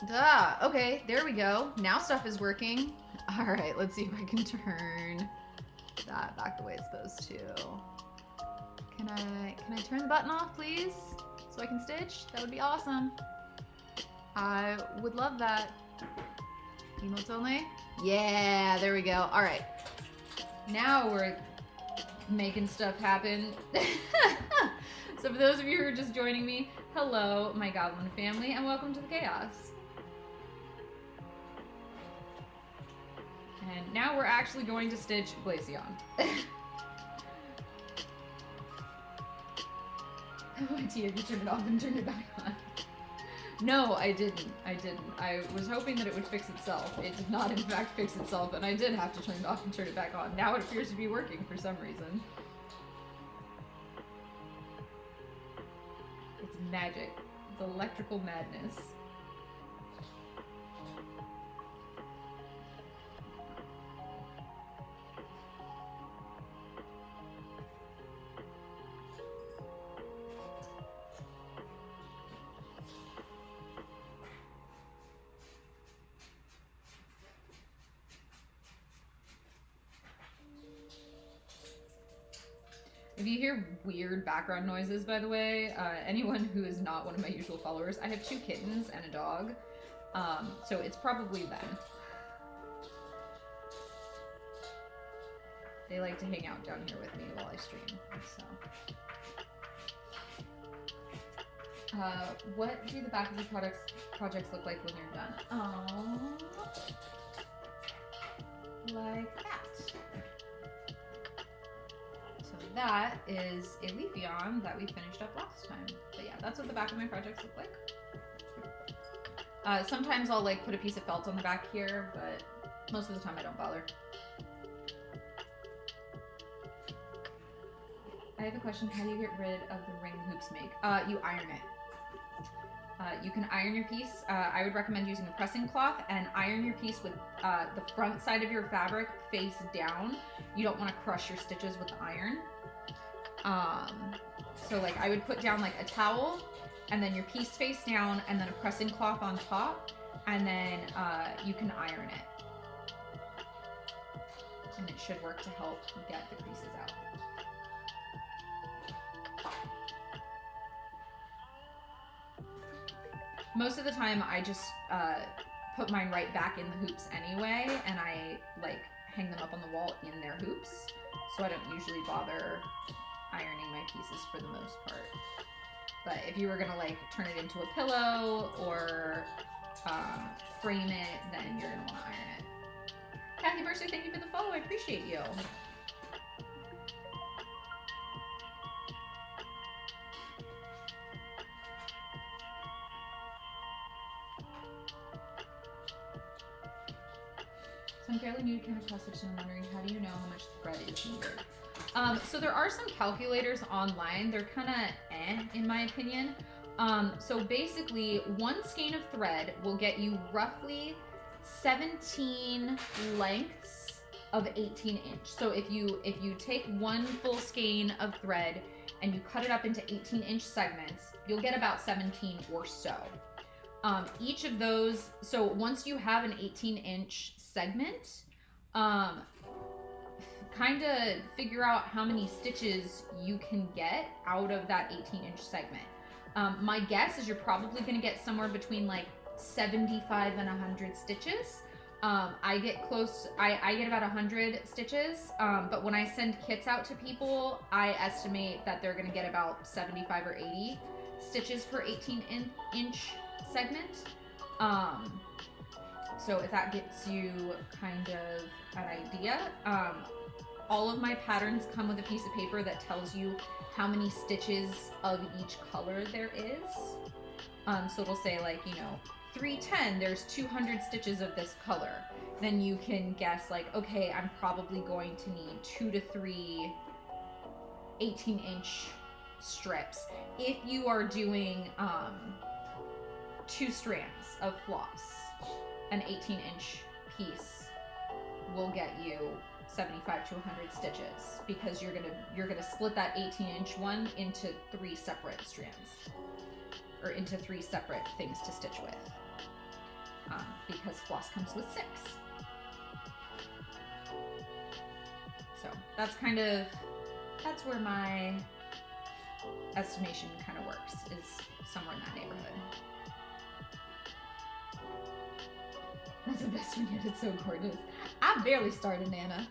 Okay, there we go. Now stuff is working. All right, let's see if I can turn that back the way it's supposed to. Can I turn the button off, please? So I can stitch? That would be awesome. I would love that. Emotes only? Yeah, there we go. All right. Now we're making stuff happen. So for those of you who are just joining me, hello, my goblin family, and welcome to the chaos. And now we're actually going to stitch Glaceon. Oh, Tia, you turned it off and turned it back on. No, I didn't. I was hoping that it would fix itself. It did not, in fact, fix itself, and I did have to turn it off and turn it back on. Now it appears to be working for some reason. It's magic. It's electrical madness. If you hear weird background noises, by the way, anyone who is not one of my usual followers, I have 2 kittens and a dog, so it's probably them. They like to hang out down here with me while I stream, so. What do the back of the projects look like when they're done? Like that. That is a Syvleon that we finished up last time. But yeah, that's what the back of my projects look like. Sometimes I'll like put a piece of felt on the back here, but most of the time I don't bother. I have a question. How do you get rid of the ring hoops make? You iron it. You can iron your piece. I would recommend using a pressing cloth and iron your piece with the front side of your fabric face down. You don't want to crush your stitches with the iron. So like I would put down like a towel and then your piece face down and then a pressing cloth on top, and then you can iron it. And it should work to help get the creases out. Most of the time I just put mine right back in the hoops anyway, and I like hang them up on the wall in their hoops, so I don't usually bother ironing my pieces for the most part. But if you were gonna like turn it into a pillow or frame it, then you're gonna want to iron it. Kathy Mercer, thank you for the follow. I appreciate you. So I'm fairly new to kind of cross section. I'm wondering, how do you know how much thread is needed? So there are some calculators online. They're kind of in my opinion. So basically, 1 skein of thread will get you roughly 17 lengths of 18 inch. So if you take 1 full skein of thread and you cut it up into 18 inch segments, you'll get about 17 or so. Each of those, so once you have an 18 inch segment, kind of figure out how many stitches you can get out of that 18 inch segment. My guess is you're probably going to get somewhere between like 75 and 100 stitches. I get close, I get about 100 stitches, but when I send kits out to people, I estimate that they're going to get about 75 or 80 stitches per 18 inch segment. So if that gets you kind of an idea, all of my patterns come with a piece of paper that tells you how many stitches of each color there is. So it'll say like, you know, 310, there's 200 stitches of this color. Then you can guess like, okay, I'm probably going to need 2 to 3 18 inch strips. If you are doing 2 strands of floss, an 18 inch piece will get you 75 to 100 stitches, because you're gonna split that 18 inch one into 3 separate strands, or into 3 separate things to stitch with. because floss comes with 6. So that's where my estimation kind of works, is somewhere in that neighborhood. That's the best one yet. It's so gorgeous. I barely started, Nana.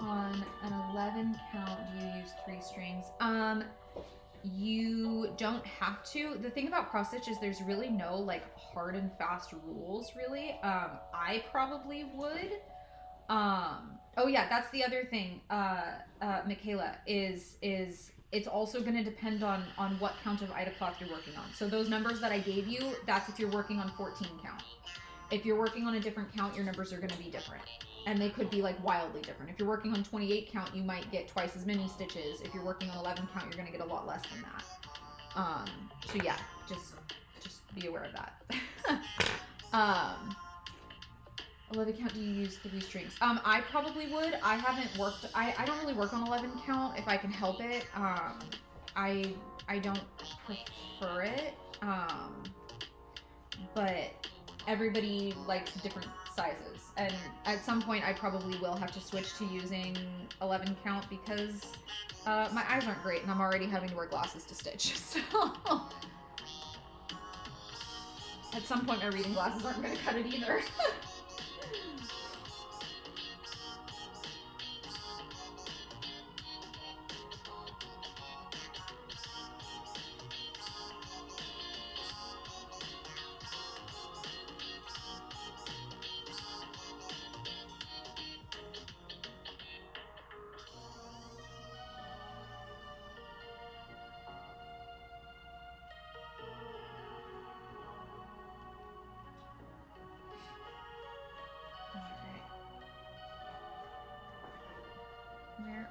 On an 11 count, do you use 3 strings? You don't have to. The thing about cross stitch is there's really no like hard and fast rules, really. I probably would. Oh yeah, that's the other thing, Michaela, is it's also going to depend on what count of Ida cloth you're working on. So those numbers that I gave you, that's if you're working on 14 count. If you're working on a different count, your numbers are going to be different. And they could be like wildly different. If you're working on 28 count, you might get twice as many stitches. If you're working on 11 count, you're going to get a lot less than that. So yeah, just be aware of that. 11 count, do you use 3 strings? I probably would. I haven't worked, I don't really work on 11 count if I can help it. I don't prefer it. But everybody likes different sizes, and at some point I probably will have to switch to using 11 count because my eyes aren't great and I'm already having to wear glasses to stitch. So at some point my reading glasses aren't going to cut it either.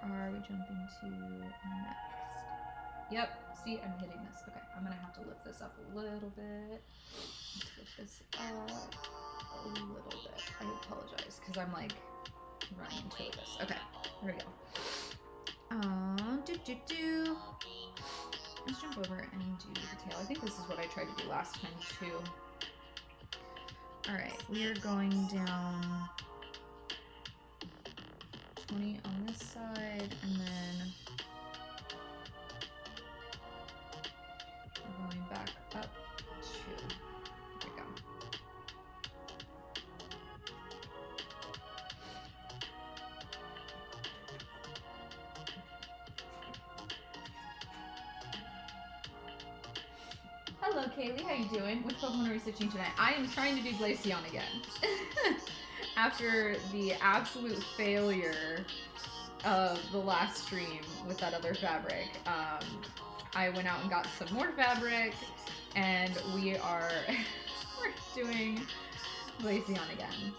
Are we jumping to next? Yep, see, I'm hitting this. Okay, I'm gonna have to lift this up a little bit. Let's lift this up a little bit. I apologize, because I'm like running into this. Okay, here we go. Let's jump over and do the tail. I think this is what I tried to do last time too. Alright, we are going down 20 on this side, and then we're going back up to, there we go. Hello Kaley, how you doing? Which Pokemon are we stitching tonight? I am trying to do Glaceon again. After the absolute failure of the last stream with that other fabric, I went out and got some more fabric, and we are we're doing Glaceon again.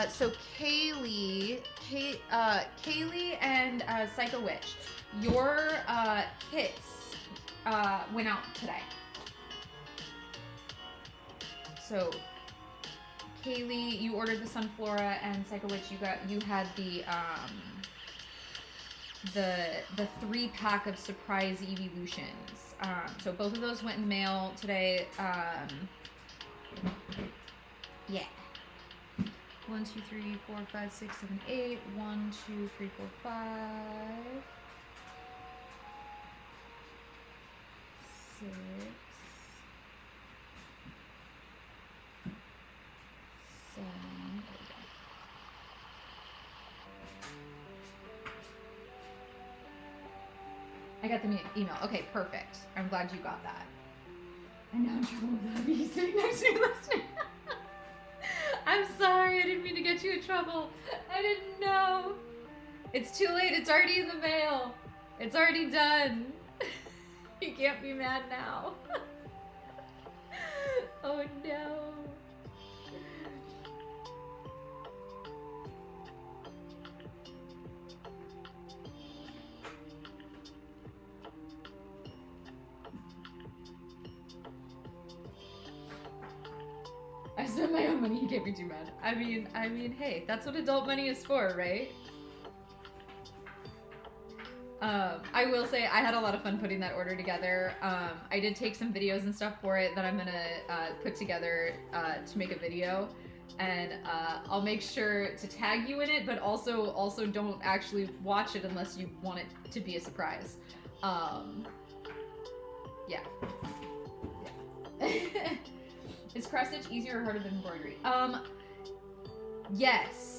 So Kaley and Psycho Witch, your kits went out today. So Kaley, you ordered the Sunflora, and Psycho Witch, you had the 3-pack of surprise evolutions. So both of those went in the mail today. Yeah. 1, 2, 3, 4, 5, 6, 7, 8. 1, 2, 3, 4, 5. 6. 7. I got the email. Okay, perfect. I'm glad you got that. I know I'm trouble with that. He's sitting next to me listening. I'm sorry, I didn't mean to get you in trouble. I didn't know. It's too late, it's already in the mail. It's already done. You can't be mad now. Oh no. I spent my own money, he can't be too mad. I mean, hey, that's what adult money is for, right? I will say I had a lot of fun putting that order together. I did take some videos and stuff for it that I'm gonna put together to make a video, and I'll make sure to tag you in it, but also don't actually watch it unless you want it to be a surprise. Yeah. Is cross stitch easier or harder than embroidery? Yes.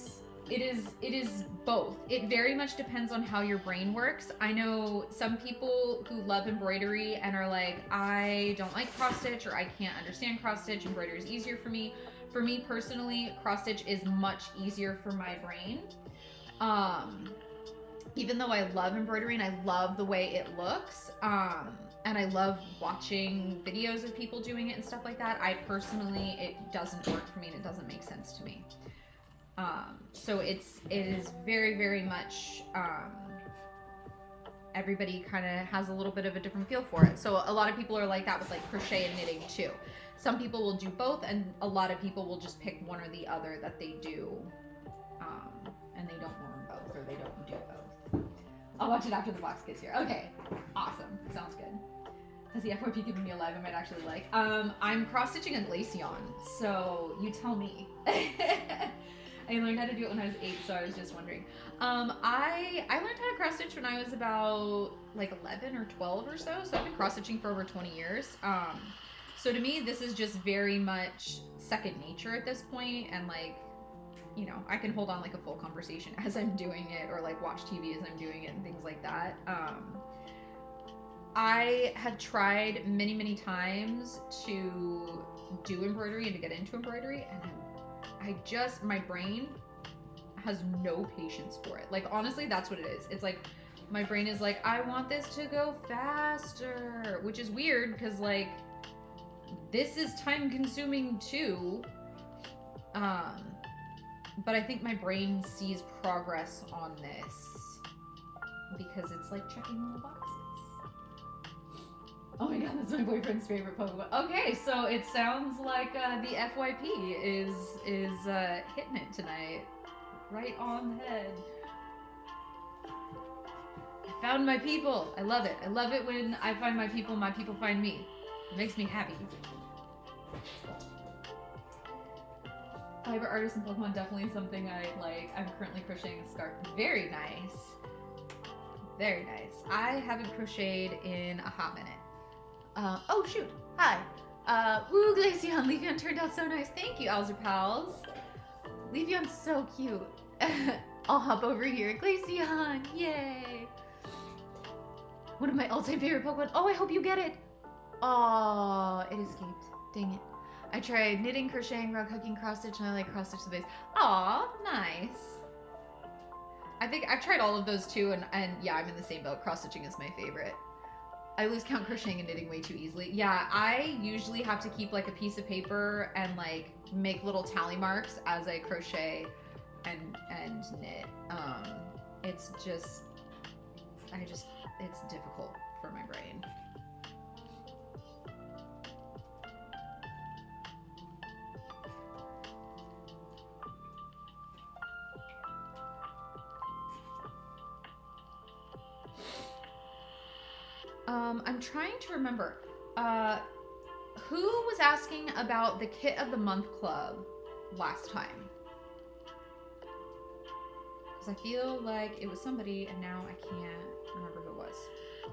It is both. It very much depends on how your brain works. I know some people who love embroidery and are like, I don't like cross stitch, or I can't understand cross stitch. Embroidery is easier for me. For me personally, cross stitch is much easier for my brain. Even though I love embroidery and I love the way it looks, and I love watching videos of people doing it and stuff like that, I personally, it doesn't work for me and it doesn't make sense to me. So it is very, very much, everybody kind of has a little bit of a different feel for it. So a lot of people are like that with like crochet and knitting too. Some people will do both, and a lot of people will just pick one or the other that they do, and they don't learn both, or they don't do both. I'll watch it after the box gets here. Okay, awesome, sounds good. Has the FYP given me a live I might actually like? I'm cross-stitching a Glaceon, so you tell me. I learned how to do it when I was 8, so I was just wondering. I learned how to cross-stitch when I was about like 11 or 12 or so I've been cross-stitching for over 20 years. So to me, this is just very much second nature at this point, and like, you know, I can hold on like a full conversation as I'm doing it, or like watch TV as I'm doing it and things like that. I have tried many, many times to do embroidery and to get into embroidery, and my brain has no patience for it. Like, honestly, that's what it is. It's like, my brain is like, I want this to go faster, which is weird because like, this is time consuming too. But I think my brain sees progress on this because it's like checking all the boxes. Oh my god, that's my boyfriend's favorite Pokemon. Okay, so it sounds like the FYP is hitting it tonight. Right on the head. I found my people. I love it. I love it when I find my people find me. It makes me happy. Fiber artists and Pokemon, definitely something I like. I'm currently crocheting a scarf. Very nice. Very nice. I haven't crocheted in a hot minute. Oh shoot, hi. Woo, Glaceon, Leafeon turned out so nice. Thank you, Owlser Pals. Leafeon's so cute. I'll hop over here. Glaceon, yay. One of my all-time favorite Pokemon. Oh, I hope you get it. Oh, it escaped. Dang it. I tried knitting, crocheting, rug hooking, cross-stitch, and I like cross-stitch the base. Aw, nice. I think I've tried all of those too, and yeah, I'm in the same boat. Cross-stitching is my favorite. I lose count crocheting and knitting way too easily. Yeah, I usually have to keep like a piece of paper and like make little tally marks as I crochet and knit. It's just, it's difficult for my brain. I'm trying to remember, who was asking about the Kit of the Month Club last time? Because I feel like it was somebody, and now I can't remember who it was.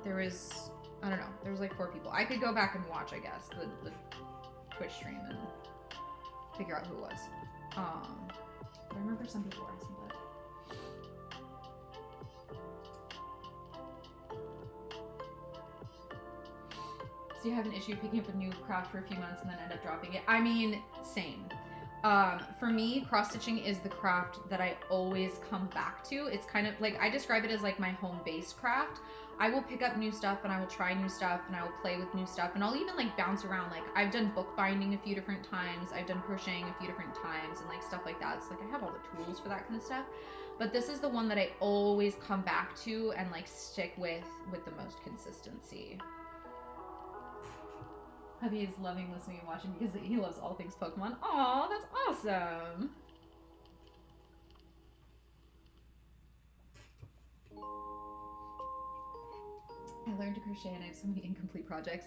There was, I don't know, there was like 4 people. I could go back and watch, I guess, the Twitch stream and figure out who it was. I remember some people were asking about it. So you have an issue picking up a new craft for a few months and then end up dropping it? I mean, same. For me, cross-stitching is the craft that I always come back to. It's kind of like, I describe it as like my home-based craft. I will pick up new stuff and I will try new stuff and I will play with new stuff and I'll even like bounce around. Like I've done bookbinding a few different times. I've done crocheting a few different times and like stuff like that. It's like I have all the tools for that kind of stuff. But this is the one that I always come back to and like stick with the most consistency. Hubby is loving listening and watching because he loves all things Pokemon. Aw, that's awesome. I learned to crochet and I have so many incomplete projects.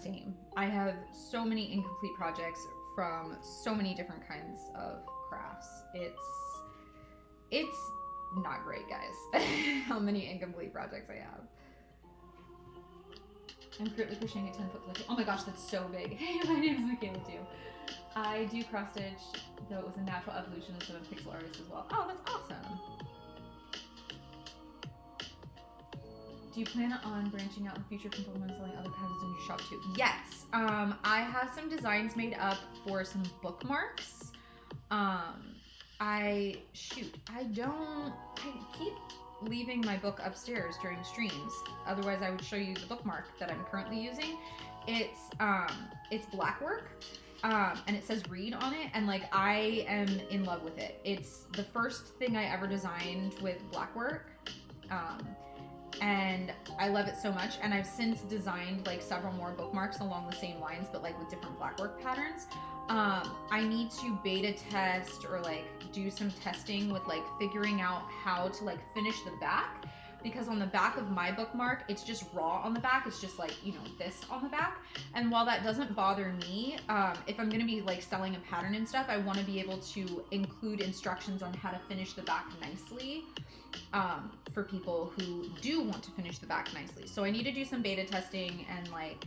Same. I have so many incomplete projects from so many different kinds of crafts. It's not great, guys, how many incomplete projects I have. I'm currently crocheting a 10-foot collection. Oh my gosh, that's so big. Hey, my name is Michaela too. I do cross stitch, though it was a natural evolution instead of pixel artist as well. Oh, that's awesome. Do you plan on branching out in the future from Pokemon and selling other patterns in your shop too? Yes. I have some designs made up for some bookmarks. I keep leaving my book upstairs during streams. Otherwise I would show you the bookmark that I'm currently using. It's blackwork. And it says read on it, and like I am in love with it. It's the first thing I ever designed with blackwork. And I love it so much, and I've since designed like several more bookmarks along the same lines but like with different blackwork patterns. I need to beta test or like do some testing with like figuring out how to like finish the back, because on the back of my bookmark it's just raw on the back. It's just like, you know, this on the back, and while that doesn't bother me, if I'm gonna be like selling a pattern and stuff, I want to be able to include instructions on how to finish the back nicely, for people who do want to finish the back nicely. So I need to do some beta testing and like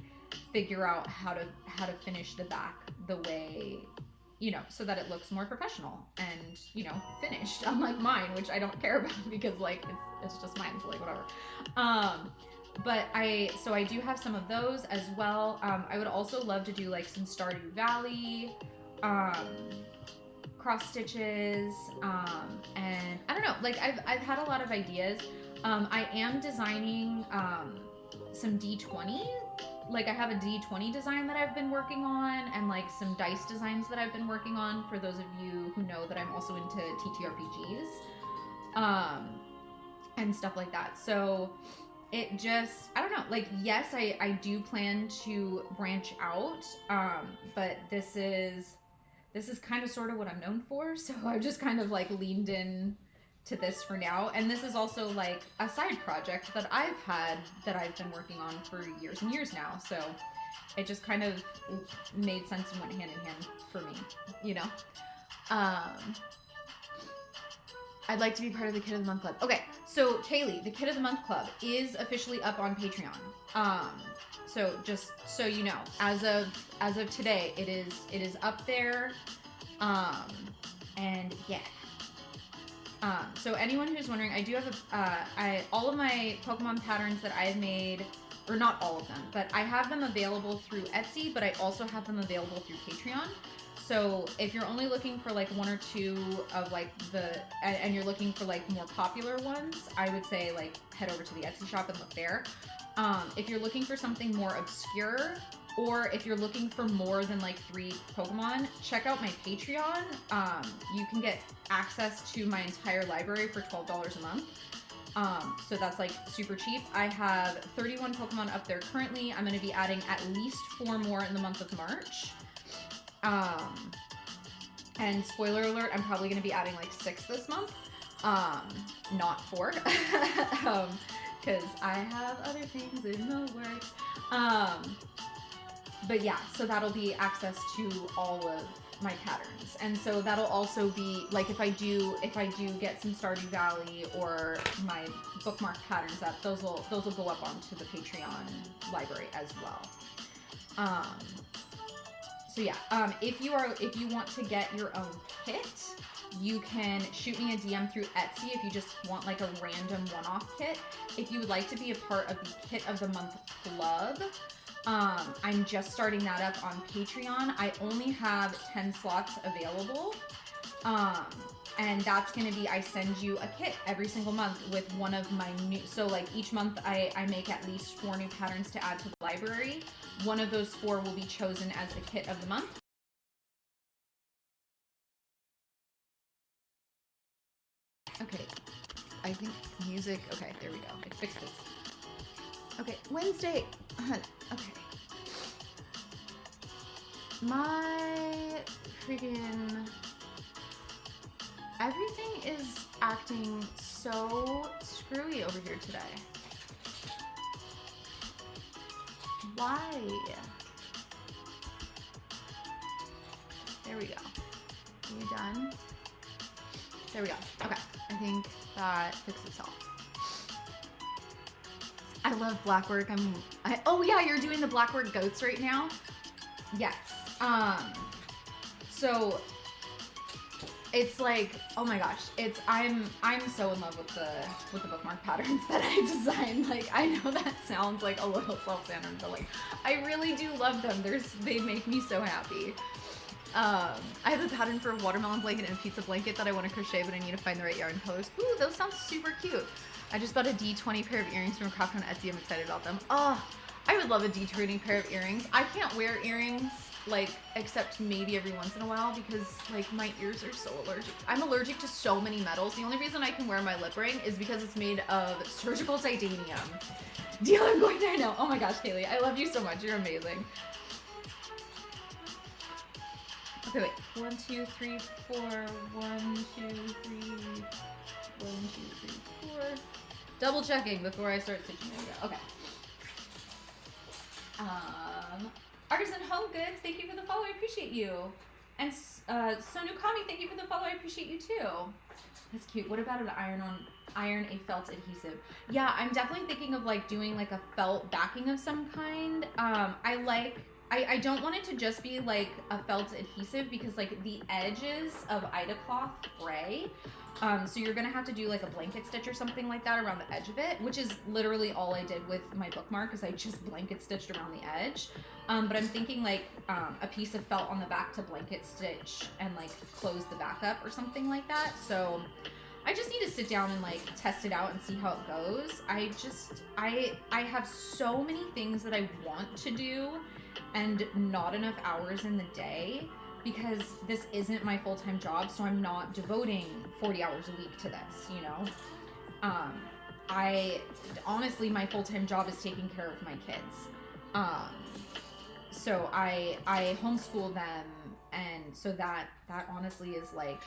figure out how to finish the back the way, you know, so that it looks more professional and, you know, finished, unlike mine, which I don't care about because like it's just mine, so like whatever. But I do have some of those as well. I would also love to do like some Stardew Valley cross stitches, and I don't know, like I've had a lot of ideas. I am designing some D20, like I have a D20 design that I've been working on, and like some dice designs that I've been working on, for those of you who know that I'm also into TTRPGs, and stuff like that. So it just, I don't know, like yes, I do plan to branch out, but this is kind of sort of what I'm known for, so I've just kind of like leaned in to this for now. And this is also like a side project that I've been working on for years and years now, so it just kind of made sense and went hand in hand for me, you know. I'd like to be part of the Kid of the Month Club. Okay, so Kaley, the Kid of the Month Club is officially up on Patreon. So just so you know, as of today, it is up there. And yeah. So anyone who's wondering, I do have all of my Pokemon patterns that I've made, or not all of them, but I have them available through Etsy, but I also have them available through Patreon. So if you're only looking for like one or two of like and you're looking for like more popular ones, I would say like head over to the Etsy shop and look there. If you're looking for something more obscure, or if you're looking for more than like 3 Pokemon, check out my Patreon. You can get access to my entire library for $12 a month. So that's like super cheap. I have 31 Pokemon up there currently. I'm gonna be adding at least 4 more in the month of March. And spoiler alert, I'm probably gonna be adding like 6 this month. Not 4. Because I have other things in the works. But yeah, so that'll be access to all of my patterns. And so that'll also be like, if I do get some Stardew Valley or my bookmark patterns up, those will go up onto the Patreon library as well. So yeah, if you want to get your own kit, you can shoot me a DM through Etsy if you just want like a random one-off kit. If you would like to be a part of the Kit of the Month Club, I'm just starting that up on Patreon. I only have 10 slots available. And that's going to be, I send you a kit every single month with one of my new, so like each month I make at least 4 new patterns to add to the library. One of those 4 will be chosen as the kit of the month. Okay, I think music, okay, there we go. I fixed it. Okay, Wednesday. Okay. My freaking... Everything is acting so screwy over here today. Why? There we go. Are you done? There we go. Okay. I think that fixed itself. I love Blackwork. Oh yeah, you're doing the Blackwork goats right now? Yes. So it's like, oh my gosh, I'm so in love with the bookmark patterns that I designed. Like, I know that sounds like a little self-centered, but like, I really do love them. They make me so happy. I have a pattern for a watermelon blanket and a pizza blanket that I want to crochet, but I need to find the right yarn colors. Ooh, those sound super cute. I just bought a D20 pair of earrings from a craft on Etsy. I'm excited about them. Oh, I would love a D20 pair of earrings. I can't wear earrings, like, except maybe every once in a while because, like, my ears are so allergic. I'm allergic to so many metals. The only reason I can wear my lip ring is because it's made of surgical titanium. Deal, I'm going there now. Oh my gosh, Kaley, I love you so much. You're amazing. Okay, wait. 1, 2, 3, 4. 1, 2, 3. 1, 2, 3, 4. Double checking before I start stitching. There we go. Okay. Artisan Home Goods, thank you for the follow. I appreciate you. And Sonukami, thank you for the follow. I appreciate you too. That's cute. What about an iron a felt adhesive? Yeah, I'm definitely thinking of like doing like a felt backing of some kind. I don't want it to just be like a felt adhesive because like the edges of Ida cloth fray. So you're gonna have to do like a blanket stitch or something like that around the edge of it, which is literally all I did with my bookmark is I just blanket stitched around the edge. But I'm thinking like a piece of felt on the back to blanket stitch and like close the back up or something like that. So I just need to sit down and like test it out and see how it goes. I have so many things that I want to do and not enough hours in the day because this isn't my full-time job, so I'm not devoting 40 hours a week to this, you know? I honestly, my full-time job is taking care of my kids. So I homeschool them, and so that honestly is like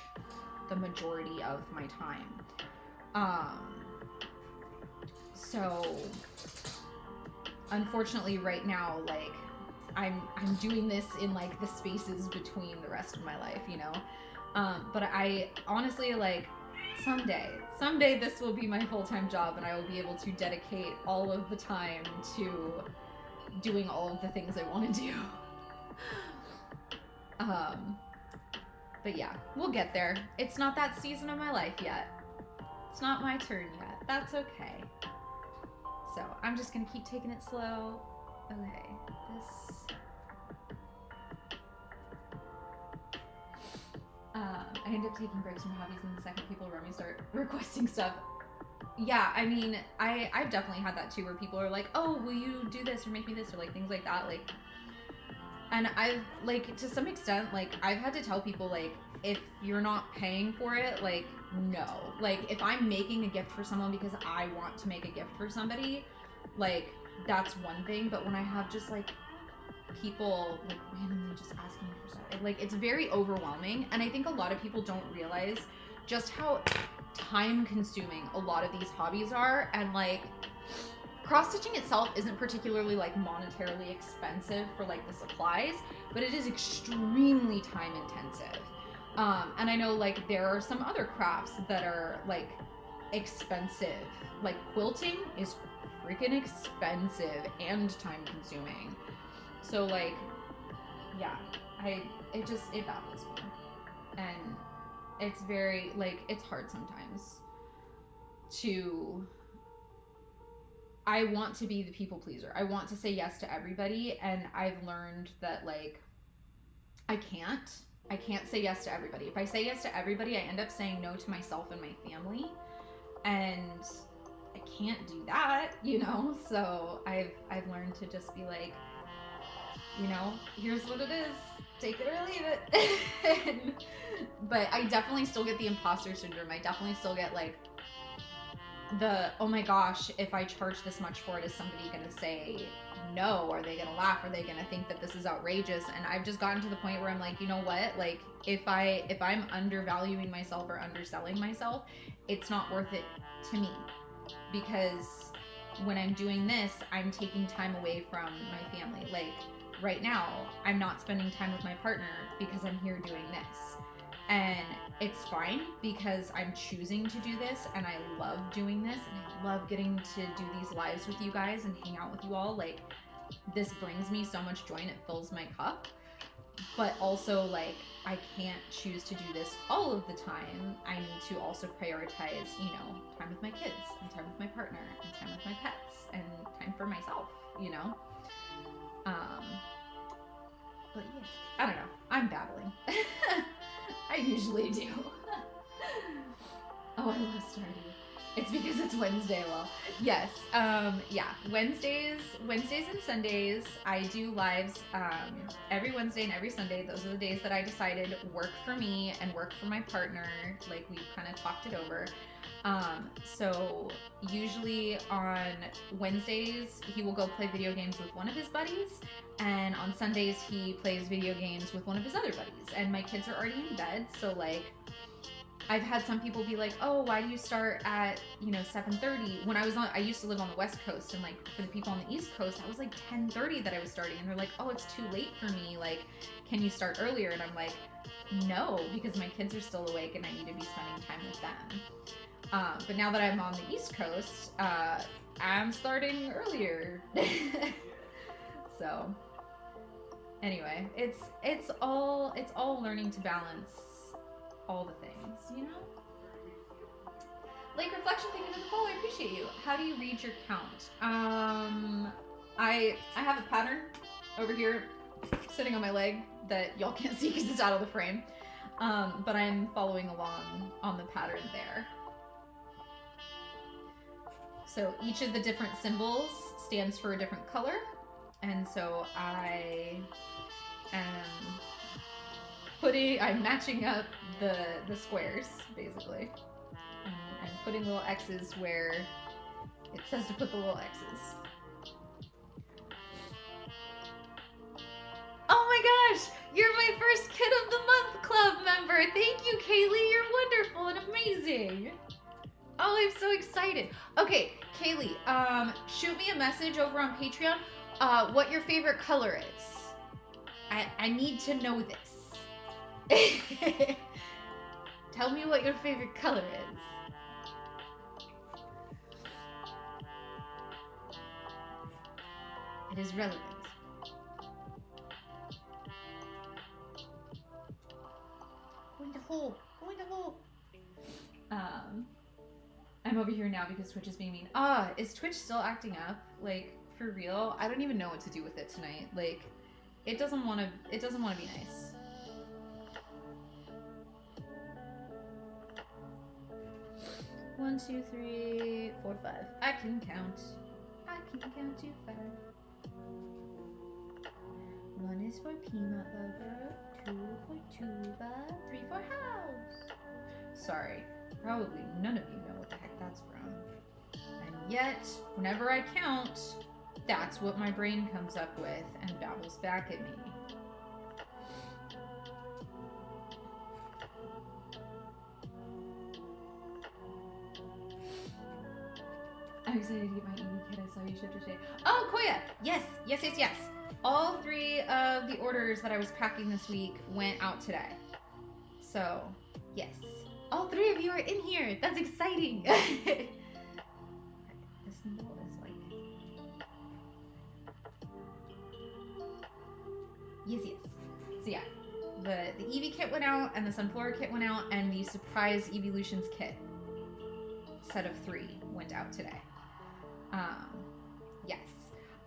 the majority of my time. So unfortunately right now, like I'm doing this in like the spaces between the rest of my life, you know? But I honestly, like, someday this will be my full-time job and I will be able to dedicate all of the time to doing all of the things I want to do. But yeah, we'll get there. It's not that season of my life yet. It's not my turn yet. That's okay. So I'm just gonna keep taking it slow. Okay, this... I end up taking breaks from hobbies and the second people around me start requesting stuff. Yeah, I mean, I've definitely had that too, where people are like, oh, will you do this or make me this or like things like that, like, and I've, like, to some extent, like, I've had to tell people, like, if you're not paying for it, like, no. Like, if I'm making a gift for someone because I want to make a gift for somebody, like, that's one thing, but when I have just, like, people, like, randomly just asking me for stuff, it's very overwhelming, and I think a lot of people don't realize just how time-consuming a lot of these hobbies are, and, like, cross-stitching itself isn't particularly, like, monetarily expensive for, like, the supplies, but it is extremely time-intensive. And I know, like, there are some other crafts that are, like, expensive. Like, quilting is freaking expensive and time-consuming. So, like, yeah, it baffles me. And it's very, like, it's hard sometimes to... I want to be the people pleaser. I want to say yes to everybody, and I've learned that, like, I can't say yes to everybody. If I say yes to everybody, I end up saying no to myself and my family, and I can't do that, you know? So I've learned to just be like, you know, here's what it is. Take it or leave it. But I definitely still get the imposter syndrome. I definitely still get like the, oh my gosh, if I charge this much for it, is somebody going to say no? Are they going to laugh? Are they going to think that this is outrageous? And I've just gotten to the point where I'm like, you know what? Like, if I'm undervaluing myself or underselling myself, it's not worth it to me. Because when I'm doing this, I'm taking time away from my family. Like, right now, I'm not spending time with my partner because I'm here doing this. And it's fine because I'm choosing to do this and I love doing this and I love getting to do these lives with you guys and hang out with you all. Like, this brings me so much joy and it fills my cup. But also, like, I can't choose to do this all of the time. I need to also prioritize, you know, time with my kids and time with my partner and time with my pets and time for myself, you know? But yeah, I don't know. I'm babbling. I usually do. Oh, I love Stardew. It's because it's Wednesday, lol. Yes, yeah, Wednesdays and Sundays, I do lives, every Wednesday and every Sunday. Those are the days that I decided work for me and work for my partner. Like, we've kind of talked it over. So usually on Wednesdays, he will go play video games with one of his buddies, and on Sundays, he plays video games with one of his other buddies. And my kids are already in bed, so, like, I've had some people be like, oh, why do you start at, you know, 7:30? When I used to live on the West Coast, and, like, for the people on the East Coast, that was like 10:30 that I was starting, and they're like, oh, it's too late for me, like, can you start earlier? And I'm like, no, because my kids are still awake and I need to be spending time with them. But now that I'm on the East Coast, I'm starting earlier. So anyway, it's all learning to balance all the things, you know? Like, Reflection, thank you for the follow. I appreciate you. How do you read your count? I have a pattern over here sitting on my leg that y'all can't see because it's out of the frame. But I'm following along on the pattern there. So each of the different symbols stands for a different color. And so I'm matching up the squares, basically. And putting little X's where it says to put the little X's. Oh my gosh! You're my first Kid of the Month Club member! Thank you, Kaley! You're wonderful and amazing! Oh, I'm so excited. Okay, Kaley, shoot me a message over on Patreon, what your favorite color is. I need to know this. Tell me what your favorite color is. It is relevant. Go in the hole. Go in the hole. I'm over here now because Twitch is being mean. Is Twitch still acting up? Like, for real? I don't even know what to do with it tonight. Like, it doesn't want to be nice. One, two, three, four, five. I can count to 5. 1 is for peanut butter, 2 for tuba, 3 for house. Sorry, probably none of you know what the heck that's from. And yet, whenever I count, that's what my brain comes up with and babbles back at me. I'm excited to get my Eevee kit. I saw you ship today. Oh, Koya! Yes. All 3 of the orders that I was packing this week went out today. So, yes. All 3 of you are in here. That's exciting. This symbol is like... Yes. So yeah, the Eevee kit went out, and the Sunflower kit went out, and the surprise Eeveelutions kit set of 3 went out today. Yes.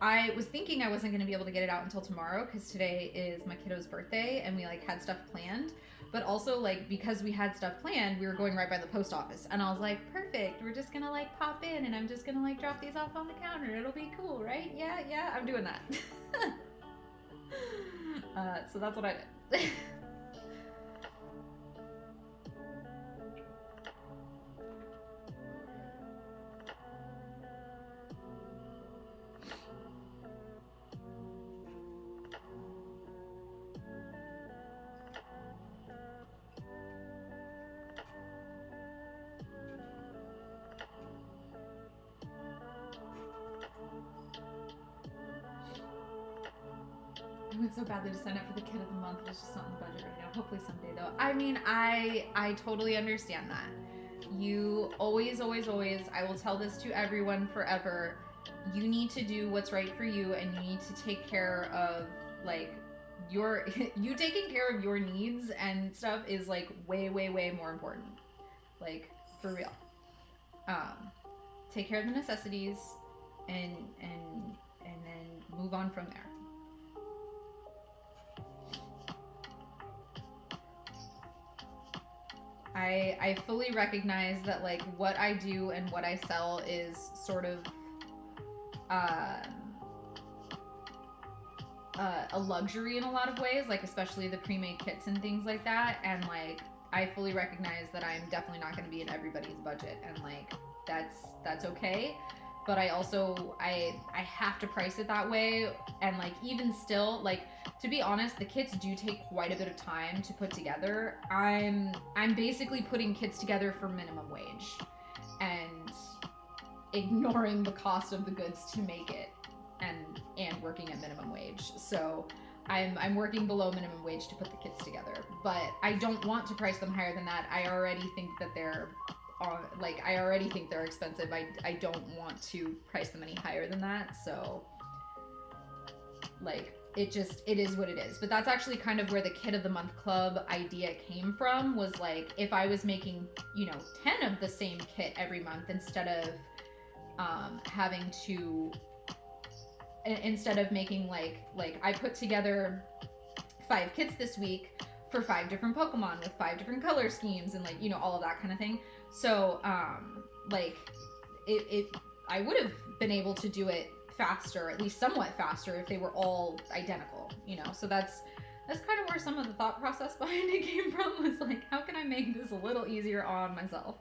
I was thinking I wasn't going to be able to get it out until tomorrow because today is my kiddo's birthday and we like had stuff planned. But also like because we had stuff planned, we were going right by the post office. And I was like, perfect. We're just going to like pop in and I'm just going to like drop these off on the counter. It'll be cool, right? Yeah, I'm doing that. So that's what I did. I went so badly to sign up for the kid of the month. It's just not in the budget right now. Hopefully someday though. I mean, I totally understand that. You always, I will tell this to everyone forever. You need to do what's right for you and you need to take care of like you taking care of your needs and stuff is like way more important. Like for real. Take care of the necessities and then move on from there. I fully recognize that like what I do and what I sell is sort of a luxury in a lot of ways, like especially the pre-made kits and things like that, and like I fully recognize that I'm definitely not going to be in everybody's budget, and like that's okay. But I also I have to price it that way, and like even still, like to be honest, the kits do take quite a bit of time to put together. I'm basically putting kits together for minimum wage and ignoring the cost of the goods to make it, and working at minimum wage. So I'm working below minimum wage to put the kits together, but I don't want to price them higher than that. I already think that they're I already think they're expensive. I don't want to price them any higher than that. So like it is what it is. But that's actually kind of where the Kid of the Month Club idea came from, was like if I was making, 10 of the same kit every month instead of making like I put together 5 kits this week for 5 different Pokemon with 5 different color schemes and all of that kind of thing. So I would have been able to do it faster, at least somewhat faster, if they were all identical, so that's kind of where some of the thought process behind it came from, was like, how can I make this a little easier on myself?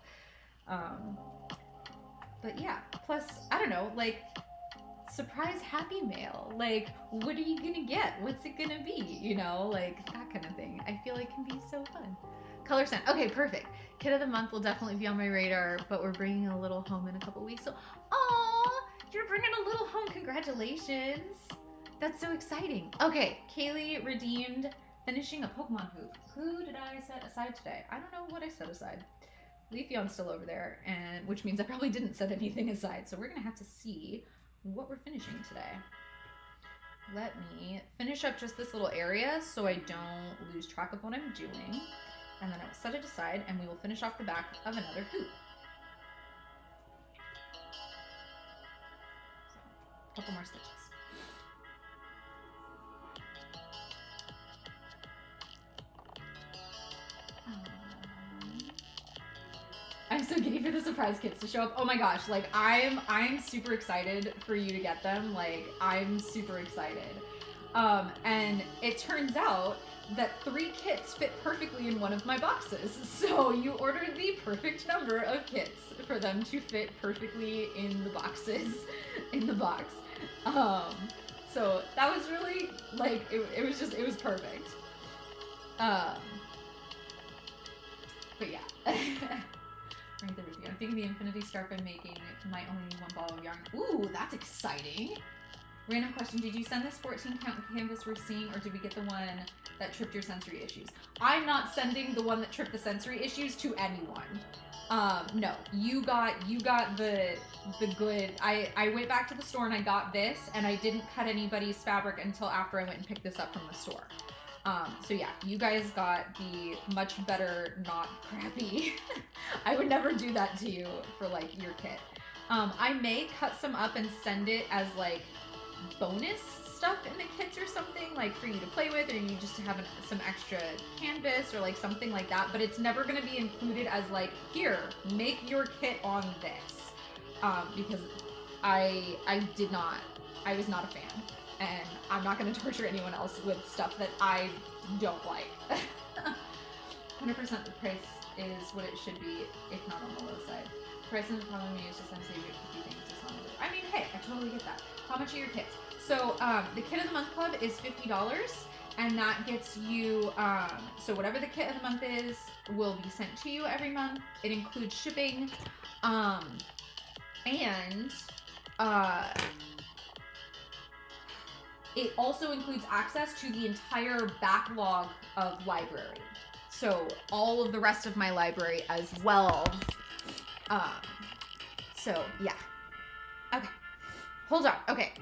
But yeah, plus I don't know, like surprise happy mail, like what are you gonna get, what's it gonna be, like that kind of thing. I feel like can be so fun. Color scent. Okay, perfect. Kid of the month will definitely be on my radar, but we're bringing a little home in a couple weeks. So, aw, you're bringing a little home. Congratulations. That's so exciting. Okay, Kaley redeemed finishing a Pokemon hoop. Who did I set aside today? I don't know what I set aside. Leafeon's still over there, and which means I probably didn't set anything aside. So we're going to have to see what we're finishing today. Let me finish up just this little area so I don't lose track of what I'm doing. And then I will set it aside and we will finish off the back of another hoop. So, a couple more stitches. I'm so giddy for the surprise kits to show up. Oh my gosh, like I'm super excited for you to get them. Like I'm super excited. And it turns out that 3 kits fit perfectly in one of my boxes. So you ordered the perfect number of kits for them to fit perfectly in the boxes, in the box. So that was really, like, it was perfect. But yeah. Right there with you. I'm thinking the Infinity Scarf I'm making might only need 1 ball of yarn. Ooh, that's exciting. Random question, did you send this 14 count canvas we're seeing, or did we get the one that tripped your sensory issues? I'm not sending the one that tripped the sensory issues to anyone. No, you got the good, I went back to the store and I got this, and I didn't cut anybody's fabric until after I went and picked this up from the store. So yeah, you guys got the much better, not crappy. I would never do that to you for like your kit. I may cut some up and send it as like bonus stuff in the kits or something, like for you to play with, or you just to have some extra canvas or like something like that, but it's never going to be included as like, here, make your kit on this, because I was not a fan, and I'm not going to torture anyone else with stuff that I don't like. 100% the price is what it should be, if not on the low side. Price is probably used to save you a few things. I mean, hey, I totally get that. How much are your kits? So the Kit of the Month Club is $50, and that gets you, so whatever the Kit of the Month is will be sent to you every month. It includes shipping, and it also includes access to the entire backlog of library. So all of the rest of my library as well. So yeah. Okay. Hold on. Okay.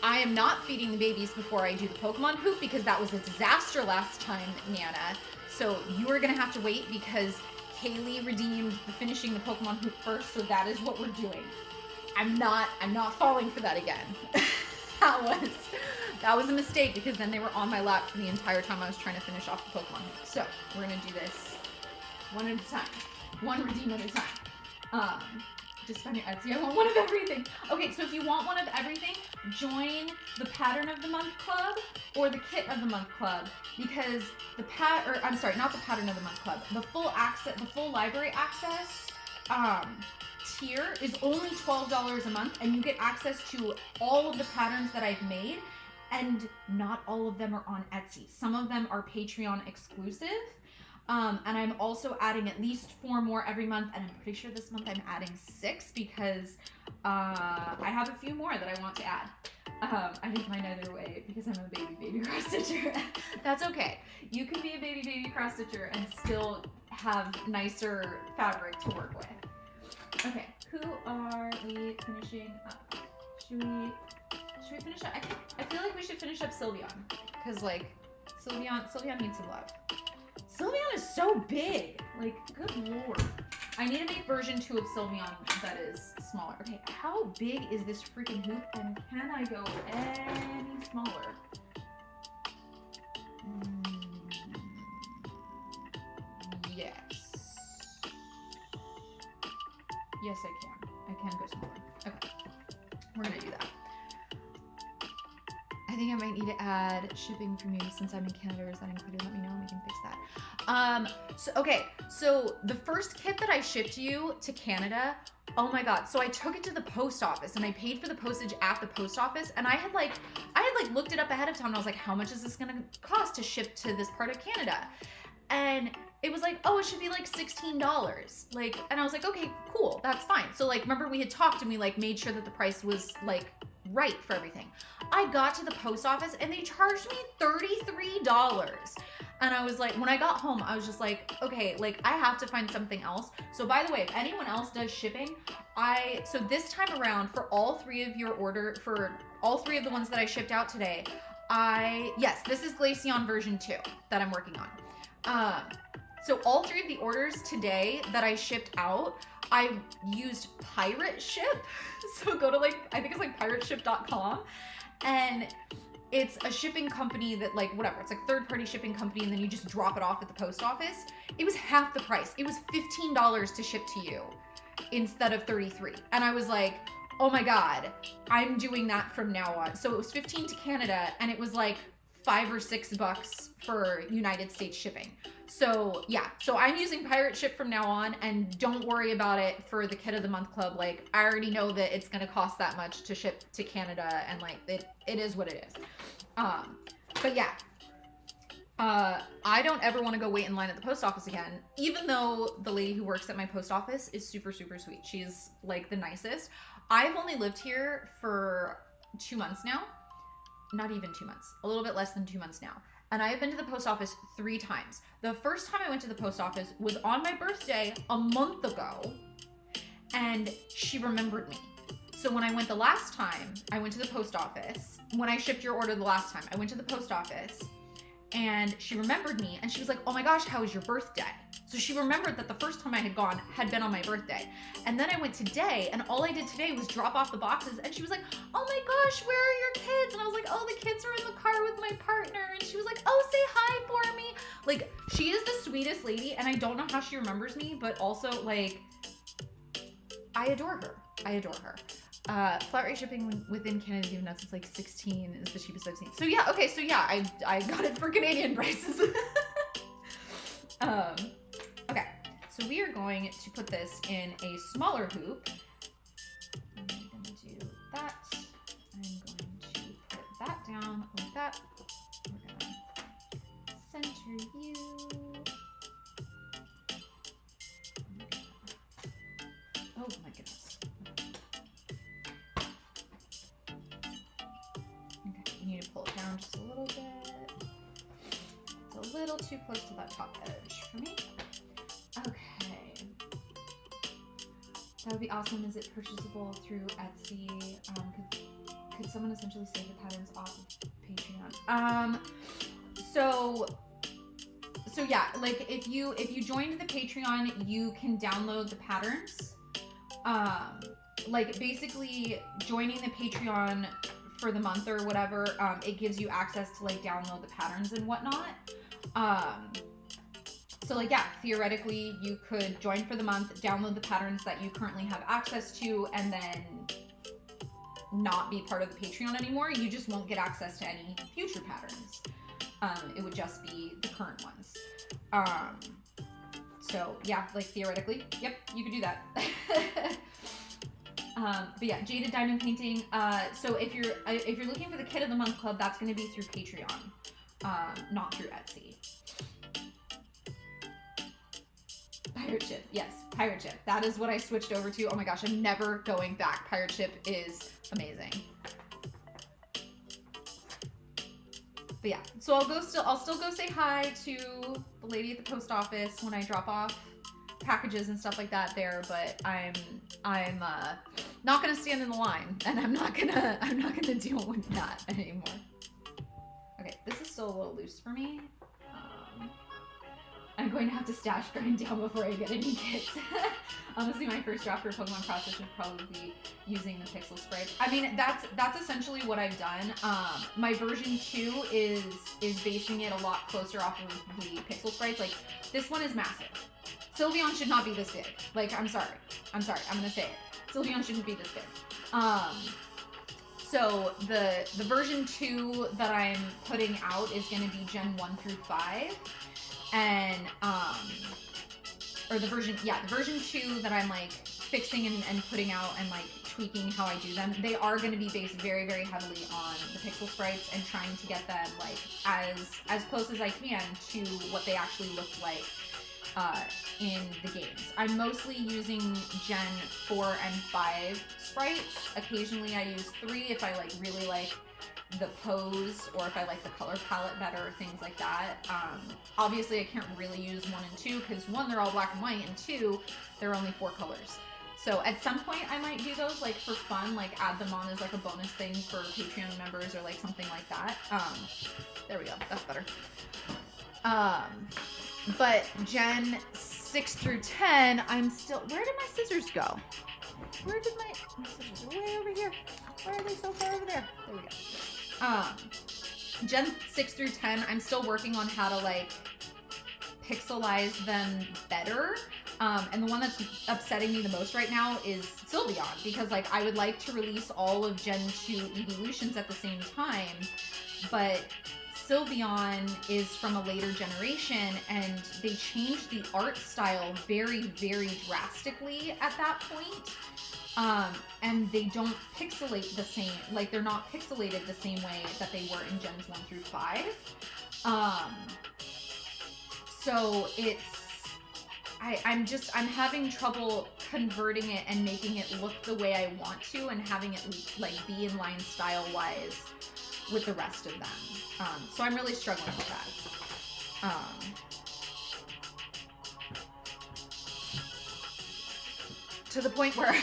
I am not feeding the babies before I do the Pokemon hoop because that was a disaster last time, Nana. So you are going to have to wait because Kaley redeemed the finishing the Pokemon hoop first, so that is what we're doing. I'm not falling for that again. That was a mistake because then they were on my lap for the entire time I was trying to finish off the Pokemon hoop. So we're going to do this one at a time. One redeem at a time. Just find your Etsy. I want one of everything. Okay, so if you want one of everything, join the Pattern of the Month Club or the Kit of the Month Club, because not the Pattern of the Month Club. The full library access tier is only $12 a month, and you get access to all of the patterns that I've made, and not all of them are on Etsy. Some of them are Patreon exclusive. And I'm also adding at least 4 more every month, and I'm pretty sure this month I'm adding 6 because I have a few more that I want to add. I didn't mind either way because I'm a baby cross stitcher. That's okay. You can be a baby cross stitcher and still have nicer fabric to work with. Okay, who are we finishing up? Should we finish up? I feel like we should finish up Syvleon, because like Syvleon needs some love. Syvleon is so big. Like, good lord. I need to make version 2 of Syvleon that is smaller. Okay, how big is this freaking hoop, and can I go any smaller? Yes. Yes, I can. I can go smaller. Okay. We're gonna do that. I think I might need to add shipping from you since I'm in Canada. Is that included? Let me know and we can fix that. So the first kit that I shipped you to Canada, oh my god. So I took it to the post office and I paid for the postage at the post office, and I had looked it up ahead of time and I was like, how much is this gonna cost to ship to this part of Canada? And it was like, oh, it should be like $16. Like, and I was like, okay, cool, that's fine. So like, remember we had talked and we like made sure that the price was like right for everything. I got to the post office and they charged me $33. And I was like, when I got home, I was just like, okay, like I have to find something else. So by the way, if anyone else does shipping, so this time around for all 3 of your order, for all 3 of the ones that I shipped out today, yes, this is Glaceon version 2 that I'm working on. So all 3 of the orders today that I shipped out, I used Pirate Ship. So go to like, I think it's like pirateship.com, and it's a shipping company that like, whatever, it's like third-party shipping company, and then you just drop it off at the post office. It was half the price. It was $15 to ship to you instead of $33. And I was like, oh my God, I'm doing that from now on. So it was $15 to Canada, and it was like $5 or $6 for United States shipping. So yeah, so I'm using Pirate Ship from now on, and don't worry about it for the Kit of the Month Club. Like, I already know that it's gonna cost that much to ship to Canada, and like it is what it is. But yeah, I don't ever want to go wait in line at the post office again, even though the lady who works at my post office is super, super sweet. She's like the nicest. I've only lived here for 2 months now. Not even 2 months, a little bit less than 2 months now. And I have been to the post office 3 times. The first time I went to the post office was on my birthday a month ago, and she remembered me. So when I went the last time, I went to the post office. When I shipped your order the last time, I went to the post office, and she remembered me, and she was like, oh my gosh, how was your birthday? So she remembered that the first time I had gone had been on my birthday. And then I went today, and all I did today was drop off the boxes, and she was like, oh my gosh, where are your kids? And I was like, oh, the kids are in the car with my partner. And she was like, oh, say hi for me. Like, she is the sweetest lady, and I don't know how she remembers me, but also, like, I adore her. I adore her. Flat rate shipping within Canada, even though it's like 16 is the cheapest I've seen. So yeah, okay, so yeah, I got it for Canadian prices. Okay, so we are going to put this in a smaller hoop. I'm going to do that. I'm going to put that down like that. We're gonna center you. Oh my goodness. Okay, you need to pull it down just a little bit. It's a little too close to that top edge for me. Okay. That would be awesome. Is it purchasable through Etsy? Could someone essentially save the patterns off of Patreon? So yeah, like if you joined the Patreon, you can download the patterns. Like basically joining the Patreon for the month or whatever, it gives you access to like download the patterns and whatnot. So like, yeah, theoretically you could join for the month, download the patterns that you currently have access to, and then not be part of the Patreon anymore. You just won't get access to any future patterns. It would just be the current ones. So yeah, like theoretically, yep, you could do that. But yeah, jaded diamond painting. So if you're looking for the Kid of the Month Club, that's going to be through Patreon, not through Etsy. Pirate Ship, yes, Pirate Ship. That is what I switched over to. Oh my gosh, I'm never going back. Pirate Ship is amazing. But yeah, so I'll still go say hi to the lady at the post office when I drop off packages and stuff like that there, but I'm not gonna stand in the line, and I'm not gonna deal with that anymore. Okay, this is still a little loose for me. I'm going to have to stash grind down before I get any kits. Honestly, my first draft for Pokemon Cross should probably be using the pixel sprites. I mean, that's essentially what I've done. My version 2 is basing it a lot closer off of the pixel sprites. Like, this one is massive. Syvleon should not be this big. Like, I'm sorry, I'm gonna say it. Syvleon shouldn't be this big. So the version 2 that I'm putting out is gonna be Gen 1 through 5. And, or the version 2 that I'm like fixing and putting out and like tweaking how I do them, they are going to be based very, very heavily on the pixel sprites and trying to get them like as close as I can to what they actually looked like in the games. I'm mostly using Gen 4 and 5 sprites. Occasionally I use 3 if I like really like the pose or if I like the color palette better, things like that. Obviously I can't really use 1 and 2 because 1, they're all black and white, and 2, there are only 4 colors. So at some point I might do those like for fun, like add them on as like a bonus thing for Patreon members or like something like that. There we go, that's better. But Gen 6 through 10, I'm still, where did my scissors go? Where did my scissors are way over here. Why are they so far over there? There we go. Gen 6 through 10, I'm still working on how to like pixelize them better. And the one that's upsetting me the most right now is Syvleon, because like I would like to release all of Gen 2 evolutions at the same time, but Syvleon is from a later generation and they changed the art style very, very drastically at that point. And they don't pixelate the same, like they're not pixelated the same way that they were in Gens 1 through 5. So it's, I'm having trouble converting it and making it look the way I want to and having it like be in line style wise with the rest of them. So I'm really struggling with that. To the point where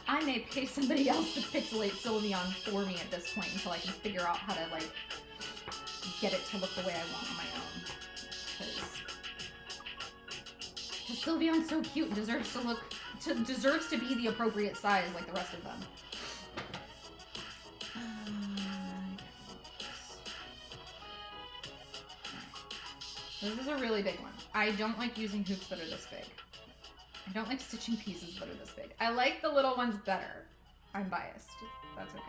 I may pay somebody else to pixelate Syvleon for me at this point until I can figure out how to like get it to look the way I want on my own. Because Because Syvleon's so cute, deserves to be the appropriate size like the rest of them. This is a really big one. I don't like using hoops that are this big. I don't like stitching pieces that are this big. I like the little ones better. I'm biased. That's okay.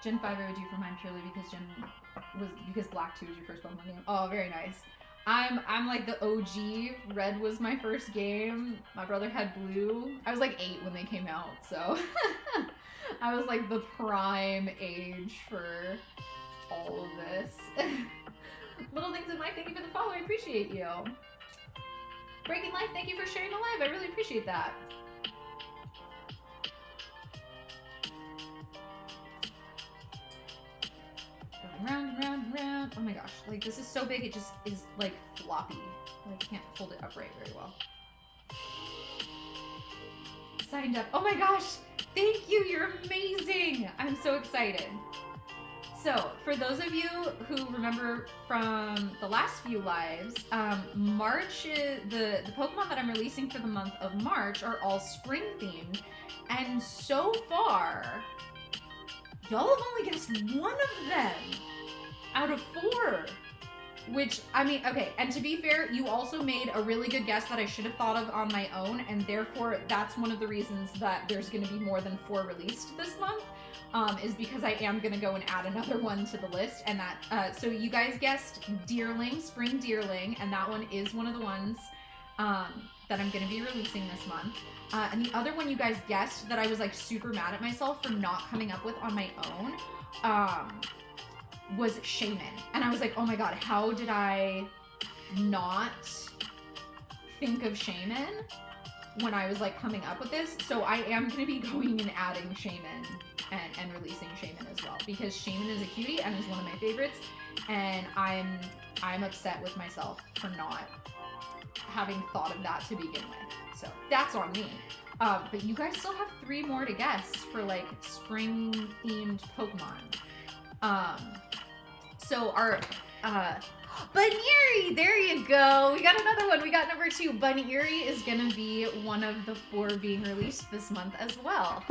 Gen 5 I would do for mine purely because Black 2 was your first Pokemon game. Oh, very nice. I'm like the OG. Red was my first game. My brother had Blue. I was like 8 when they came out, so I was like the prime age for all of this. Little things in life, thank you for the follow. I appreciate you. Breaking Life, thank you for sharing the live. I really appreciate that. Round and round and round. Oh my gosh, like this is so big it just is like floppy. Like I can't hold it upright very well. Signed up. Oh my gosh, thank you, you're amazing. I'm so excited. So for those of you who remember from the last few lives, March is the Pokemon that I'm releasing for the month of March are all spring themed, and so far y'all have only guessed one of them out of 4. Which, I mean, okay, and to be fair, you also made a really good guess that I should have thought of on my own, and therefore that's one of the reasons that there's going to be more than 4 released this month, is because I am going to go and add another one to the list, and that, so you guys guessed Deerling, Spring Deerling, and that one is one of the ones that I'm going to be releasing this month. And the other one you guys guessed that I was like super mad at myself for not coming up with on my own was Shaman. And I was like, oh my god, how did I not think of Shaman when I was like coming up with this? So I am going to be going and adding Shaman and releasing Shaman as well, because Shaman is a cutie and is one of my favorites, and I'm upset with myself for not having thought of that to begin with. So that's on me. But you guys still have 3 more to guess for like spring themed Pokemon. So our Buneary, there you go. We got another one. We got number 2. Buneary is gonna be one of the 4 being released this month as well.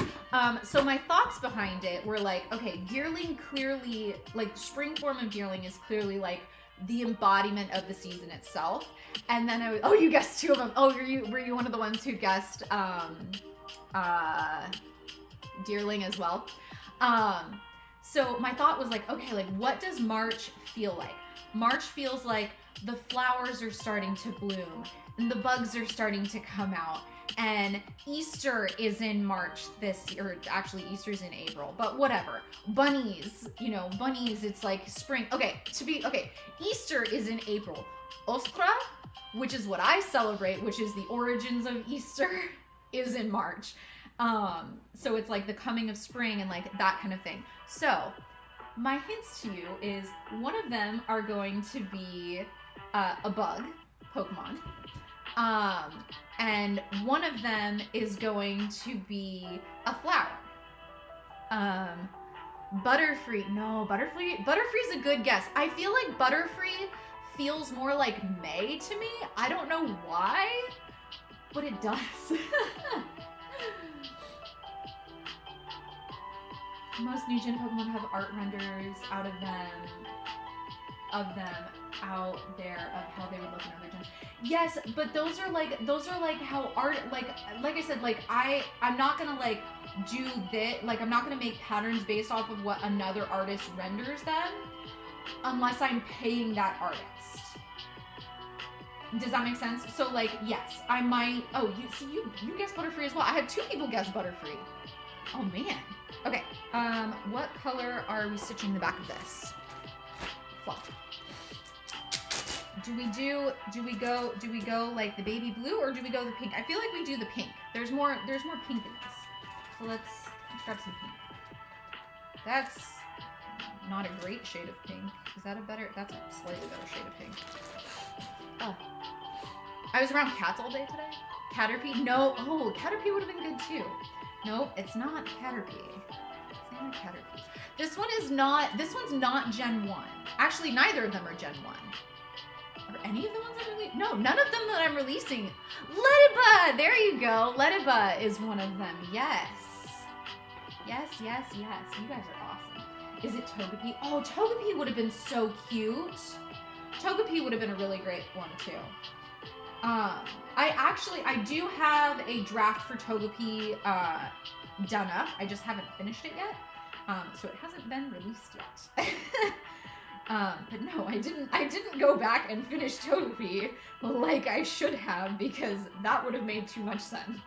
So my thoughts behind it were like, okay, Deerling clearly, like spring form of Deerling is clearly like the embodiment of the season itself. And then I was, oh, you guessed 2 of them. Oh, were you one of the ones who guessed Deerling as well? So my thought was like, okay, like what does March feel like? March feels like the flowers are starting to bloom and the bugs are starting to come out, and Easter is in March this year, or actually Easter's in April, but whatever. Bunnies, you know, bunnies, it's like spring. Okay, Easter is in April. Ostra, which is what I celebrate, which is the origins of Easter, is in March. So it's like the coming of spring and like that kind of thing. So my hints to you is one of them are going to be a bug Pokemon. And one of them is going to be a flower. Butterfree, no, Butterfree's a good guess. I feel like Butterfree feels more like May to me. I don't know why, but it does. Most new gen Pokemon have art renders out of them out there of how they would look in other gens. Yes, but those are like how art, like I said, like I'm not gonna like do that, like I'm not gonna make patterns based off of what another artist renders them unless I'm paying that artist. Does that make sense? So like, yes, I might, oh, you guessed Butterfree as well. I had 2 people guess Butterfree. Oh man. Okay, what color are we stitching the back of this? Flop. Do we go like the baby blue, or do we go the pink? I feel like we do the pink. There's more pink in this. So let's grab some pink. That's not a great shade of pink. Is that that's a slightly better shade of pink. Oh. I was around cats all day today. Caterpie? No. Oh, Caterpie would have been good too. Nope, it's not Caterpie. It's kind of Caterpie? This one's not Gen 1. Actually, neither of them are Gen 1. Are any of the ones I'm releasing? No, none of them that I'm releasing. Lediba! There you go. Lediba is one of them. Yes. Yes, yes, yes. You guys are awesome. Is it Togepi? Oh, Togepi would have been so cute. Togepi would have been a really great one, too. I do have a draft for Togepi done up. I just haven't finished it yet. So it hasn't been released yet. But no, I didn't go back and finish Togepi like I should have, because that would have made too much sense.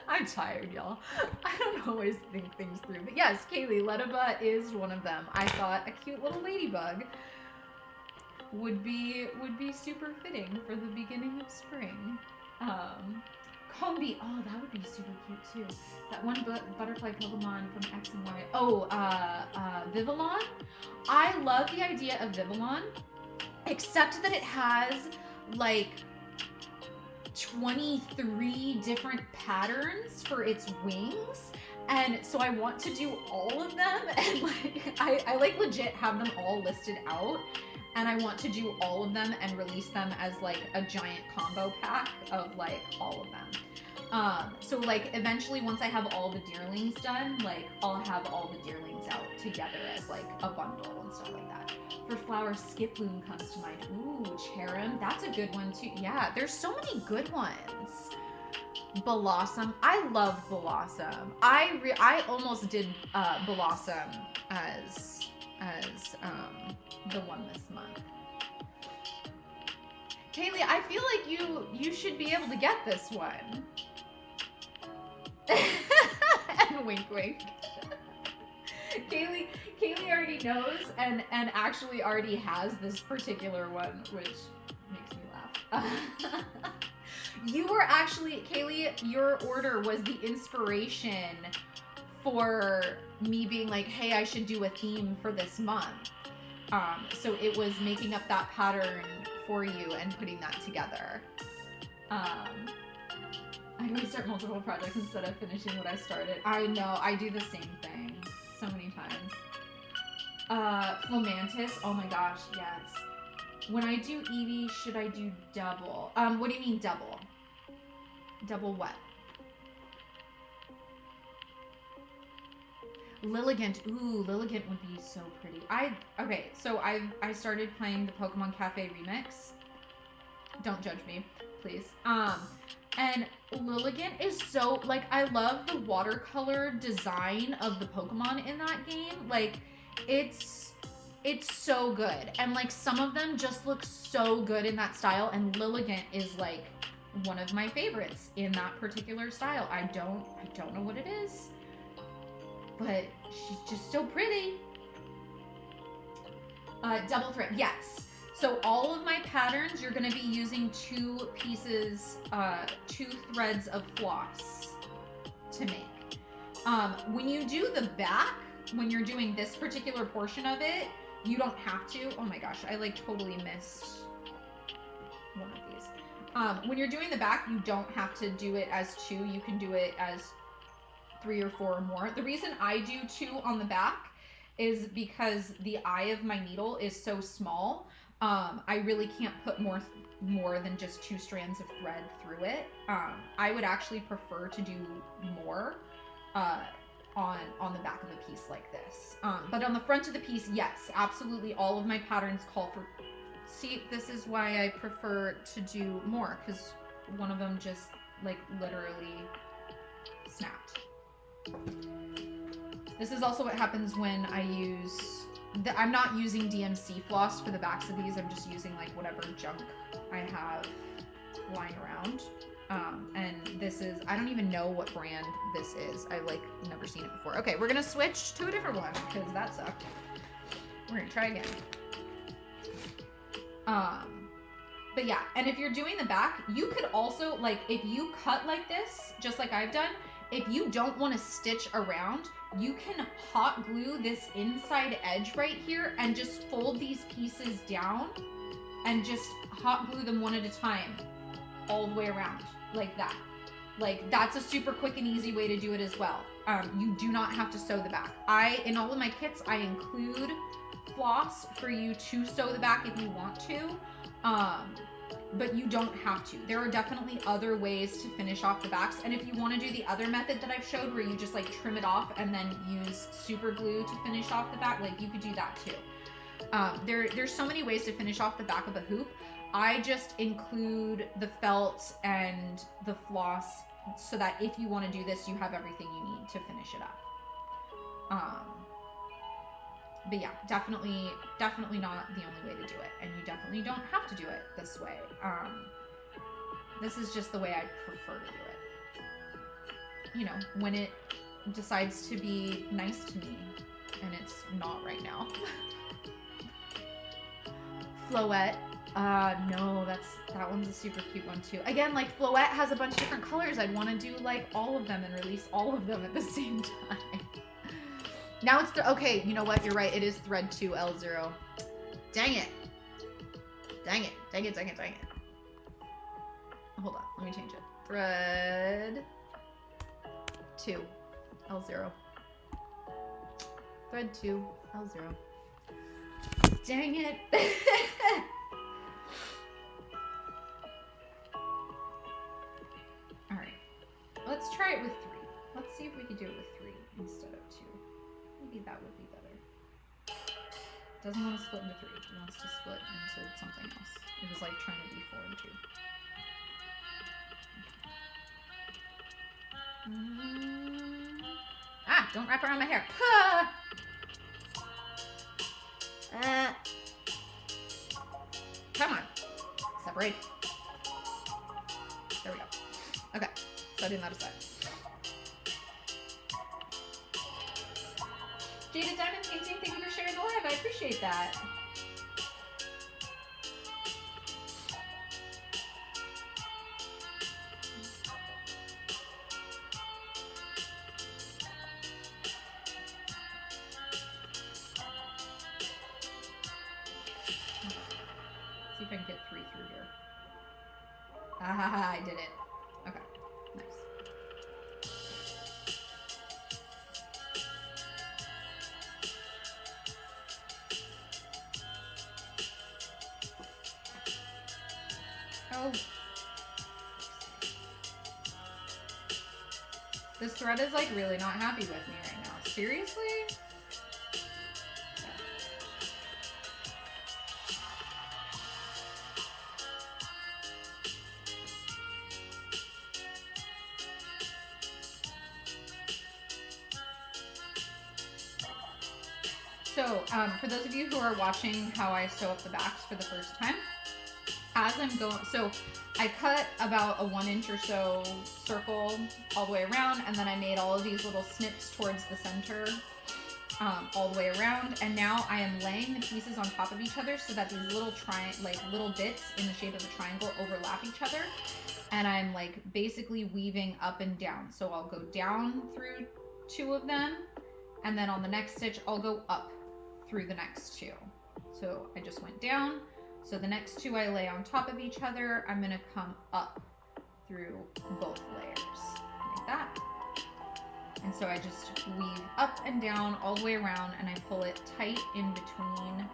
I'm tired, y'all. I don't always think things through. But yes, Kaley, Lediba is one of them. I thought a cute little ladybug would be super fitting for the beginning of spring. Combi, oh, that would be super cute too. That one butterfly Pokemon from X and Y. Oh, Syvleon. I love the idea of Syvleon, except that it has like 23 different patterns for its wings. And so I want to do all of them, and like I like legit have them all listed out. And I want to do all of them and release them as like a giant combo pack of like all of them. So like eventually once I have all the deerlings done, like I'll have all the deerlings out together as like a bundle and stuff like that. For flowers, Skiploom comes to mind. Ooh, Cherrim, that's a good one too. Yeah, there's so many good ones. Blossom, I love Blossom. I almost did Blossom as the one this month. Kaley, I feel like you should be able to get this one. And wink wink. Kaley already knows and actually already has this particular one, which makes me laugh. You were actually, Kaley, your order was the inspiration for me being like, hey, I should do a theme for this month. So it was making up that pattern for you and putting that together. I always start multiple projects instead of finishing what I started. I know, I do the same thing so many times. Fomantis, oh my gosh, yes. When I do Eevee, should I do double? What do you mean double? Double what? Lilligant. Ooh, Lilligant would be so pretty. Okay, so I started playing the Pokemon Cafe remix. Don't judge me, please. And Lilligant is so, like, I love the watercolor design of the Pokemon in that game. Like, it's so good. And like some of them just look so good in that style, and Lilligant is like one of my favorites in that particular style. I don't know what it is, but she's just so pretty. Double thread, yes. So all of my patterns, you're gonna be using two threads of floss to make. When you do the back, when you're doing this particular portion of it, you don't have to. Oh my gosh, I like totally missed one of these. When you're doing the back, you don't have to do it as 2. You can do it as 3 or 4 or more. The reason I do 2 on the back is because the eye of my needle is so small. I really can't put more than just 2 strands of thread through it. I would actually prefer to do more on the back of a piece like this. But on the front of the piece, yes, absolutely all of my patterns call for... See, this is why I prefer to do more, because one of them just, like, literally snapped. This is also what happens when I use... I'm not using DMC floss for the backs of these. I'm just using, like, whatever junk I have lying around. And this is... I don't even know what brand this is. I've, like, never seen it before. Okay, we're gonna switch to a different one, because that sucked. We're gonna try again. But yeah, and if you're doing the back, you could also, like, if you cut like this, just like I've done, if you don't want to stitch around, you can hot glue this inside edge right here and just fold these pieces down and just hot glue them one at a time all the way around, like that. Like, that's a super quick and easy way to do it as well. you do not have to sew the back. In all of my kits, I include floss for you to sew the back if you want to, but you don't have to. There are definitely other ways to finish off the backs, and if you want to do the other method that I've showed where you just like trim it off and then use super glue to finish off the back, like you could do that too. There's so many ways to finish off the back of a hoop. I just include the felt and the floss so that if you want to do this, you have everything you need to finish it up. But yeah, definitely not the only way to do it, and you definitely don't have to do it this way. This is just the way I prefer to do it. You know, when it decides to be nice to me, and it's not right now. Floette. No, that one's a super cute one too. Again, like Floette has a bunch of different colors. I'd want to do like all of them and release all of them at the same time. Now it's okay, you know what? You're right. It is thread 2 L0. Dang it. Dang it. Dang it, dang it, dang it. Hold on, let me change it. Thread 2 L0. Thread 2 L0. Dang it. Alright. Let's try it with 3. Let's see if we can do it with 3 instead of 2. Maybe that would be better. Doesn't want to split into 3. It wants to split into something else. It was like trying to be 4 and 2. Ah! Don't wrap around my hair. Come on. Separate. There we go. Okay. Setting that aside. Jaded Diamond Painting, thank you for sharing the live. I appreciate that. See if I can get 3 through here. Ah, I did it. Okay, nice. Oh. This thread is like really not happy with me right now. Seriously? So, for those of you who are watching how I sew up the backs for the first time, as I'm going, so I cut about a 1 inch or so circle all the way around, and then I made all of these little snips towards the center all the way around, and now I am laying the pieces on top of each other so that these little little bits in the shape of a triangle overlap each other, and I'm like basically weaving up and down. So I'll go down through 2 of them, and then on the next stitch I'll go up through the next 2. So I just went down. So the next 2 I lay on top of each other. I'm gonna come up through both layers like that. And so I just weave up and down all the way around, and I pull it tight in between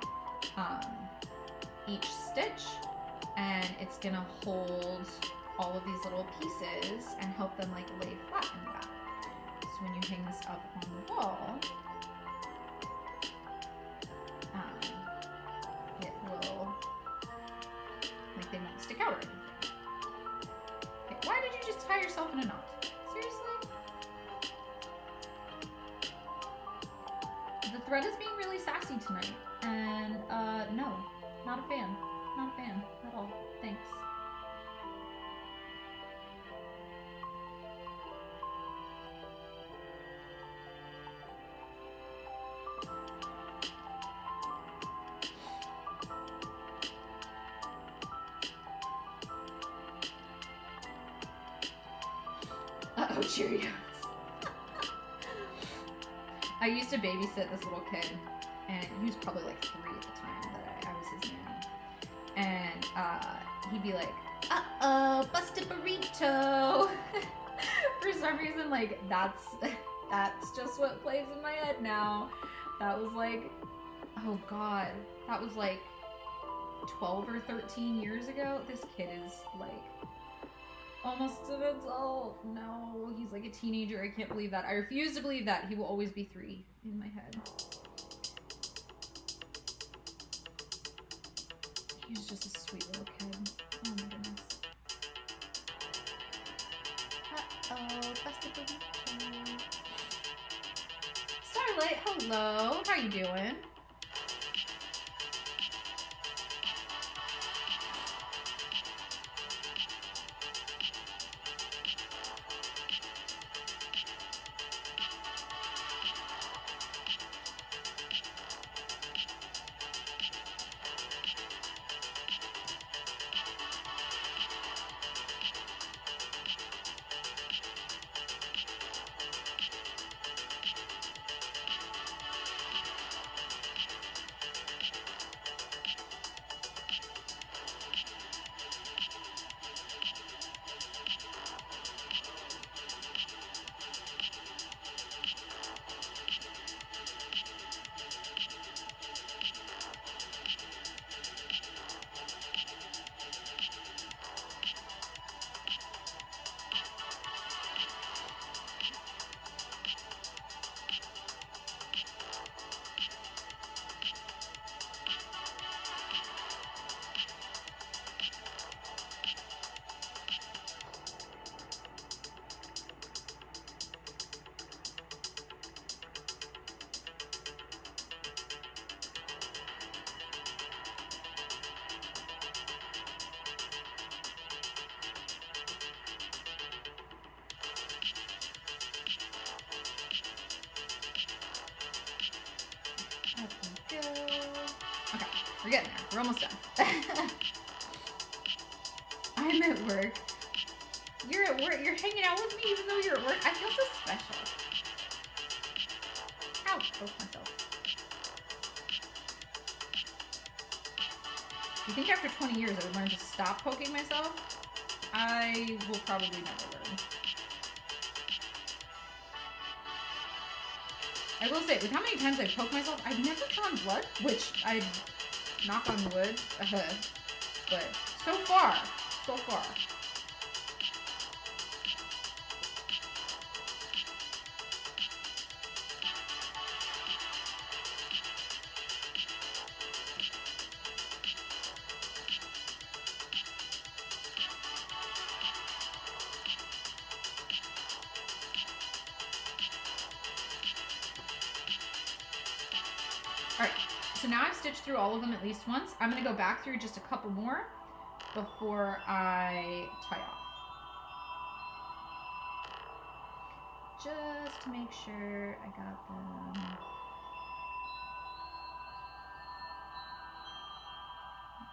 each stitch, and it's gonna hold all of these little pieces and help them like lay flat in the back. So when you hang this up on the wall, it will, like, they won't stick out or anything. Okay, why did you just tie yourself in a knot? Seriously? The thread is being really sassy tonight, and no, not a fan. Not a fan at all. Thanks. Uh-oh, Cheerios. I used to babysit this little kid, and he was probably like 3 at the time that I was his nanny. And he'd be like, uh-oh, busted burrito. For some reason, like, that's That's just what plays in my head now. That was like, oh God, that was like 12 or 13 years ago. This kid is like almost an adult. No, he's like a teenager. I can't believe that. I refuse to believe that. He will always be 3 in my head. He was just a sweet little kid. Oh my goodness. Uh-oh, busted the window. Starlight, hello. How you doing? We're getting there. We're almost done. I'm at work. You're at work. You're hanging out with me even though you're at work. I feel so special. Ow. Broke myself. You think after 20 years I would learn to stop poking myself? I will probably never learn. I will say, with how many times I've poked myself, I've never drawn blood, which I knock on wood, but so far. Alright, so now I've stitched through all of them at least once. I'm going to go back through just a couple more before I tie off. Just to make sure I got them.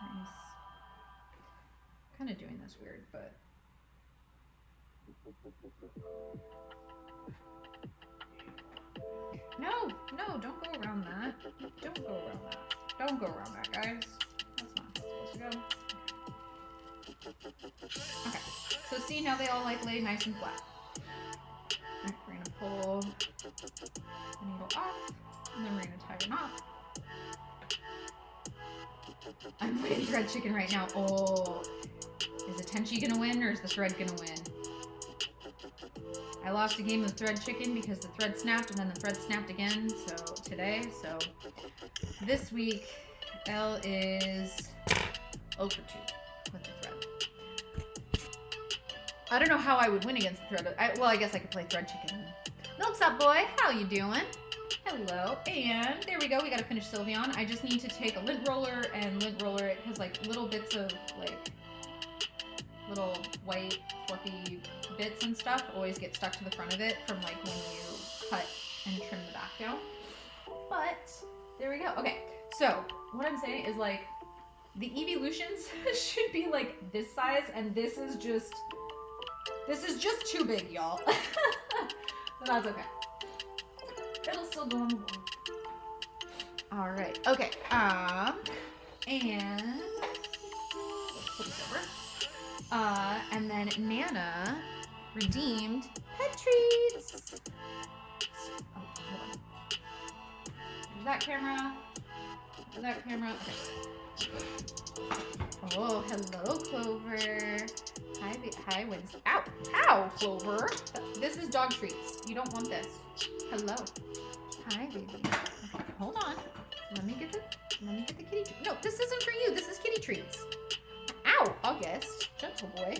Nice. Kind of doing this weird, but... No, don't go around that. Don't go around that. Don't go around that, guys. That's not supposed to go. Okay, so see, now they all like lay nice and flat. Alright, we're gonna pull the needle off, and then we're gonna tie a knot. I'm playing thread chicken right now. Oh, is the Tenchi gonna win, or is the thread gonna win? I lost a game of thread chicken because the thread snapped and then the thread snapped again, so this week Elle is 0 for 2 with the thread. I don't know how I would win against the thread. Well, I guess I could play thread chicken. Milk's up, boy. How you doing? Hello. And there we go. We gotta finish Syvleon. I just need to take a lint roller and lint roller it because like little bits of like little white fluffy bits and stuff always get stuck to the front of it from like when you cut and trim the back down. But there we go. Okay, so what I'm saying is like the evolutions should be like this size, and this is just too big, y'all. But that's okay. It'll still go on the wall. All right. Okay. And let's put this over. And then Nana redeemed pet treats. that camera. That camera. Okay. Oh, hello, Clover. Hi, Wednesday. Ow! Ow, Clover! This is dog treats. You don't want this. Hello. Hi, baby. Okay, hold on. Let me get the kitty treat. No, this isn't for you. This is kitty treats. Ow! August. Gentle boy.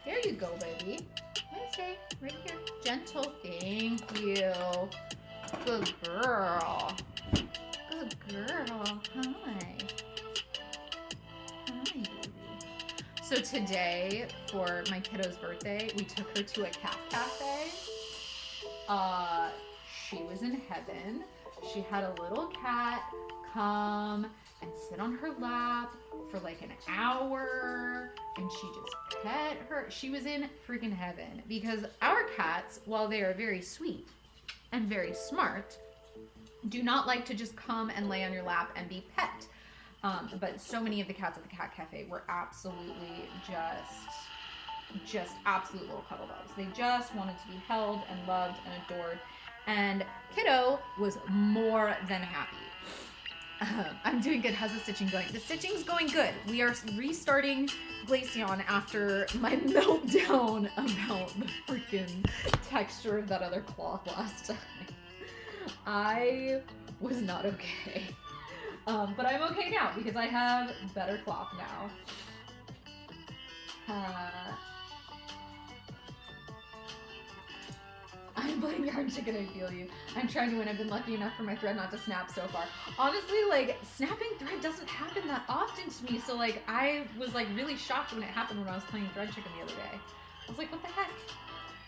There you go, baby. Wednesday. Right here. Gentle. Thank you. Good girl. Good girl. Hi. Hi, baby. So today, for my kiddo's birthday, we took her to a cat cafe. She was in heaven. She had a little cat come and sit on her lap for like an hour, and she just pet her. She was in freaking heaven, because our cats, while they are very sweet and very smart, do not like to just come and lay on your lap and be pet. But so many of the cats at the cat cafe were absolutely just absolute little cuddle bugs. They just wanted to be held and loved and adored. And kiddo was more than happy. I'm doing good. How's the stitching going? The stitching's going good. We are restarting Glaceon after my meltdown about the freaking texture of that other cloth last time. I was not okay. But I'm okay now because I have better cloth now. I'm playing Yarn Chicken, I feel you. I'm trying to win. I've been lucky enough for my thread not to snap so far. Honestly, like, snapping thread doesn't happen that often to me, so like, I was like really shocked when it happened when I was playing Thread Chicken the other day. I was like, what the heck?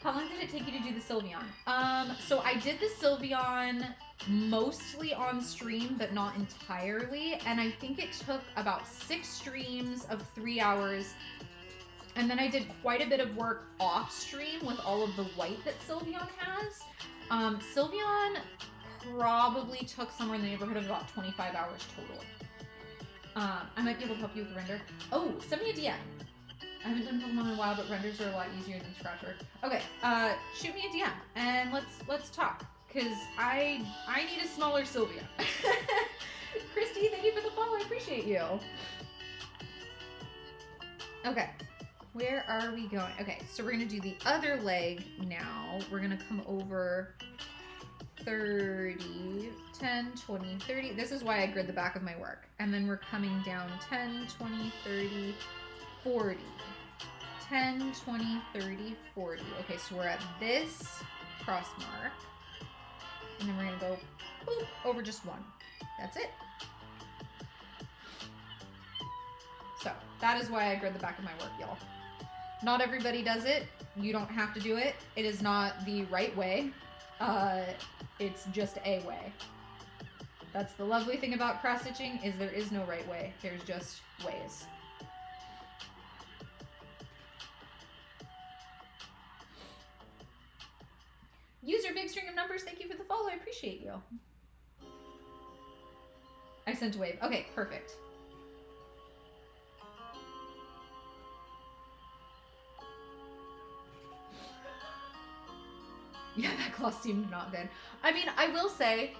How long did it take you to do the Syvleon? So I did the Syvleon mostly on stream, but not entirely, and I think it took about 6 streams of 3 hours. And then I did quite a bit of work off stream with all of the white that Syvleon has. Syvleon probably took somewhere in the neighborhood of about 25 hours total. I might be able to help you with the render. Oh, send me a DM. I haven't done Pokemon in a while, but renders are a lot easier than Scratcher. Okay, shoot me a DM and let's talk, cause I need a smaller Syvleon. Christy, thank you for the follow. I appreciate you. Okay. Where are we going? Okay, so we're gonna do the other leg now. We're gonna come over 30, 10, 20, 30. This is why I grid the back of my work. And then we're coming down 10, 20, 30, 40. 10, 20, 30, 40. Okay, so we're at this cross mark. And then we're gonna go boop, over just one. That's it. So that is why I grid the back of my work, y'all. Not everybody does it. You don't have to do it. It is not the right way. It's just a way. That's the lovely thing about cross stitching, is there is no right way. There's just ways. Use your big string of numbers. Thank you for the follow. I appreciate you. I sent a wave. Okay, perfect. Yeah, that cloth seemed not good. I mean, I will say,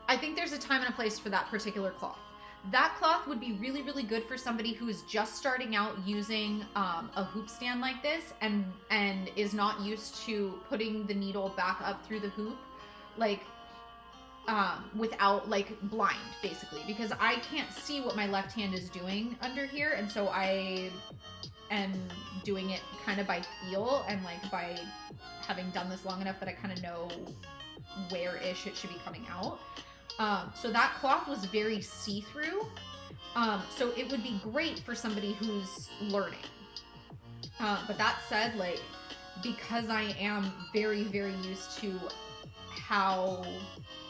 I think there's a time and a place for that particular cloth. That cloth would be really, really good for somebody who is just starting out using a hoop stand like this and is not used to putting the needle back up through the hoop, like without, like, blind, basically, because I can't see what my left hand is doing under here, and so I am doing it kind of by feel and like by having done this long enough that I kind of know where-ish it should be coming out. So that cloth was very see-through. So it would be great for somebody who's learning. But that said, like, because I am very, very used to how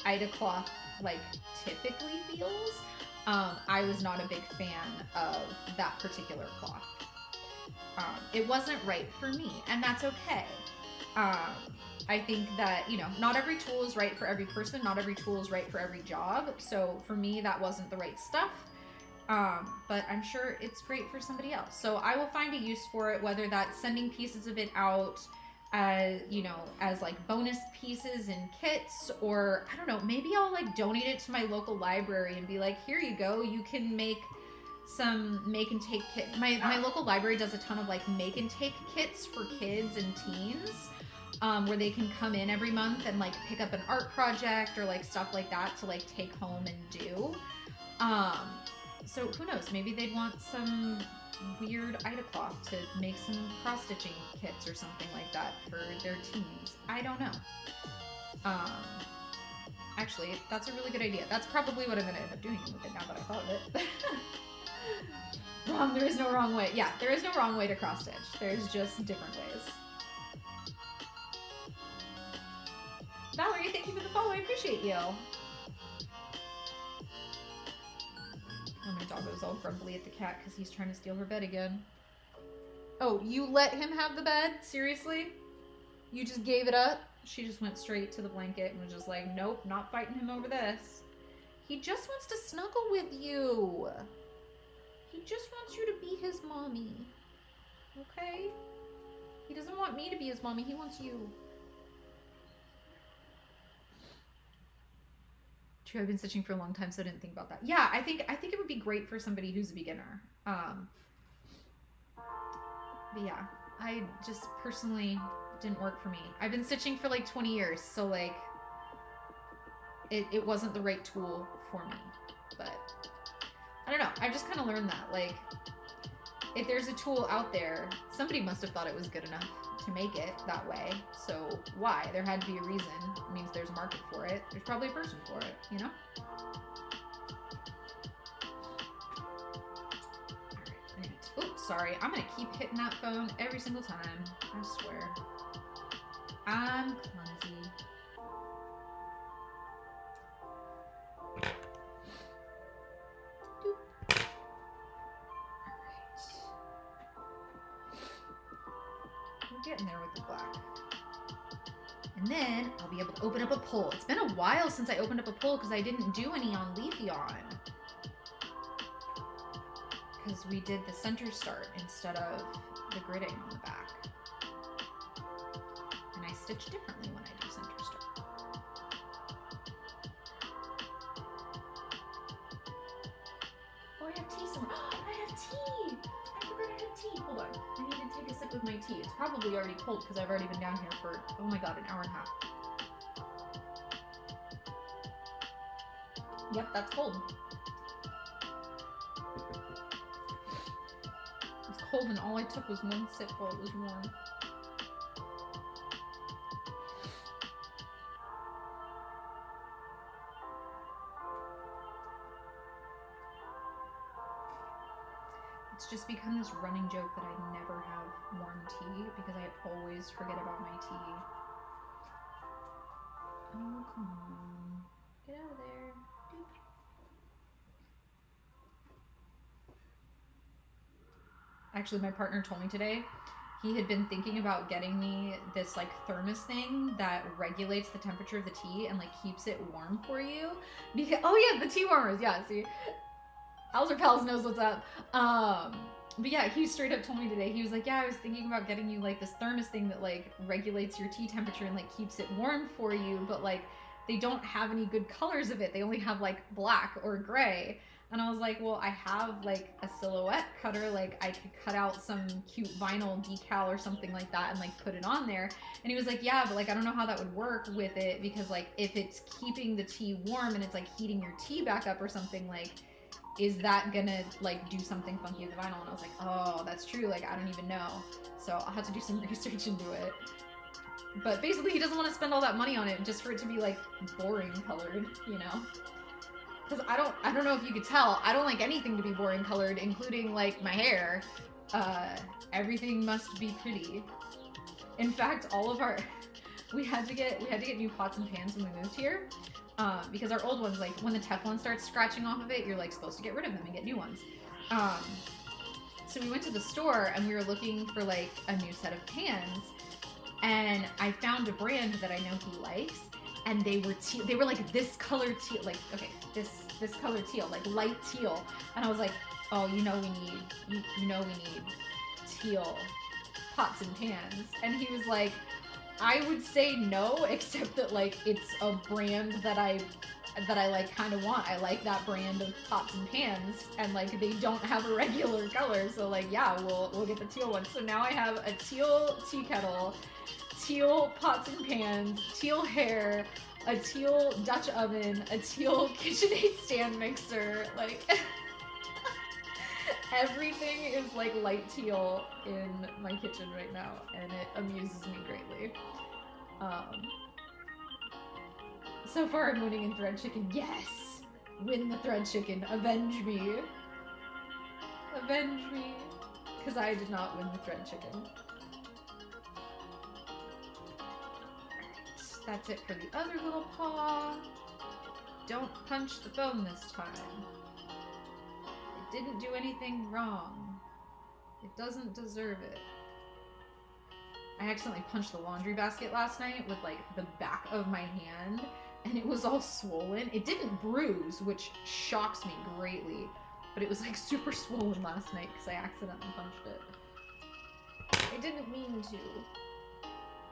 Ida cloth, like, typically feels, I was not a big fan of that particular cloth. It wasn't right for me, and that's okay. I think that, you know, not every tool is right for every person, not every tool is right for every job, so for me that wasn't the right stuff, but I'm sure it's great for somebody else. So I will find a use for it, whether that's sending pieces of it out as, you know, as like bonus pieces and kits, or I don't know, maybe I'll like donate it to my local library and be like, here you go, you can make some make and take kit. My local library does a ton of like make and take kits for kids and teens, where they can come in every month and like pick up an art project or like stuff like that to like take home and do. So who knows, maybe they'd want some weird Ida cloth to make some cross stitching kits or something like that for their teens. I don't know. Actually, that's a really good idea. That's probably what I'm gonna end up doing with it now that I thought of it. Wrong, there is no wrong way. Yeah, there is no wrong way to cross stitch. There's just different ways. Valerie, thank you for the follow. I appreciate you. Oh, my doggo's all grumbly at the cat because he's trying to steal her bed again. Oh, you let him have the bed? Seriously? You just gave it up? She just went straight to the blanket and was just like, nope, not fighting him over this. He just wants to snuggle with you. He just wants you to be his mommy. Okay? He doesn't want me to be his mommy. He wants you. True, I've been stitching for a long time, so I didn't think about that. Yeah, I think it would be great for somebody who's a beginner. But yeah, I just personally didn't work for me. I've been stitching for like 20 years, so like it wasn't the right tool for me. But I don't know. I've just kind of learned that like if there's a tool out there, somebody must have thought it was good enough to make it that way. So why? There had to be a reason. It means there's a market for it. There's probably a person for it, you know? Alright, oops, sorry. I'm gonna keep hitting that phone every single time. I swear. I'm clumsy. Getting there with the black. And then I'll be able to open up a pole. It's been a while since I opened up a pole because I didn't do any on Glaceon. Because we did the center start instead of the gridding on the back. And I stitch differently when I do center start. Oh, I have tea somewhere. I have tea! I forgot I had tea. Hold on. I need to take a sip of my tea. It's probably already cold because I've already been down here for, oh my god, an hour and a half. Yep, that's cold. It's cold and all I took was one sip while it was warm. It's just become this running joke that I never have warm tea because I always forget about my tea. Oh, come on. Get out of there. Doop. Actually, my partner told me today he had been thinking about getting me this like thermos thing that regulates the temperature of the tea and like keeps it warm for you. Because, oh yeah, the tea warmers. Yeah, see. Pals or Pals knows what's up. But yeah, he straight up told me today, he was like, yeah, I was thinking about getting you like this thermos thing that like regulates your tea temperature and like keeps it warm for you, but like they don't have any good colors of it. They only have like black or gray. And I was like, well, I have like a silhouette cutter, like I could cut out some cute vinyl decal or something like that and like put it on there. And he was like, yeah, but like I don't know how that would work with it because like if it's keeping the tea warm and it's like heating your tea back up or something, like is that gonna like do something funky with the vinyl? And I was like, oh, that's true, like I don't even know. So I'll have to do some research into it. But basically he doesn't want to spend all that money on it just for it to be like boring colored, you know? Because I don't know if you could tell, I don't like anything to be boring colored, including like my hair. Everything must be pretty. In fact, all of our we had to get new pots and pans when we moved here. Because our old ones, like when the Teflon starts scratching off of it, you're like supposed to get rid of them and get new ones. So we went to the store and we were looking for like a new set of pans, and I found a brand that I know he likes, and they were like this color teal, like okay, this color teal, like light teal, and I was like, oh, you know we need teal pots and pans? And he was like, I would say no, except that like it's a brand that I like kind of want. I like that brand of pots and pans, and like they don't have a regular color, so like yeah, we'll get the teal one. So now I have a teal tea kettle, teal pots and pans, teal hair, a teal Dutch oven, a teal KitchenAid stand mixer, like everything is like light teal in my kitchen right now, and it amuses me greatly. So far I'm winning in Thread Chicken. Yes! Win the Thread Chicken. Avenge me. Avenge me. Because I did not win the Thread Chicken. Alright, that's it for the other little paw. Don't punch the phone this time. It didn't do anything wrong. It doesn't deserve it. I accidentally punched the laundry basket last night with like the back of my hand, and it was all swollen. It didn't bruise, which shocks me greatly, but it was like super swollen last night because I accidentally punched it. I didn't mean to.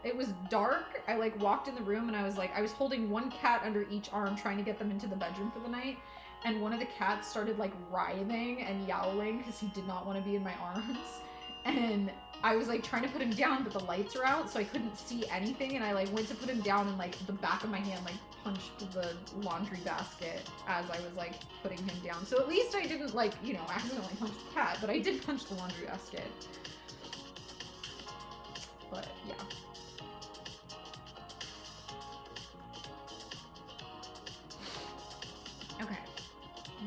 It was dark. I like walked in the room and I was holding one cat under each arm trying to get them into the bedroom for the night, and one of the cats started like writhing and yowling because he did not want to be in my arms. And I was like trying to put him down, but the lights were out, so I couldn't see anything, and I like went to put him down, and like the back of my hand like punched the laundry basket as I was like putting him down. So at least I didn't like, you know, accidentally punch the cat, but I did punch the laundry basket. But yeah. Okay.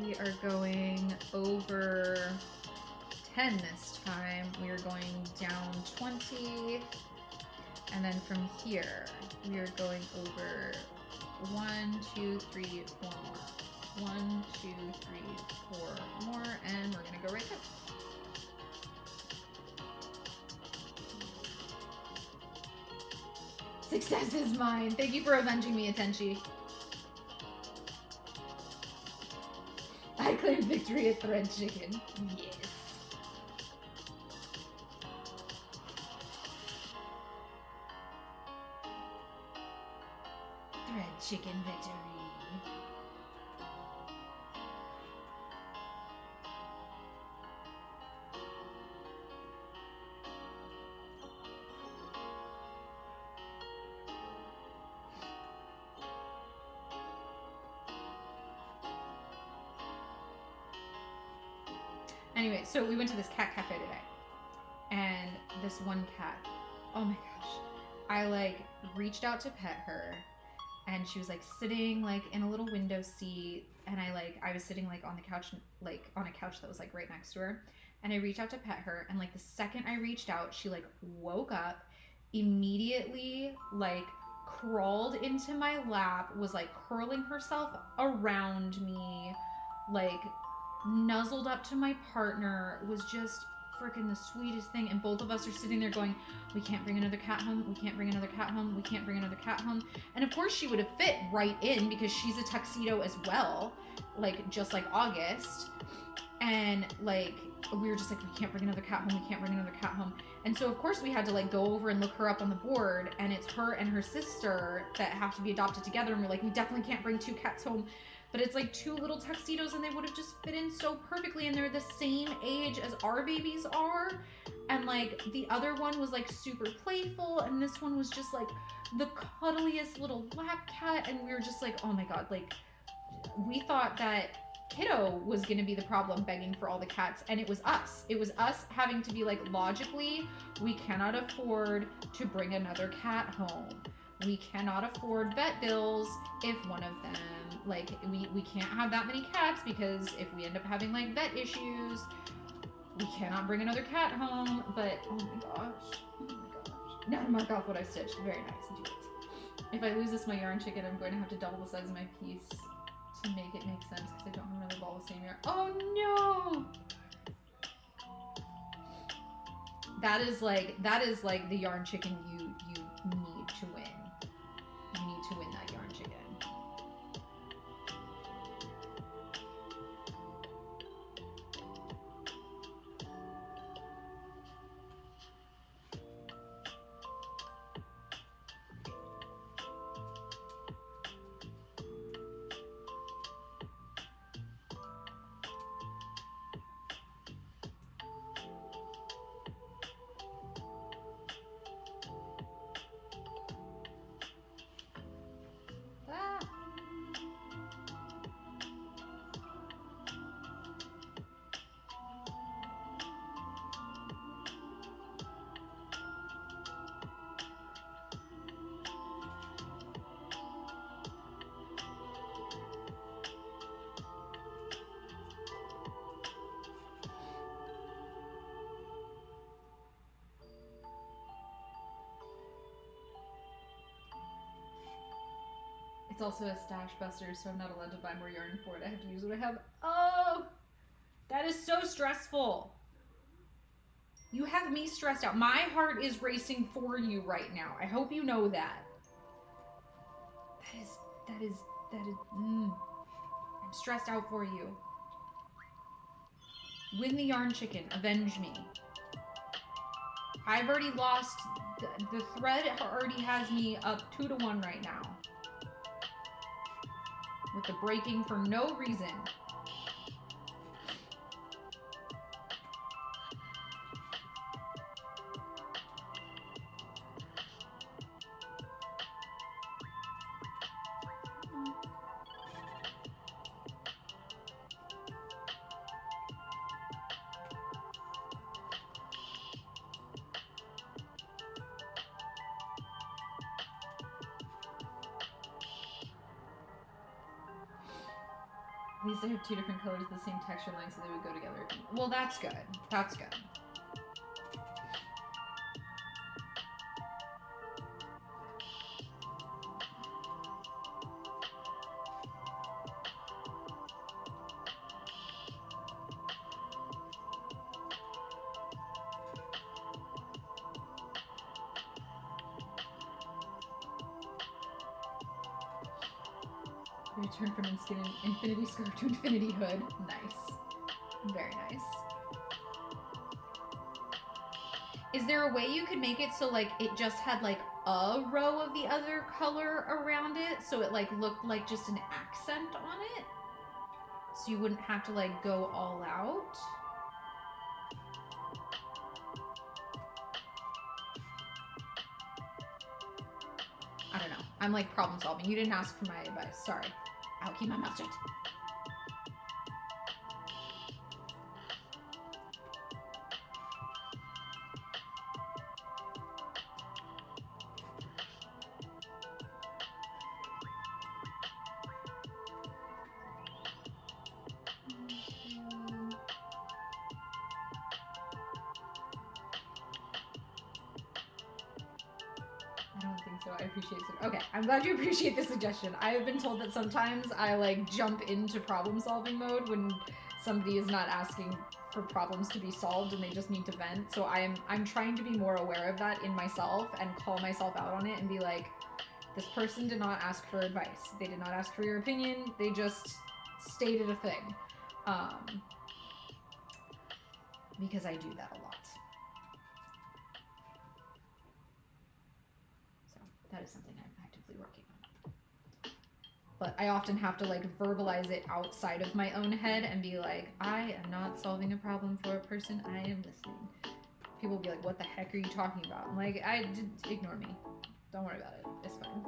We are going over 10 this time. We are going down 20, and then from here we are going over 1, 2, 3, 4 more. 1, 2, 3, 4 more, and we're gonna go right there. Success is mine. Thank you for avenging me, Atenchi. I claim victory at Thread Chicken. Yes. Thread Chicken victory. Anyway, so we went to this cat cafe today, and this one cat, oh my gosh, I like reached out to pet her, and she was like sitting like in a little window seat, and I was sitting like on the couch, like on a couch that was like right next to her, and I reached out to pet her, and like the second I reached out, she like woke up, immediately like crawled into my lap, was like curling herself around me, like nuzzled up to my partner, was just freaking the sweetest thing. And both of us are sitting there going, we can't bring another cat home, we can't bring another cat home, we can't bring another cat home. And of course she would have fit right in because she's a tuxedo as well, like just like August. And like we were just like, we can't bring another cat home, we can't bring another cat home. And so of course we had to like go over and look her up on the board, and it's her and her sister that have to be adopted together, and we're like, we definitely can't bring 2 cats home. But it's like 2 little tuxedos, and they would have just fit in so perfectly, and they're the same age as our babies are. And like the other one was like super playful, and this one was just like the cuddliest little lap cat. And we were just like, oh my god, like we thought that Kiddo was gonna be the problem begging for all the cats, and it was us. It was us having to be like, logically, we cannot afford to bring another cat home. We cannot afford vet bills if one of them, like, we can't have that many cats, because if we end up having like vet issues, we cannot bring another cat home. But oh my gosh, now to mark off what I stitched. Very nice. Do it. If I lose this my yarn chicken, I'm going to have to double the size of my piece to make it make sense, because I don't have another ball of same yarn. Oh no! That is like the yarn chicken you need to win. You need to win that yarn chicken. It's also a stash buster, so I'm not allowed to buy more yarn for it. I have to use what I have. Oh, that is so stressful. You have me stressed out. My heart is racing for you right now. I hope you know that. That is, I'm stressed out for you. Win the yarn chicken. Avenge me. I've already lost, the thread already has me up 2-1 right now. With the breaking for no reason. At least I have 2 different colors of the same texture line, so they would go together. Well, that's good. That's good. Return from Infinity Scarf to Infinity Hood. Nice. Very nice. Is there a way you could make it so like it just had like a row of the other color around it, so it like looked like just an accent on it? So you wouldn't have to like go all out? I don't know. I'm like problem solving. You didn't ask for my advice. Sorry. I'll keep my mouth shut. I appreciate it. Okay, I'm glad you appreciate the suggestion. I have been told that sometimes I like jump into problem solving mode when somebody is not asking for problems to be solved and they just need to vent. So I'm trying to be more aware of that in myself and call myself out on it and be like, this person did not ask for advice. They did not ask for your opinion. They just stated a thing. Because I do that a lot. That is something I'm actively working on. But I often have to like verbalize it outside of my own head and be like, I am not solving a problem for a person, I am listening. People will be like, what the heck are you talking about? I'm like, ignore me. Don't worry about it. It's fine.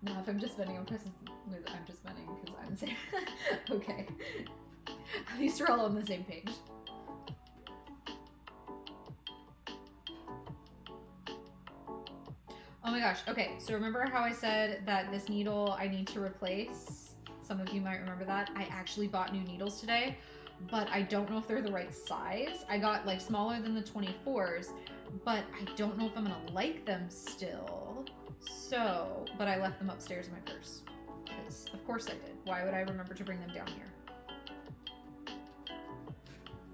Now if I'm just venting on person with I'm just venting because I'm saying okay. At least we're all on the same page. Oh my gosh, okay, so remember how I said that this needle I need to replace? Some of you might remember that. I actually bought new needles today, but I don't know if they're the right size. I got like smaller than the 24s, but I don't know if I'm gonna like them still. So, but I left them upstairs in my purse, because of course I did. Why would I remember to bring them down here?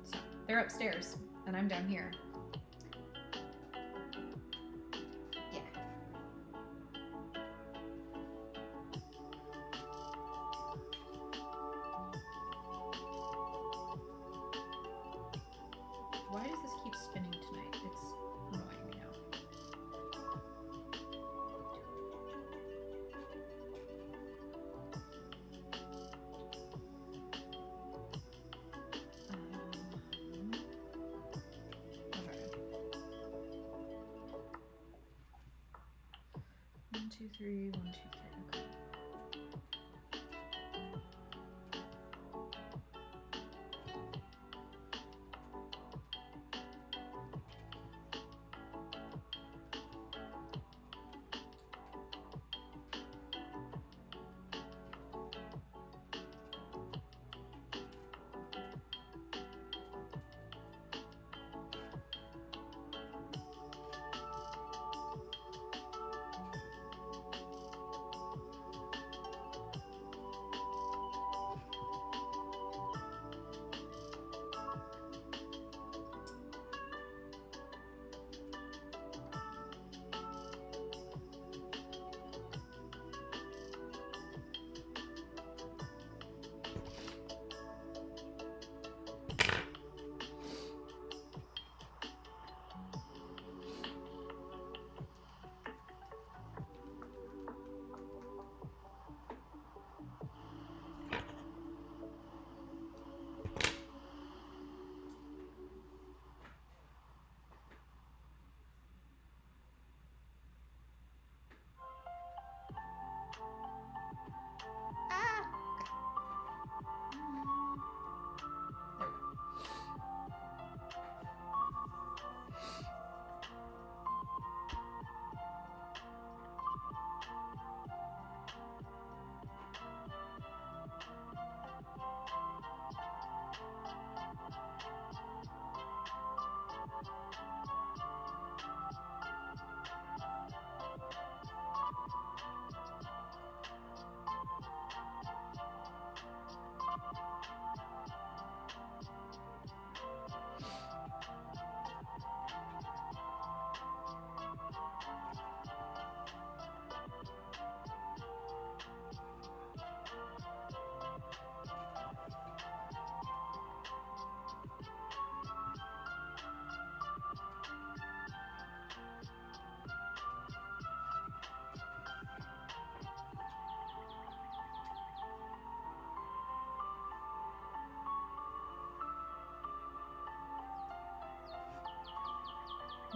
So, they're upstairs, and I'm down here. Why does this keep spinning tonight? It's annoying me now. Okay. 1, 2, 3, 1, 2, 3. Okay.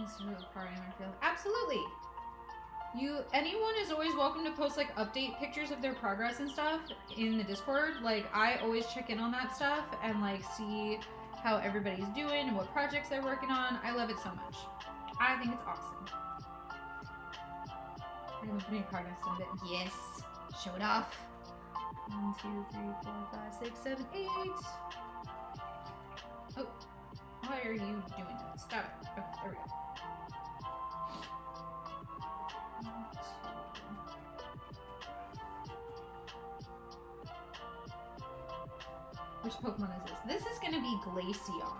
This is really far in my field. Absolutely. Anyone is always welcome to post like update pictures of their progress and stuff in the Discord. Like I always check in on that stuff and like see how everybody's doing and what projects they're working on. I love it so much. I think it's awesome. I haven't put any progress on it. Yes. Show it off. 1, 2, 3, 4, 5, 6, 7, 8. Oh, why are you doing that? Stop it. Okay, there we go. 1, 2. Which Pokemon is this? This is gonna be Glaceon.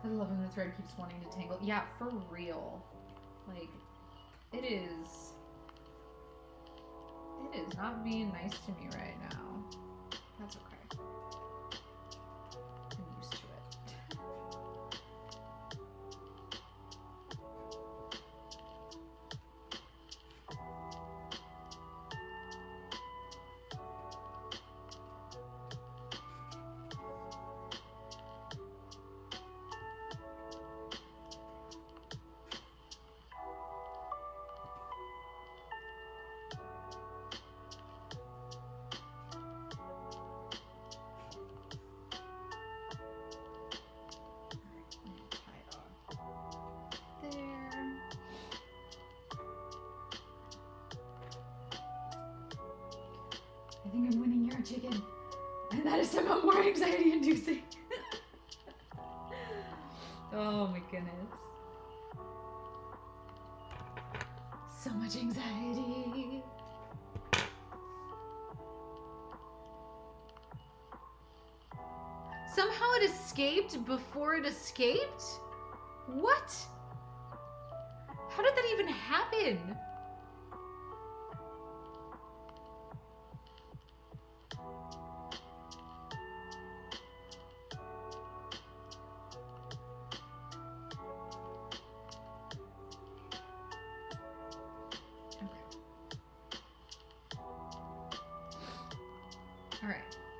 I love when the thread keeps wanting to tangle. Yeah, for real. Like, it is not being nice to me right now. That's okay. I'm used to it. I think I'm winning your chicken. And that is somehow more anxiety inducing. Oh my goodness. So much anxiety. Somehow it escaped before it escaped? What? How did that even happen?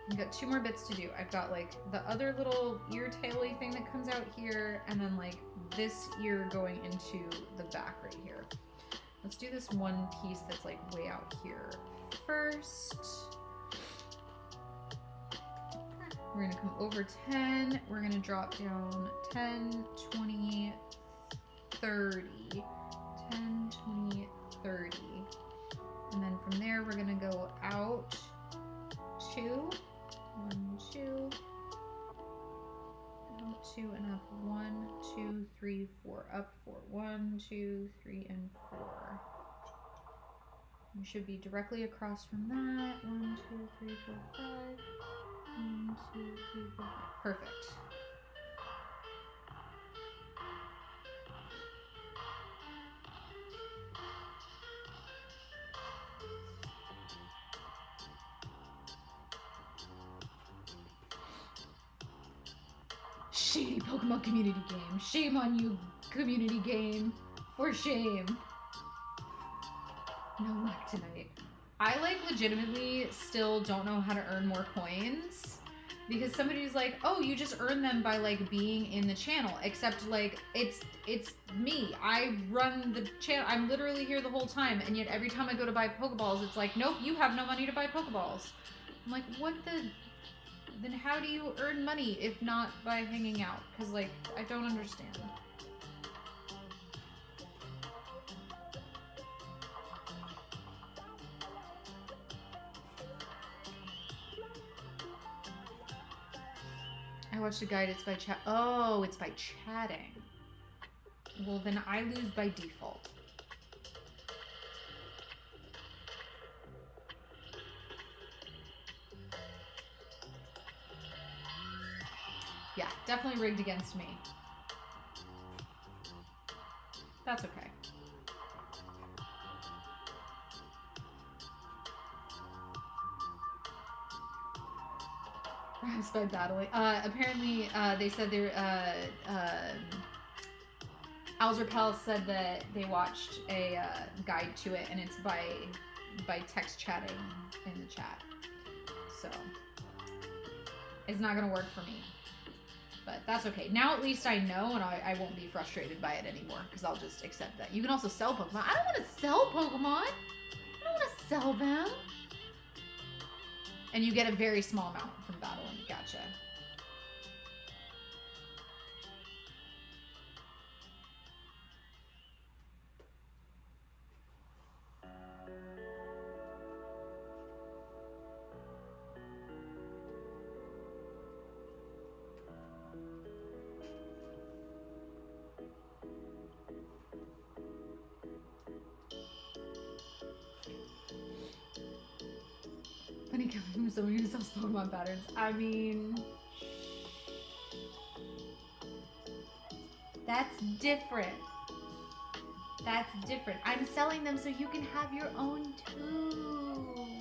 I've got 2 more bits to do. I've got like the other little ear taily thing that comes out here, and then like this ear going into the back right here. Let's do this one piece that's like way out here first. We're gonna come over 10. We're gonna drop down 10, 20, 30. 10, 20, 30. And then from there, we're gonna go out 2. 1, 2, out 2 and up 1, 2, 3, 4, up 4, 1, 2, 3, and 4. You should be directly across from that. 1, 2, 3, 4, 5. 1, 2, 3, 4, 5. Perfect. Shady Pokemon community game. Shame on you, community game. For shame. No luck tonight. I like legitimately still don't know how to earn more coins because somebody's like, oh, you just earn them by like being in the channel, except like it's me. I run the channel. I'm literally here the whole time, and yet every time I go to buy Pokeballs, it's like, nope, you have no money to buy Pokeballs. I'm like, what the? Then how do you earn money if not by hanging out? Because, like, I don't understand. I watched a guide. It's by chat. Oh, it's by chatting. Well, then I lose by default. Yeah, definitely rigged against me. That's okay. Perhaps by battling. Apparently, they said they're, Alzerpal said that they watched a guide to it, and it's by text chatting in the chat. So, it's not gonna work for me. But that's okay. Now at least I know, and I won't be frustrated by it anymore, because I'll just accept that. You can also sell Pokemon. I don't want to sell Pokemon! I don't want to sell them! And you get a very small amount from battling. Gotcha. Funny coming from someone who sells Pokemon patterns. I mean, that's different. That's different. I'm selling them so you can have your own too.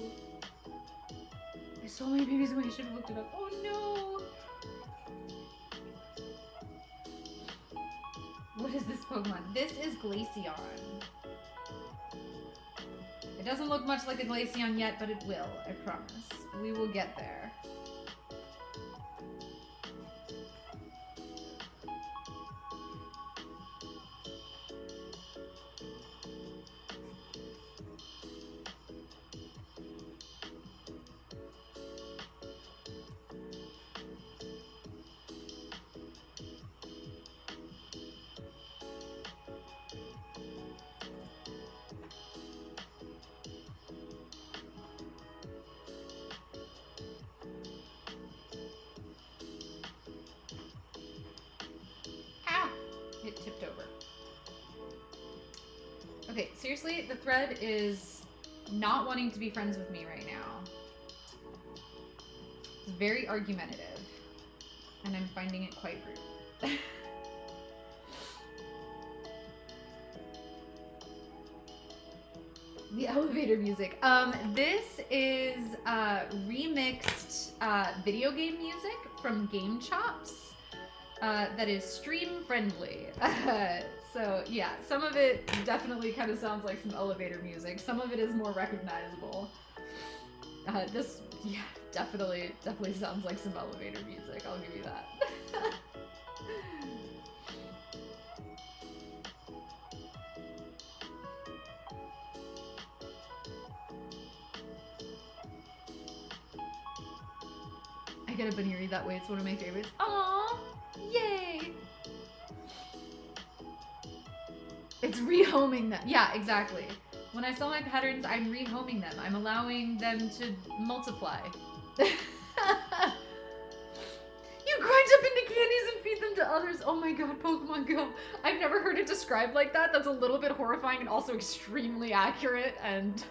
There's so many babies away. I should have looked it up. Oh no. What is this Pokemon? This is Glaceon. It doesn't look much like a Glaceon yet, but it will, I promise. We will get there. It tipped over. Okay, seriously, the thread is not wanting to be friends with me right now. It's very argumentative, and I'm finding it quite rude. The elevator music. This is remixed video game music from Game Chops. That is stream friendly. So yeah, some of it definitely kind of sounds like some elevator music. Some of it is more recognizable. This, yeah, definitely sounds like some elevator music. I'll give you that. I get a Baniri that way. It's one of my favorites. Aww! Yay! It's rehoming them. Yeah, exactly. When I sell my patterns, I'm rehoming them. I'm allowing them to multiply. You grind up into candies and feed them to others. Oh my god, Pokemon Go. I've never heard it described like that. That's a little bit horrifying and also extremely accurate. And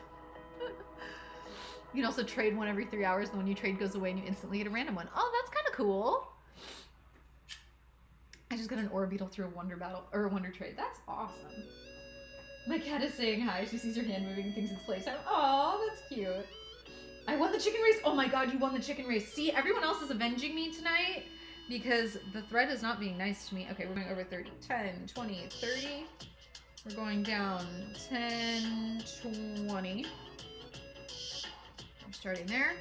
you can also trade one every 3 hours. And when you trade goes away and you instantly get a random one. Oh, that's kind of cool. I just got an Orbeetle through a Wonder Battle, or a Wonder Trade. That's awesome. My cat is saying hi. She sees your hand moving and thinks it's playtime. Aw, that's cute. I won the chicken race. Oh my god, you won the chicken race. See, everyone else is avenging me tonight because the thread is not being nice to me. Okay, we're going over 30. 10, 20, 30. We're going down 10, 20. I'm starting there.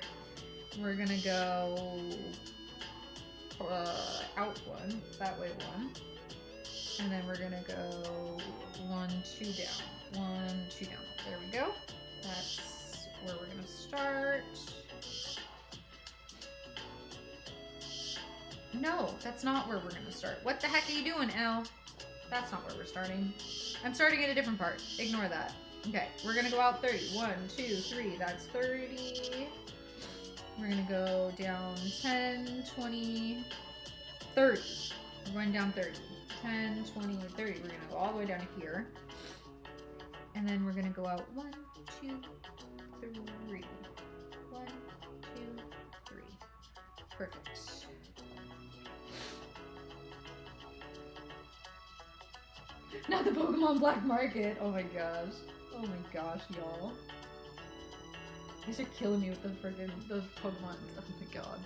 We're gonna go out one, that way one, and then we're gonna go 1, 2 down, 1, 2 down. There we go. That's where we're gonna start. No, that's not where we're gonna start. What the heck are you doing, Elle? That's not where we're starting. I'm starting at a different part. Ignore that. Okay, we're gonna go out 30. 1, 2, 3. That's 30. We're gonna go down 10, 20. 30. We're going down 30. 10, 20, 30. We're gonna go all the way down to here. And then we're gonna go out 1, 2, 3. 1, 2, 3. Perfect. Not the Pokemon Black Market. Oh my gosh. Oh my gosh, y'all. You guys are killing me with the friggin' those Pokemon. Oh my god.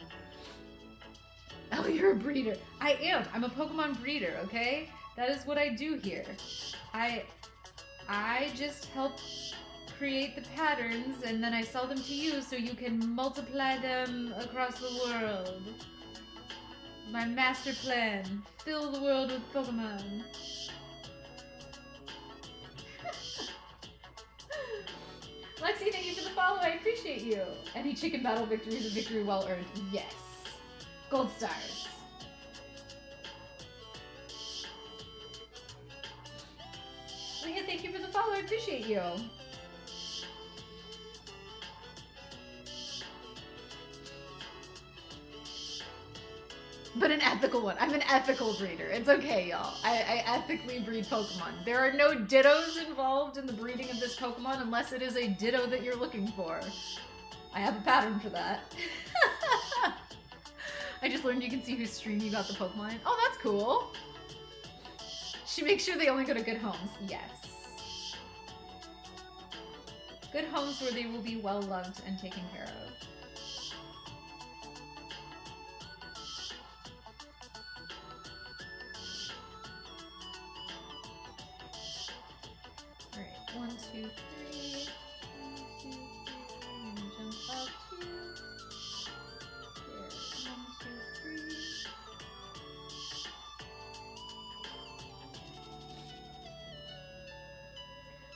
Oh, you're a breeder. I am. I'm a Pokemon breeder, okay? That is what I do here. I just help create the patterns and then I sell them to you so you can multiply them across the world. My master plan. Fill the world with Pokemon. Lexi, thank you for the follow. I appreciate you. Any chicken battle victory is a victory well earned. Yes. Gold stars. Leah, thank you for the follow. I appreciate you. But an ethical one. I'm an ethical breeder. It's okay, y'all. I ethically breed Pokemon. There are no Dittos involved in the breeding of this Pokemon unless it is a Ditto that you're looking for. I have a pattern for that. I just learned you can see whose stream you got the Pokemon in. Oh, that's cool. She makes sure they only go to good homes. Yes. Good homes where they will be well loved and taken care of. Alright, 1, 2, 3. 1, 2, 3. I'm gonna jump up 2. There, 1, 2, 3.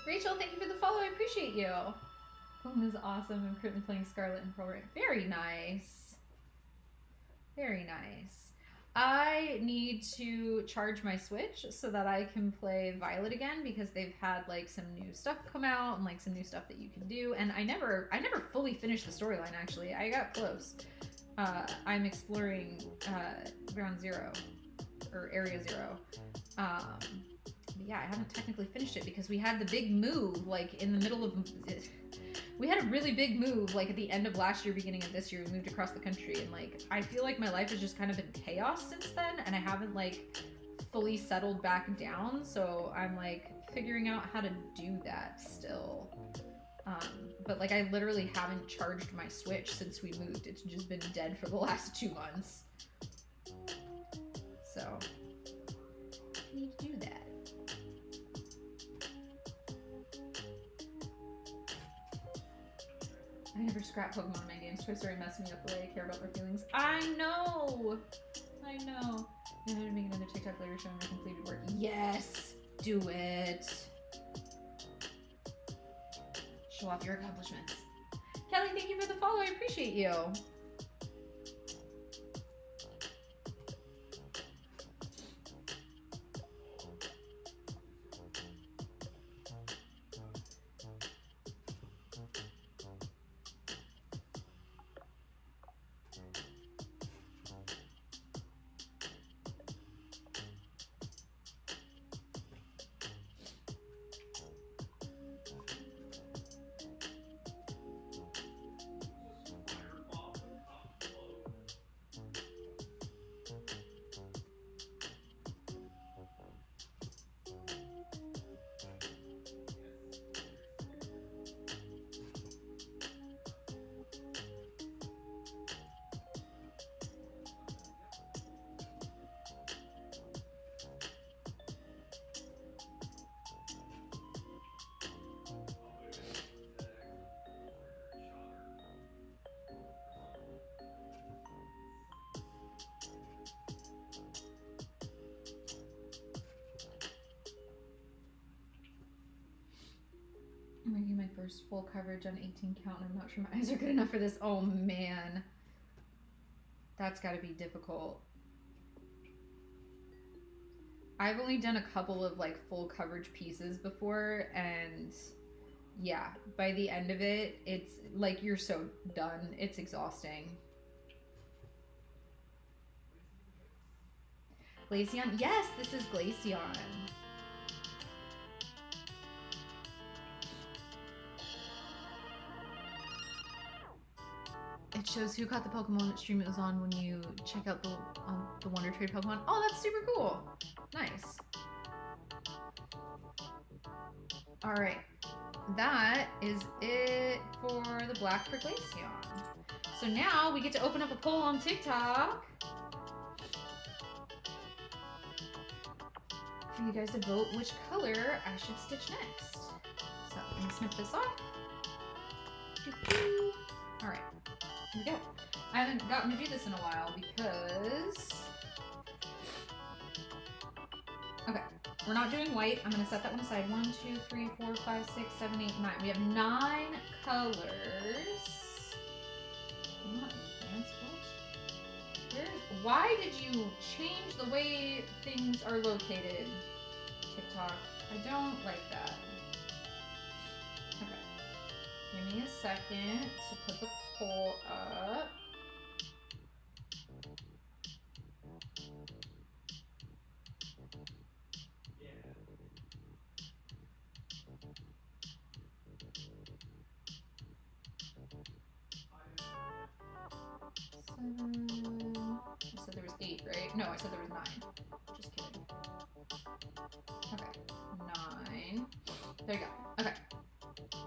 Rachel, thank you for the follow. I appreciate you. Home is awesome. I'm currently playing Scarlet and Pearl. Very nice. Very nice. I need to charge my Switch so that I can play Violet again because they've had like some new stuff come out and like some new stuff that you can do. And I never fully finished the storyline actually. I got close. I'm exploring Ground Zero or Area 0. But yeah, I haven't technically finished it because we had the big move like in the middle of it. We had a really big move like at the end of last year, beginning of this year. We moved across the country and like I feel like my life has just kind of been chaos since then and I haven't like fully settled back down. So I'm like figuring out how to do that still. But like I literally haven't charged my Switch since we moved. It's just been dead for the last 2 months. So I need to do that. I never scrap Pokemon in my games. Toy Story messed me up the way I care about their feelings. I know! I know. I'm going to make another TikTok later showing my completed work. Yes! Do it! Show off your accomplishments. Kelly, thank you for the follow. I appreciate you. I'm making my first full coverage on 18 count and I'm not sure my eyes are good enough for this. Oh man. That's gotta be difficult. I've only done a couple of like full coverage pieces before and yeah, by the end of it, it's like you're so done. It's exhausting. Glaceon? Yes, this is Glaceon. It shows who caught the Pokemon, what stream it was on when you check out the Wonder Trade Pokemon. Oh, that's super cool. Nice. All right, that is it for the black for Glaceon. So now we get to open up a poll on TikTok for you guys to vote which color I should stitch next. So I'm gonna snip this off. All right. Here we go. I haven't gotten to do this in a while because... Okay, we're not doing white. I'm going to set that one aside. 1, 2, 3, 4, 5, 6, 7, 8, 9. We have 9 colors. Not advanced. Why did you change the way things are located, TikTok? I don't like that. Okay. Give me a second to put the poll up. I said there was 8, right? No, I said there was 9. Just kidding. Okay, 9. There you go. Okay.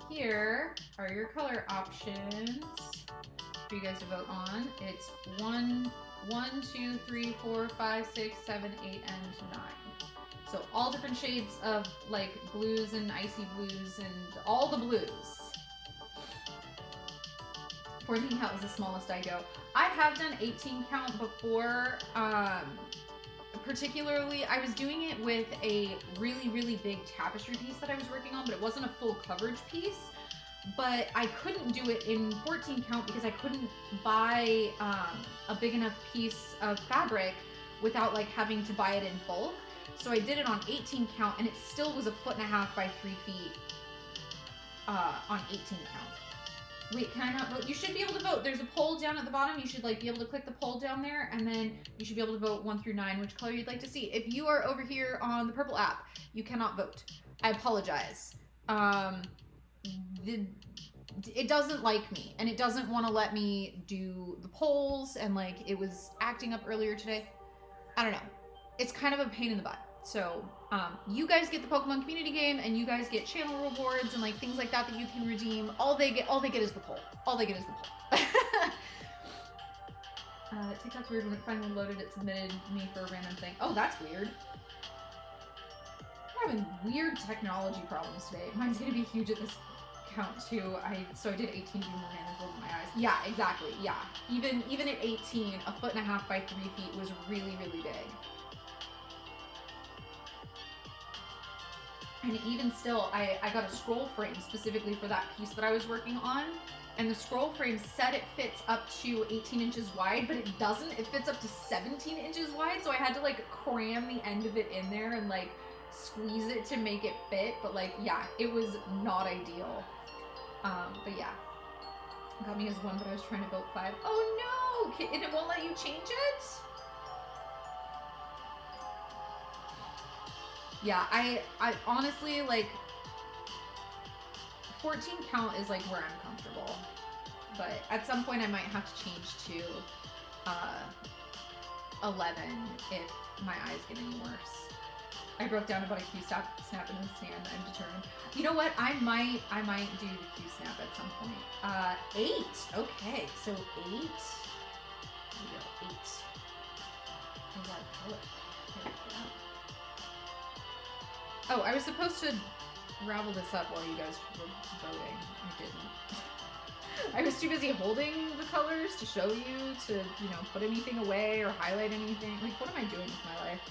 Here are your color options for you guys to vote on. It's 1, 2, 3, 4, 5, 6, 7, 8, and 9. So all different shades of like blues and icy blues and all the blues. 14 count was the smallest I go. I have done 18 count before. Particularly, I was doing it with a really, really big tapestry piece that I was working on, but it wasn't a full coverage piece. But I couldn't do it in 14 count because I couldn't buy a big enough piece of fabric without like having to buy it in bulk. So I did it on 18 count, and it still was 1.5 feet by 3 feet on 18 count. Wait, can I not vote? You should be able to vote. There's a poll down at the bottom. You should like be able to click the poll down there, and then you should be able to vote 1 through 9 which color you'd like to see. If you are over here on the purple app, you cannot vote. I apologize. It doesn't like me, and it doesn't want to let me do the polls, and like it was acting up earlier today. I don't know. It's kind of a pain in the butt. So you guys get the Pokemon community game, and you guys get channel rewards and like things like that that you can redeem. All they get is the poll. All they get is the poll. TikTok's weird. When it finally loaded, it submitted me for a random thing. Oh, that's weird. I'm having weird technology problems today. Mine's gonna be huge at this count too. So I did 18 to be more manageable with my eyes. Yeah, exactly. Yeah. Even at 18, 1.5 by 3 feet was really, really big. And even still, I got a scroll frame specifically for that piece that I was working on. And the scroll frame said it fits up to 18 inches wide, but it doesn't. It fits up to 17 inches wide. So I had to like cram the end of it in there and like squeeze it to make it fit. But like, yeah, it was not ideal. But yeah, got me as 1, but I was trying to vote 5. Oh no, and it won't let you change it? Yeah, I honestly, like, 14 count is, like, where I'm comfortable. But at some point I might have to change to 11 if my eyes get any worse. I broke down about a Q-snap in the stand. I'm determined. You know what? I might do the Q-snap at some point. 8. Okay, so 8. Here we go, 8. Where's that color? There we go. Oh, I was supposed to ravel this up while you guys were voting. I didn't. I was too busy holding the colors to show you, to, you know, put anything away or highlight anything. Like, what am I doing with my life?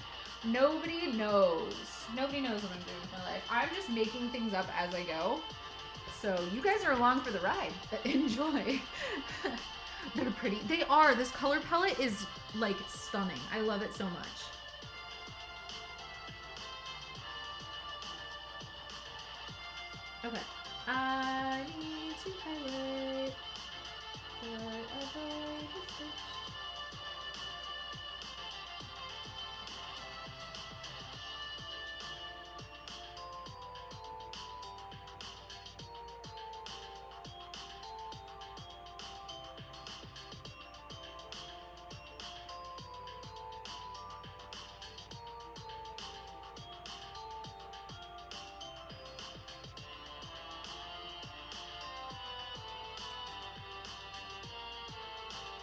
Nobody knows. Nobody knows what I'm doing with my life. I'm just making things up as I go. So you guys are along for the ride. Enjoy. They're pretty. They are. This color palette is, like, stunning. I love it so much. Okay, I need to highlight whatever you switch.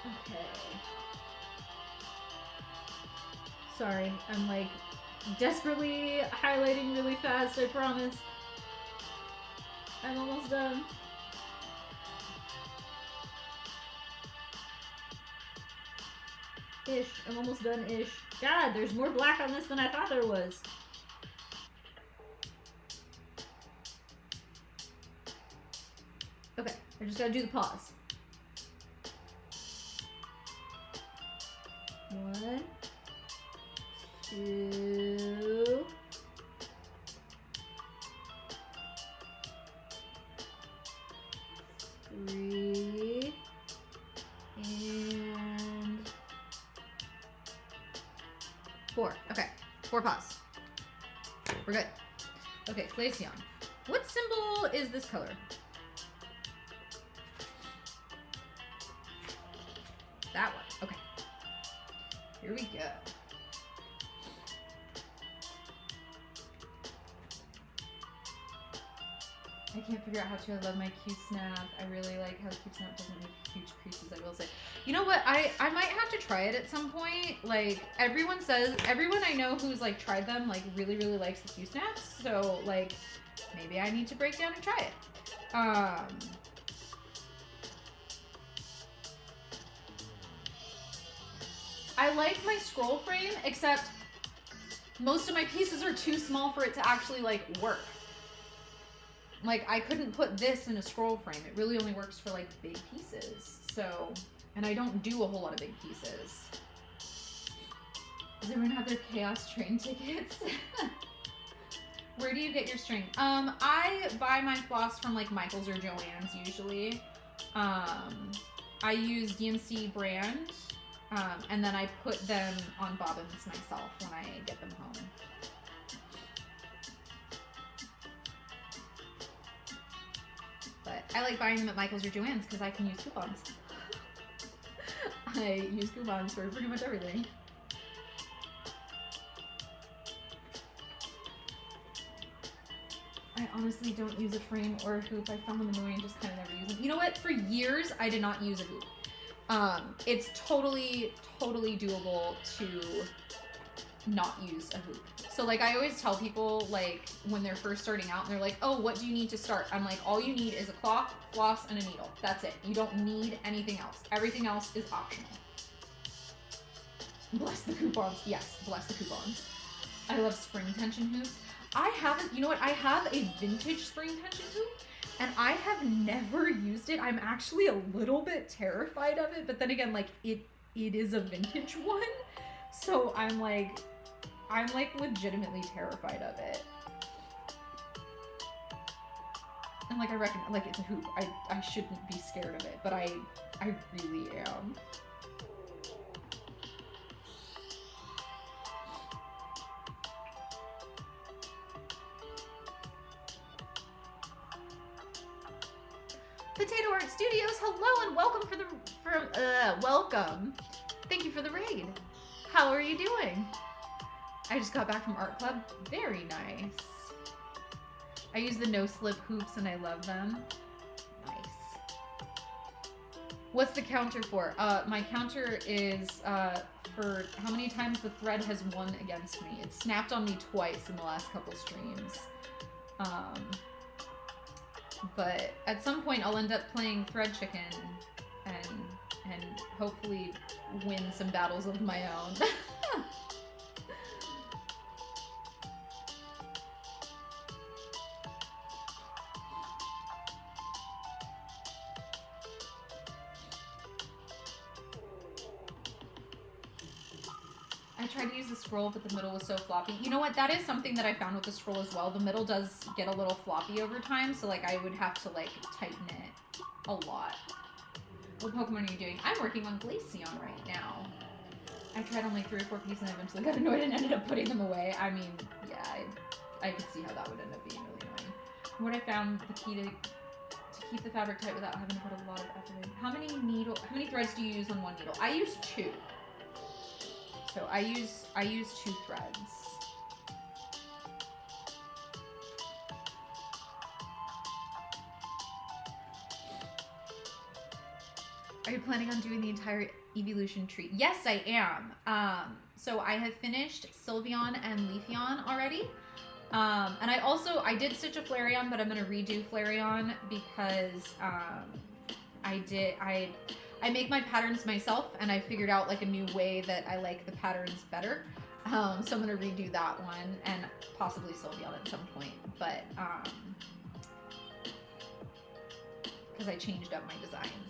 Okay. Sorry, I'm like desperately highlighting really fast, I promise. I'm almost done. Ish. I'm almost done-ish. God, there's more black on this than I thought there was. Okay, I just gotta do the pause. 1, 2. 3. And 4. Okay, 4 pause. We're good. Okay, Glaceon. What symbol is this color? That one. Okay. Here we go. I can't figure out how to. I love my Q-Snap. I really like how Q-Snap doesn't make huge creases, I will say. You know what? I might have to try it at some point. Like, everyone I know who's, like, tried them, like, really, really likes the Q-Snaps. So, like, maybe I need to break down and try it. I like my scroll frame, except most of my pieces are too small for it to actually, like, work. Like, I couldn't put this in a scroll frame. It really only works for, like, big pieces. So, and I don't do a whole lot of big pieces. Does everyone have their Chaos train tickets? Where do you get your string? I buy my floss from, like, Michael's or Joann's, usually. I use DMC brand, and then I put them on bobbins myself when I get them home. But I like buying them at Michael's or Joann's because I can use coupons. I use coupons for pretty much everything. I honestly don't use a frame or a hoop. I found them annoying and just kind of never use them. You know what? For years, I did not use a hoop. It's totally, totally doable to not use a hoop. So, like, I always tell people, like, when they're first starting out, and they're like, oh, what do you need to start? I'm like, all you need is a cloth, floss, and a needle. That's it. You don't need anything else. Everything else is optional. Bless the coupons. Yes, bless the coupons. I love spring tension hoops. You know what? I have a vintage spring tension hoop, and I have never used it. I'm actually a little bit terrified of it, but then again, like, it is a vintage one. So I'm like legitimately terrified of it. And like, I reckon, like, it's a hoop. I shouldn't be scared of it, but I really am. Potato Art Studios, hello and welcome welcome. Thank you for the raid. How are you doing? I just got back from art club. Very nice. I use the no-slip hoops and I love them. Nice. What's the counter for? My counter is for how many times the thread has won against me. It snapped on me twice in the last couple streams. But at some point I'll end up playing Thread Chicken and hopefully win some battles of my own. I tried to use the scroll, but the middle was so floppy. You know what? That is something that I found with the scroll as well. The middle does get a little floppy over time, so like I would have to like tighten it a lot. What Pokemon are you doing? I'm working on Glaceon right now. I tried on like 3 or 4 pieces and I eventually got annoyed and ended up putting them away. I mean, yeah, I could see how that would end up being really annoying. What I found, the key to keep the fabric tight without having to put a lot of effort in. How many threads do you use on one needle? I use 2. So I use 2 threads. I Are you planning on doing the entire evolution tree? Yes, I am. So I have finished Syvleon and Leafeon already. And I did stitch a Flareon, but I'm gonna redo Flareon because I make my patterns myself, and I figured out like a new way that I like the patterns better. So I'm gonna redo that one and possibly Syvleon at some point, but because I changed up my designs.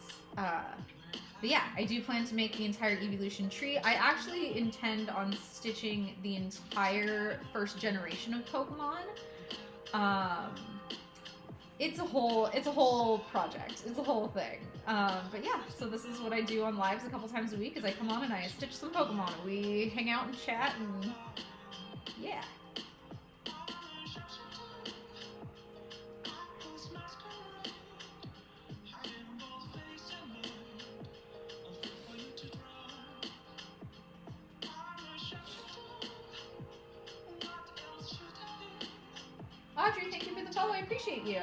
But yeah, I do plan to make the entire evolution tree. I actually intend on stitching the entire first generation of Pokemon. It's a whole project. It's a whole thing. But yeah, so this is what I do on lives a couple times a week is I come on and I stitch some Pokemon. We hang out and chat and yeah. Audrey, thank you for the follow. I appreciate you.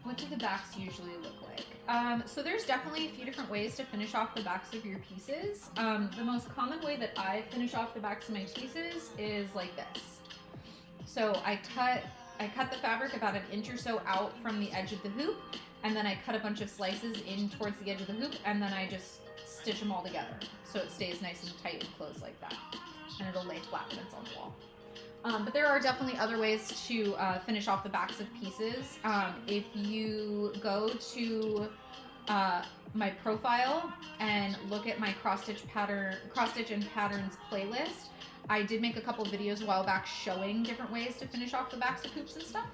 What do the backs usually look like? So there's definitely a few different ways to finish off the backs of your pieces. The most common way that I finish off the backs of my pieces is like this. So I cut the fabric about an inch or so out from the edge of the hoop, and then I cut a bunch of slices in towards the edge of the hoop, and then I just stitch them all together so it stays nice and tight and closed like that, and it'll lay flat when it's on the wall. But there are definitely other ways to finish off the backs of pieces. If you go to my profile and look at my cross stitch and patterns playlist, I did make a couple videos a while back showing different ways to finish off the backs of hoops and stuff.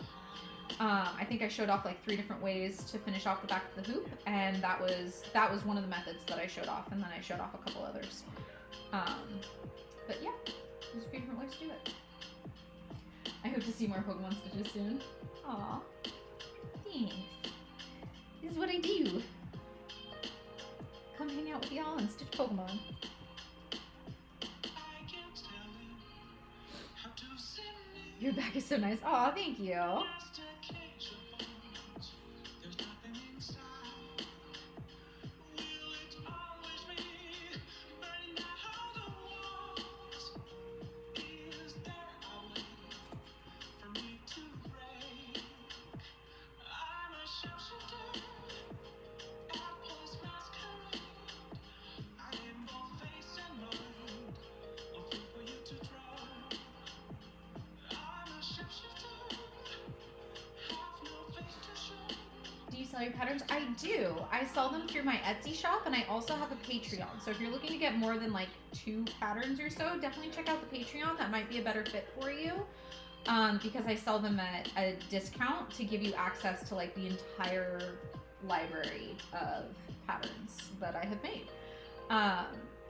I think I showed off like 3 different ways to finish off the back of the hoop, and that was one of the methods that I showed off, and then I showed off a couple others. But yeah, there's a few different ways to do it. I hope to see more Pokemon stitches soon. Aw. Thanks. This is what I do. Come hang out with y'all and stitch Pokemon. Your back is so nice. Aw, thank you. Your patterns? I do. I sell them through my Etsy shop, and I also have a Patreon. So if you're looking to get more than like 2 patterns or so, definitely check out the Patreon. That might be a better fit for you, because I sell them at a discount to give you access to like the entire library of patterns that I have made.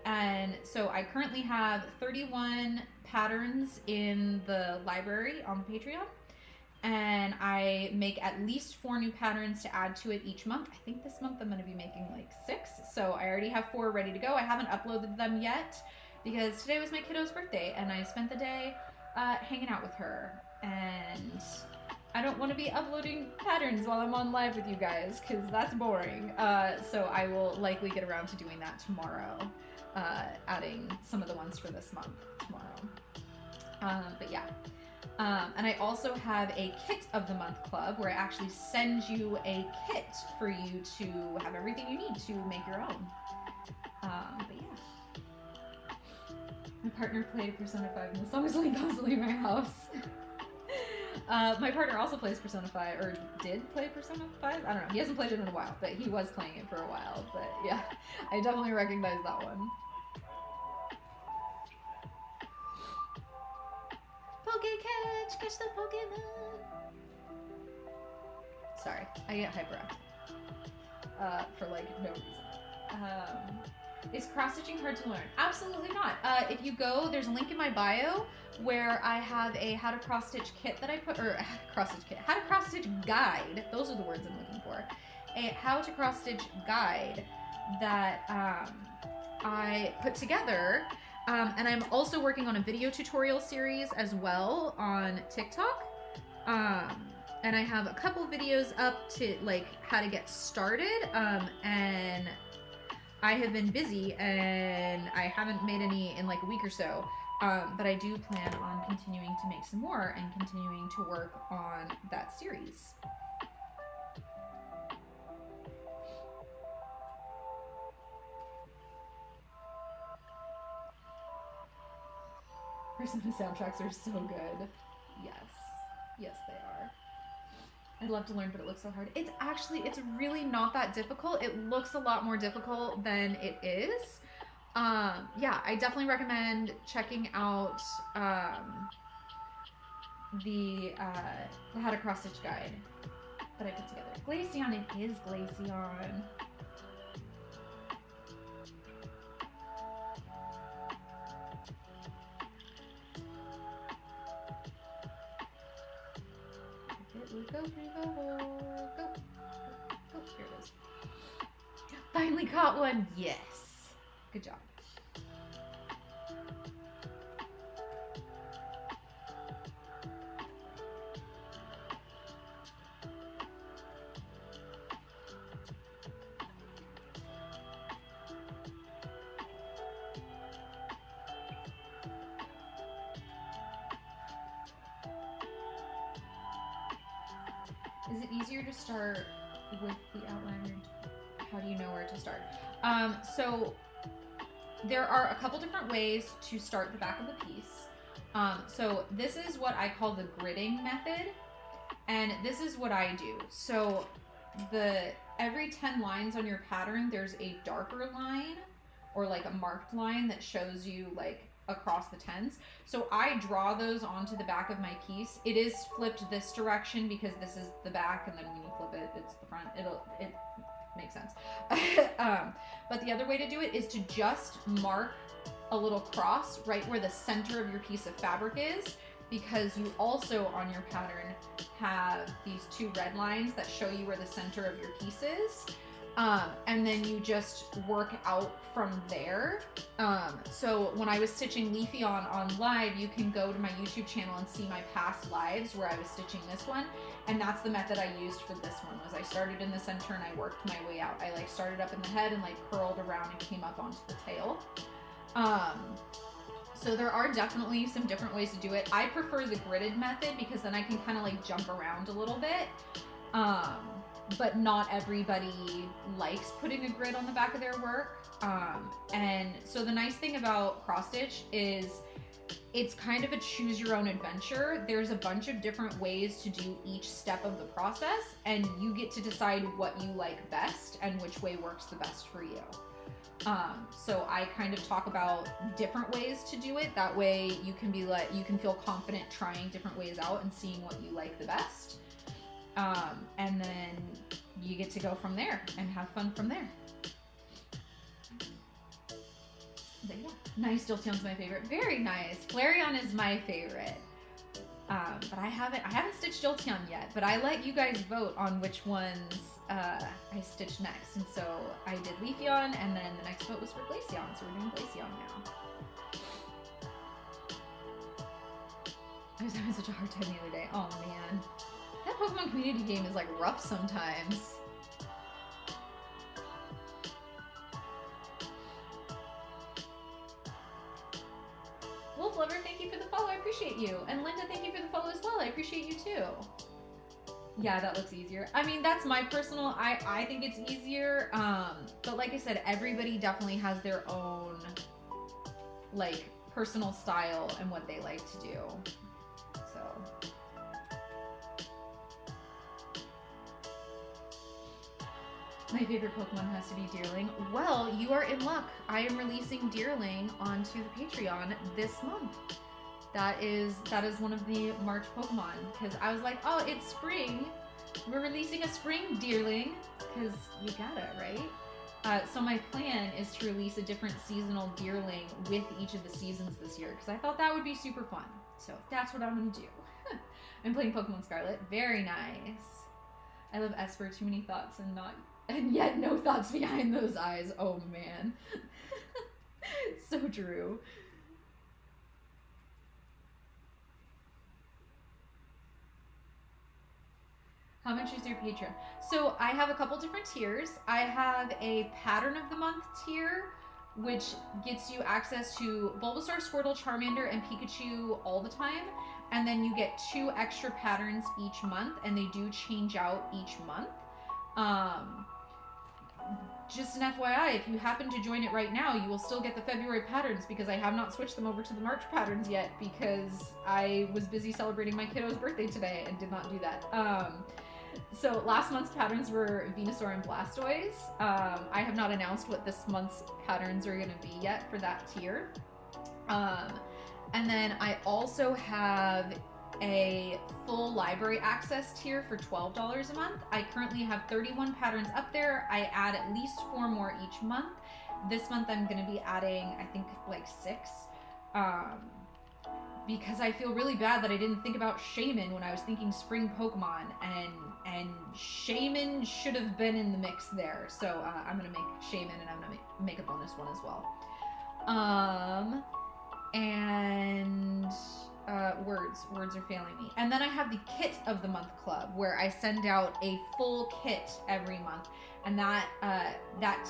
And so I currently have 31 patterns in the library on the Patreon. And I make at least 4 new patterns to add to it each month. I think this month I'm going to be making like 6. So I already have 4 ready to go. I haven't uploaded them yet because today was my kiddo's birthday and I spent the day hanging out with her. And I don't want to be uploading patterns while I'm on live with you guys because that's boring. So I will likely get around to doing that tomorrow, adding some of the ones for this month tomorrow. But yeah. And I also have a Kit of the Month Club where I actually send you a kit for you to have everything you need to make your own. But yeah. My partner played Persona 5 and the song is playing constantly in my house. My partner also plays Persona 5, or did play Persona 5? I don't know. He hasn't played it in a while, but he was playing it for a while. But yeah, I definitely recognize that one. Catch the Pokemon. Sorry, I get hyperactive for like no reason. Is cross-stitching hard to learn? Absolutely not. If you go, there's a link in my bio where I have a how to cross-stitch kit that I put, or how to cross-stitch kit, how to cross-stitch guide. Those are the words I'm looking for. A how to cross-stitch guide that I put together. And I'm also working on a video tutorial series as well on TikTok. And I have a couple videos up to like how to get started. And I have been busy and I haven't made any in like a week or so. But I do plan on continuing to make some more and continuing to work on that series. Persona soundtracks are so good. Yes. Yes, they are. I'd love to learn, but it looks so hard. It's really not that difficult. It looks a lot more difficult than it is. Yeah, I definitely recommend checking out the how to cross stitch guide that I put together. Glaceon, it is Glaceon. Go. Here it is. Finally caught one. Yes. Good job. Is it easier to start with the outline, or how do you know where to start? So there are a couple different ways to start the back of the piece. So this is what I call the gridding method, and this is what I do. So every 10 lines on your pattern, there's a darker line or like a marked line that shows you like across the tens. So I draw those onto the back of my piece. It is flipped this direction because this is the back, and then when you flip it, it's the front. It makes sense. But the other way to do it is to just mark a little cross right where the center of your piece of fabric is, because you also on your pattern have these two red lines that show you where the center of your piece is. And then you just work out from there. So when I was stitching Leafeon on live, you can go to my YouTube channel and see my past lives where I was stitching this one. And that's the method I used for this one, was I started in the center and I worked my way out. I like started up in the head and like curled around and came up onto the tail. So there are definitely some different ways to do it. I prefer the gridded method because then I can kind of like jump around a little bit. But not everybody likes putting a grid on the back of their work. And so the nice thing about cross stitch is it's kind of a choose your own adventure. There's a bunch of different ways to do each step of the process, and you get to decide what you like best and which way works the best for you. So I kind of talk about different ways to do it. That way you can feel confident trying different ways out and seeing what you like the best. And then you get to go from there and have fun from there. But yeah, nice. Jolteon's my favorite. Very nice. Flareon is my favorite. But I haven't stitched Jolteon yet, but I let you guys vote on which ones I stitched next. And so I did Leafeon, and then the next vote was for Glaceon, so we're doing Glaceon now. I was having such a hard time the other day. Oh man. That Pokemon community game is like rough sometimes. Wolf Lover, thank you for the follow. I appreciate you. And Linda, thank you for the follow as well. I appreciate you too. Yeah, that looks easier. I mean, that's my personal, I think it's easier. But like I said, everybody definitely has their own like personal style and what they like to do. So. My favorite Pokemon has to be Deerling. Well, you are in luck. I am releasing Deerling onto the Patreon this month. That is one of the March Pokemon, because I was like, oh, it's spring. We're releasing a spring Deerling, because you gotta, right? So my plan is to release a different seasonal deerling with each of the seasons this year, because I thought that would be super fun. So that's what I'm gonna do. I'm playing Pokemon Scarlet. Very nice. I love Esper. Too many thoughts and yet no thoughts behind those eyes. Oh man. So true. How much is your Patreon? So I have a couple different tiers. I have a Pattern of the Month tier, which gets you access to Bulbasaur, Squirtle, Charmander, and Pikachu all the time. And then you get 2 extra patterns each month, and they do change out each month. Just an FYI, if you happen to join it right now, you will still get the February patterns, because I have not switched them over to the March patterns yet, because I was busy celebrating my kiddo's birthday today and did not do that. So last month's patterns were Venusaur and Blastoise. I have not announced what this month's patterns are going to be yet for that tier. And then I also have a full library access tier for $12 a month. I currently have 31 patterns up there. I add at least 4 more each month. This month I'm going to be adding, I think, like 6. Because I feel really bad that I didn't think about Shaman when I was thinking spring Pokemon, and Shaman should have been in the mix there. So I'm gonna make Shaman, and I'm gonna make a bonus one as well. Words are failing me. And then I have the Kit of the Month Club, where I send out a full kit every month, and that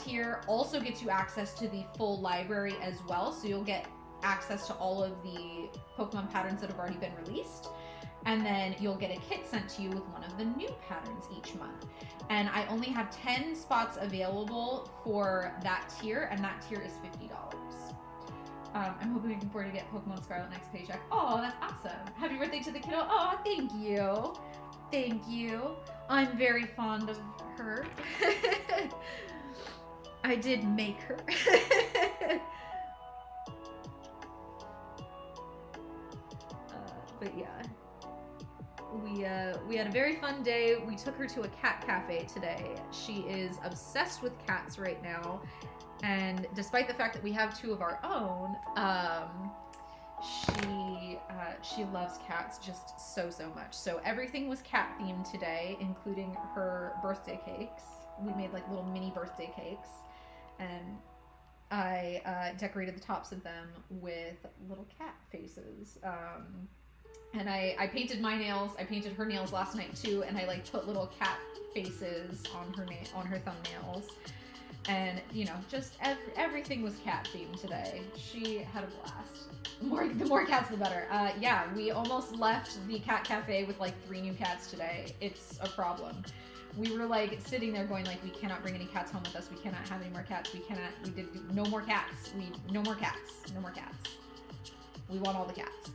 tier also gets you access to the full library as well. So you'll get access to all of the Pokemon patterns that have already been released, and then you'll get a kit sent to you with one of the new patterns each month. And I only have 10 spots available for that tier, and that tier is $50. I'm hoping we can afford to get Pokemon Scarlet next paycheck. Oh, that's awesome. Happy birthday to the kiddo. Oh, thank you. Thank you. I'm very fond of her. I did make her. But yeah, we had a very fun day. We took her to a cat cafe today. She is obsessed with cats right now, and despite the fact that we have 2 of our own, she loves cats just so much. So everything was cat themed today, including her birthday cakes. We made like little mini birthday cakes, and I decorated the tops of them with little cat faces. And I painted my nails. I painted her nails last night too, and I like put little cat faces on her thumbnails. And you know, just everything was cat themed today. She had a blast. The more cats, the better. Yeah, we almost left the cat cafe with like 3 new cats today. It's a problem. We were like sitting there going like, we cannot bring any cats home with us. We cannot have any more cats. We did no more cats. No more cats. No more cats. We want all the cats.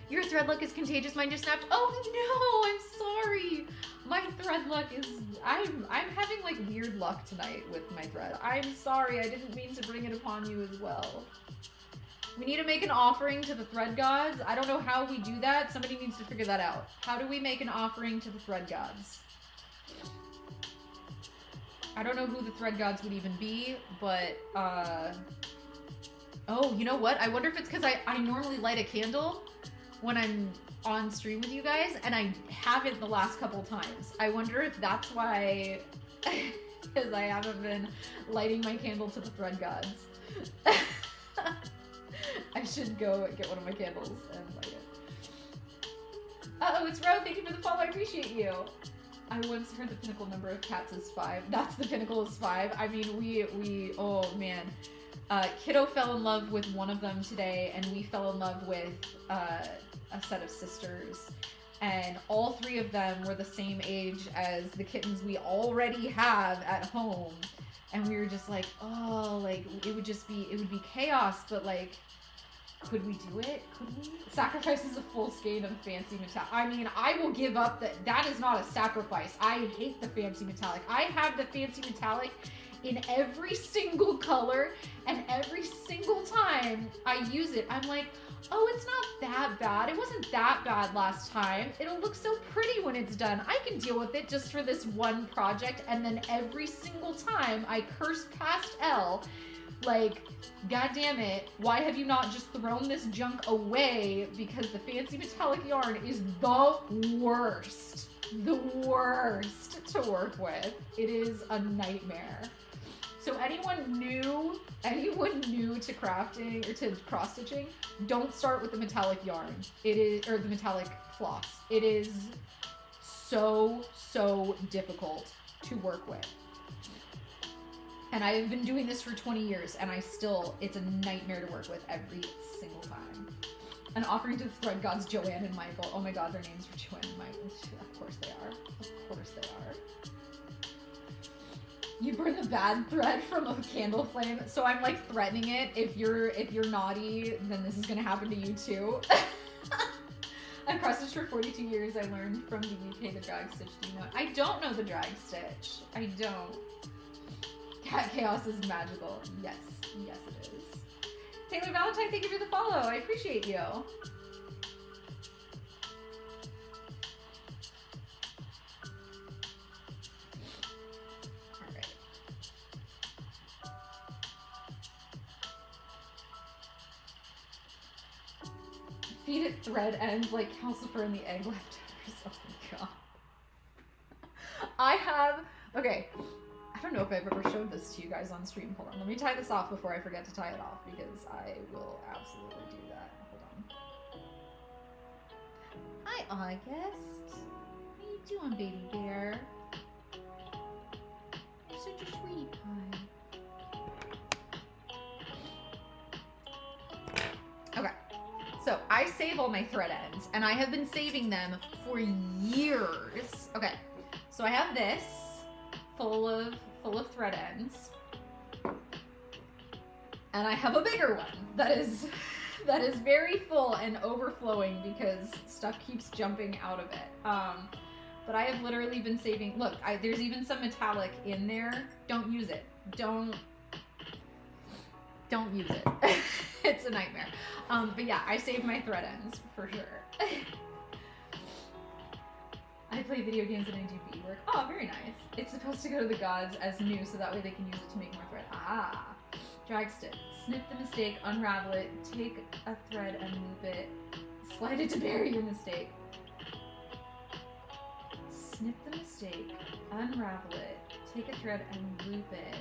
Your thread luck is contagious. Mine just snapped. Oh no, I'm sorry. My thread luck is, I'm having like weird luck tonight with my thread. I'm sorry, I didn't mean to bring it upon you as well. We need to make an offering to the thread gods. I don't know how we do that. Somebody needs to figure that out. How do we make an offering to the thread gods? I don't know who the thread gods would even be, but oh, you know what? I wonder if it's because I normally light a candle when I'm on stream with you guys, and I haven't the last couple times. I wonder if that's why, because I haven't been lighting my candle to the thread gods. I should go get one of my candles and light it. Uh-oh, it's Ro. Thank you for the follow. I appreciate you. I once heard the pinnacle number of cats is 5. That's the pinnacle is 5. I mean, we oh man. Kiddo fell in love with one of them today, and we fell in love with a set of sisters, and all 3 of them were the same age as the kittens we already have at home, and we were just like, oh, like it would be chaos, but like, could we do it? Could we? Sacrifices a full skein of fancy metallic. I mean, I will give up that is not a sacrifice. I hate the fancy metallic. I have the fancy metallic in every single color, and every single time I use it, I'm like, Oh, it's not that bad. It wasn't that bad last time. It'll look so pretty when it's done. I can deal with it just for this one project, and then every single time I curse past L, like, God damn it, why have you not just thrown this junk away? Because the fancy metallic yarn is the worst. The worst to work with. It is a nightmare. So anyone new to crafting or to cross stitching, don't start with the metallic yarn. It is, or the metallic floss. It is so difficult to work with. And I have been doing this for 20 years, and it's a nightmare to work with every single time. An offering to the thread gods, Joanne and Michael. Oh my God, their names are Joanne and Michael. Of course they are. Of course they are. You burn the bad thread from a candle flame. So I'm like threatening it. If you're naughty, then this is gonna happen to you too. I've cross stitched for 42 years. I learned from the UK the drag stitch. Do you know? I don't know the drag stitch. I don't. Cat chaos is magical. Yes, yes it is. Taylor Valentine, thank you for the follow. I appreciate you. Feed it thread ends like calcifer and the egg leftovers. Oh my God. Okay, I don't know if I've ever showed this to you guys on stream. Hold on, let me tie this off before I forget to tie it off, because I will absolutely do that. Hold on. Hi, August. How you doing, baby bear? You're such a sweetie pie. Okay. So I save all my thread ends, and I have been saving them for years. Okay, so I have this full of thread ends, and I have a bigger one that is very full and overflowing because stuff keeps jumping out of it. But I have literally been saving. Look, there's even some metallic in there. Don't use it. Don't use it. It's a nightmare. But yeah, I save my thread ends for sure. I play video games and I do beadwork. Oh, very nice. It's supposed to go to the gods as new, so that way they can use it to make more thread. Ah. Drag stitch. Snip the mistake, unravel it, take a thread and loop it. Slide it to bury your mistake. Snip the mistake, unravel it, take a thread and loop it.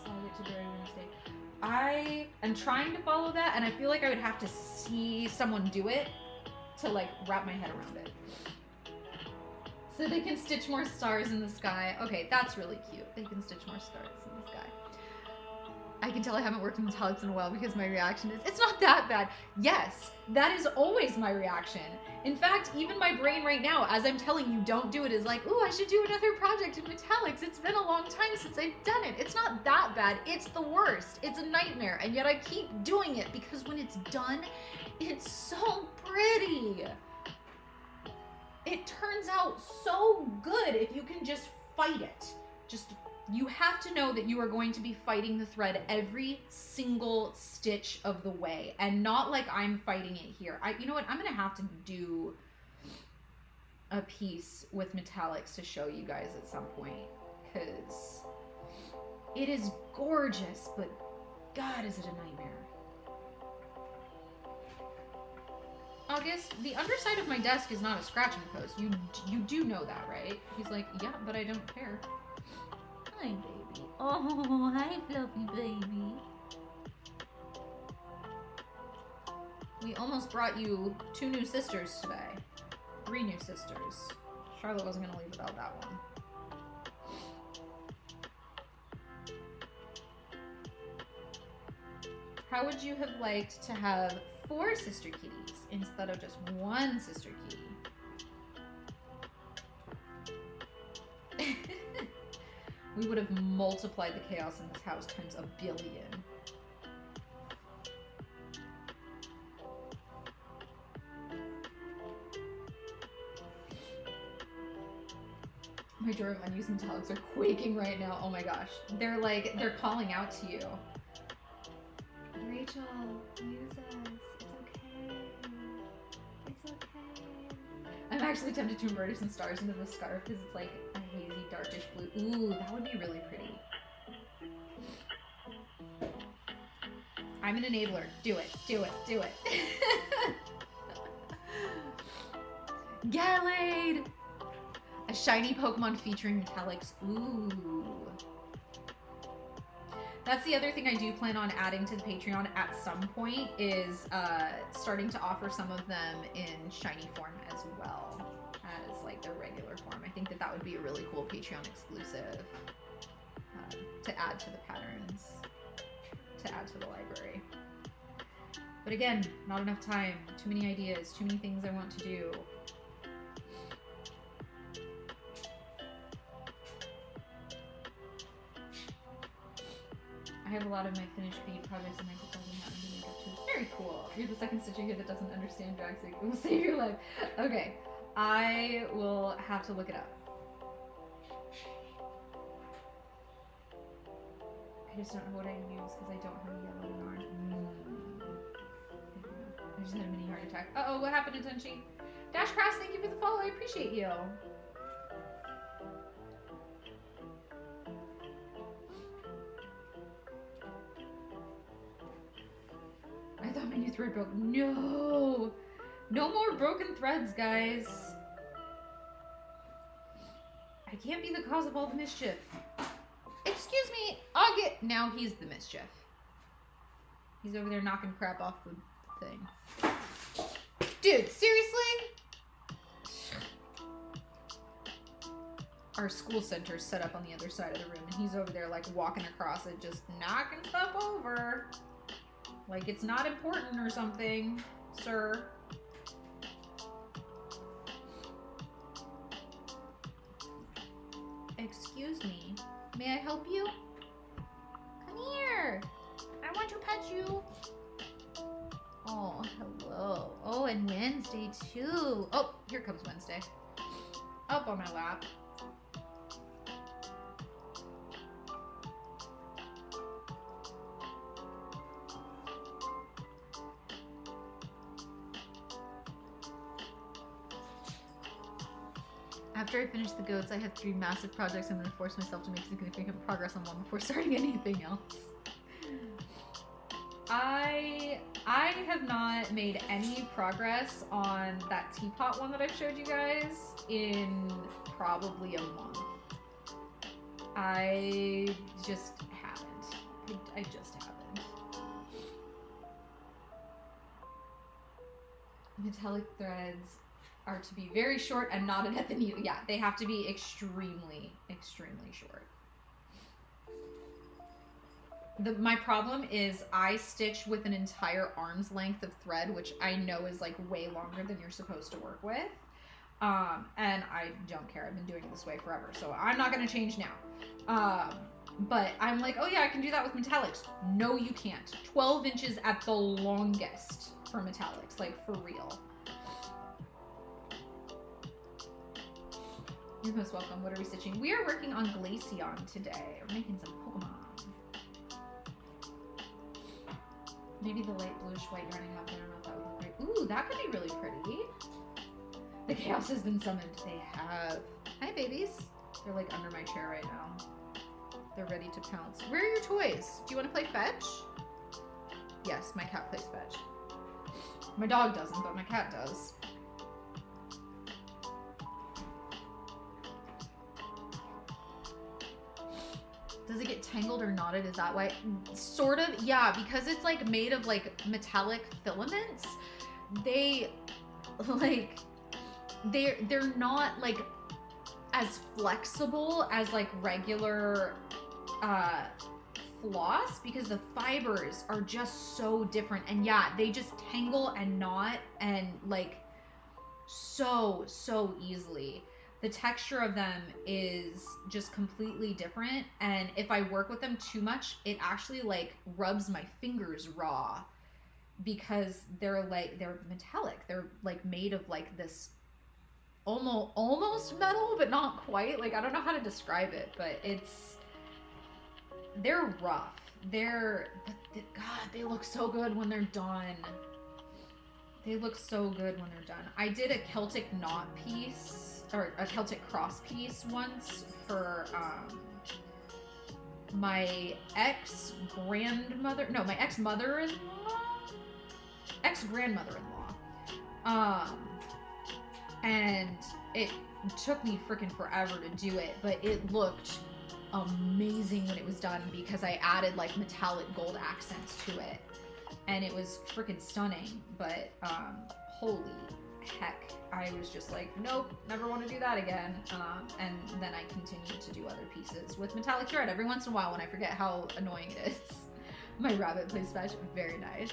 Slide it to bury your mistake. I am trying to follow that, and I feel like I would have to see someone do it to like wrap my head around it. So they can stitch more stars in the sky. Okay, that's really cute. They can stitch more stars in the sky. I can tell I haven't worked in metallics in a while because my reaction is, it's not that bad. Yes, that is always my reaction. In fact, even my brain right now, as I'm telling you don't do it, is like, ooh, I should do another project in metallics. It's been a long time since I've done it. It's not that bad. It's the worst. It's a nightmare. And yet I keep doing it because when it's done, it's so pretty. It turns out so good if you can just fight it. You have to know that you are going to be fighting the thread every single stitch of the way, and not like I'm fighting it here. You know what? I'm gonna have to do a piece with metallics to show you guys at some point, because it is gorgeous, but God, is it a nightmare. August, the underside of my desk is not a scratching post. You do know that, right? He's like, yeah, but I don't care. Hi, baby. Oh, hi, fluffy baby. We almost brought you 2 new sisters today. 3 new sisters. Charlotte wasn't gonna leave without that one. How would you have liked to have 4 sister kitties instead of just 1 sister kitty? We would have multiplied the chaos in this house times a billion. My drawer of unused metallics are quaking right now. Oh my gosh. They're calling out to you. Rachel, use us. It's okay. actually tempted to embroider some stars into the scarf because it's like a hazy, darkish blue. Ooh, that would be really pretty. I'm an enabler. Do it. Do it. Do it. Gallade! A shiny Pokemon featuring metallics. Ooh. That's the other thing I do plan on adding to the Patreon at some point is starting to offer some of them in shiny form as well as like their regular form. I think that that would be a really cool Patreon exclusive to add to the patterns, to add to the library. But again, not enough time, too many ideas, too many things I want to do. I have a lot of my finished paint projects in my 2000 mountain to make up to. Very cool. You're the second stitcher here that doesn't understand Draxic. It will save your life. Okay, I will have to look it up. I just don't know what I use because I don't have a yellow yarn. I just had a mini heart attack. Uh-oh, what happened to Tenchi? Dash Cross, thank you for the follow. I appreciate you. I thought my new thread broke. No! No more broken threads, guys. I can't be the cause of all the mischief. Excuse me, I'll get... Now he's the mischief. He's over there knocking crap off the thing. Dude, seriously? Our school center's set up on the other side of the room, and he's over there, like, walking across it, just knocking stuff over. Like it's not important or something, sir. Excuse me. May I help you? Come here. I want to pet you. Oh, hello. Oh, and Wednesday too. Oh, here comes Wednesday. Up on my lap. After I finish the goats, I have 3 massive projects. I'm going to force myself to make significant progress on one before starting anything else. I have not made any progress on that teapot one that I've showed you guys in probably a month. I just haven't. I just haven't. Metallic threads are to be very short and knotted at the needle. Yeah, they have to be extremely, extremely short. My problem is I stitch with an entire arm's length of thread, which I know is like way longer than you're supposed to work with. And I don't care. I've been doing it this way forever, so I'm not gonna change now. But I'm like, oh yeah, I can do that with metallics. No, you can't. 12 inches at the longest for metallics, like for real. You're most welcome. What are we stitching? We are working on Glaceon today. We're making some Pokemon. Maybe the light bluish white yarn I have there. I don't know if that would look great. Ooh, that could be really pretty. The chaos has been summoned. They have. Hi, babies. They're like under my chair right now. They're ready to pounce. Where are your toys? Do you want to play fetch? Yes, my cat plays fetch. My dog doesn't, but my cat does. Does it get tangled or knotted? Is that why? Sort of, yeah, because it's like made of like metallic filaments. They're not like as flexible as like regular floss because the fibers are just so different. And yeah, they just tangle and knot and like so easily. The texture of them is just completely different, and if I work with them too much, it actually like rubs my fingers raw because they're metallic. They're like made of like this almost metal, but not quite. Like I don't know how to describe it, but they're rough. God, they look so good when they're done. They look so good when they're done. I did a Celtic knot piece, or a Celtic cross piece once for my ex-grandmother, no, my ex-mother-in-law? Ex-grandmother-in-law. And it took me freaking forever to do it, but it looked amazing when it was done because I added like metallic gold accents to it. And it was freaking stunning, but holy heck, I was just like, nope, never want to do that again. And then I continued to do other pieces with metallic thread every once in a while when I forget how annoying it is. My rabbit place fetch, very nice.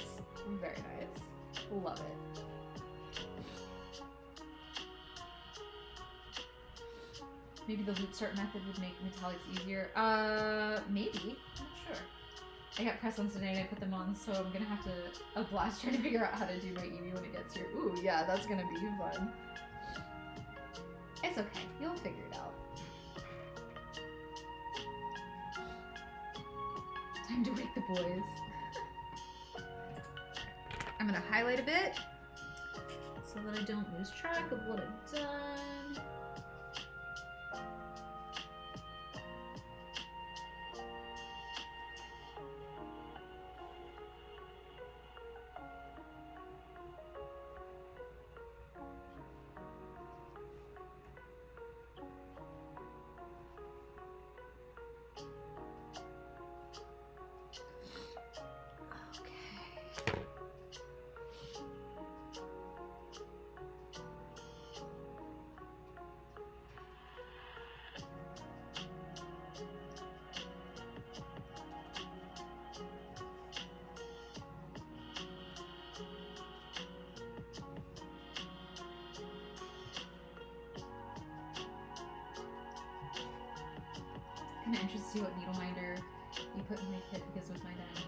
Very nice. Love it. Maybe the loop start method would make metallics easier. Maybe. I'm not sure. I got press-ons today and I put them on, so I'm gonna have to a blast trying to figure out how to do my Eevee when it gets here. Ooh, yeah, that's gonna be fun. It's okay. You'll figure it out. Time to wake the boys. I'm gonna highlight a bit so that I don't lose track of what I've done. Kind of interested to see what needle minder you put in my kit because with my dad,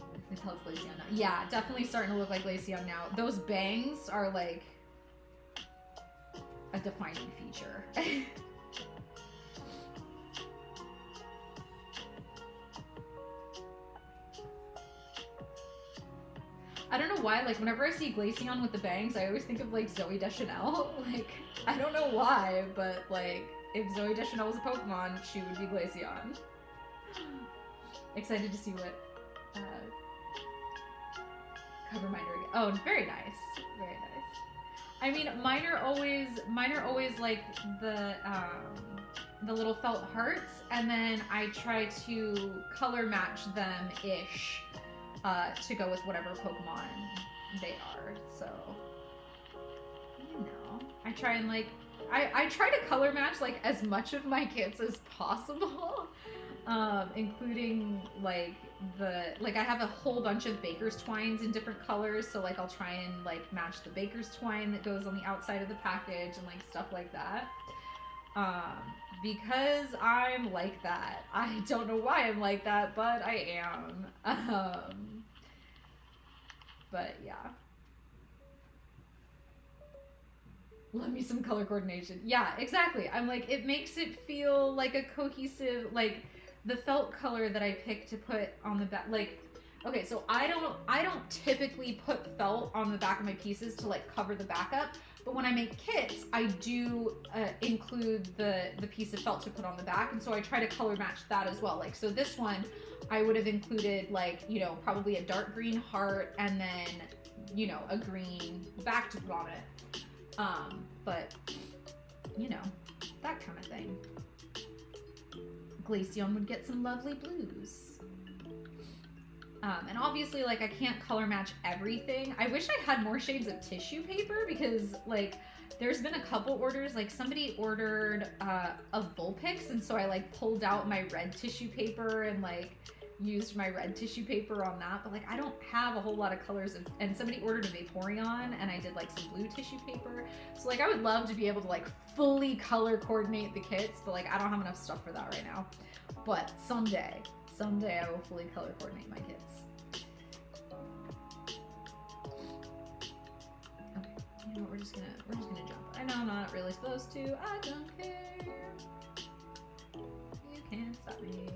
I can tell it's Glaceon now. Yeah, definitely starting to look like Glaceon now. Those bangs are like a defining feature. I don't know why, like, whenever I see Glaceon with the bangs, I always think of, like, Zoe Deschanel. Like, I don't know why, but, like, if Zoe Deschanel was a Pokemon, she would be Glaceon. Excited to see what, cover Miner again. Oh, very nice. Very nice. I mean, Miner always, like, the little felt hearts, and then I try to color match them-ish. To go with whatever Pokemon they are, so, you know, I try and, like, I try to color match, like, as much of my kits as possible, including, like, I have a whole bunch of Baker's Twines in different colors, so, like, I'll try and, like, match the Baker's Twine that goes on the outside of the package and, like, stuff like that. Because I'm like that. I don't know why I'm like that, but I am. But yeah. Love me some color coordination. Yeah, exactly. I'm like, it makes it feel like a cohesive, like, the felt color that I pick to put on the back, like, okay, so I don't typically put felt on the back of my pieces to, like, cover the back up. But when I make kits, I do include the piece of felt to put on the back, and so I try to color match that as well. Like, so this one, I would have included, like, you know, probably a dark green heart and then, you know, a green back to put on it. But, you know, that kind of thing. Glaceon would get some lovely blues. And obviously, like, I can't color match everything. I wish I had more shades of tissue paper because, like, there's been a couple orders. Like, somebody ordered a Vulpix, and so I, like, pulled out my red tissue paper and, like, used my red tissue paper on that. But, like, I don't have a whole lot of colors. And somebody ordered a Vaporeon, and I did, like, some blue tissue paper. So, like, I would love to be able to, like, fully color coordinate the kits, but, like, I don't have enough stuff for that right now. But someday I will fully color coordinate my kits. You know, we're just gonna jump. I know I'm not really supposed to. I don't care. You can't stop me.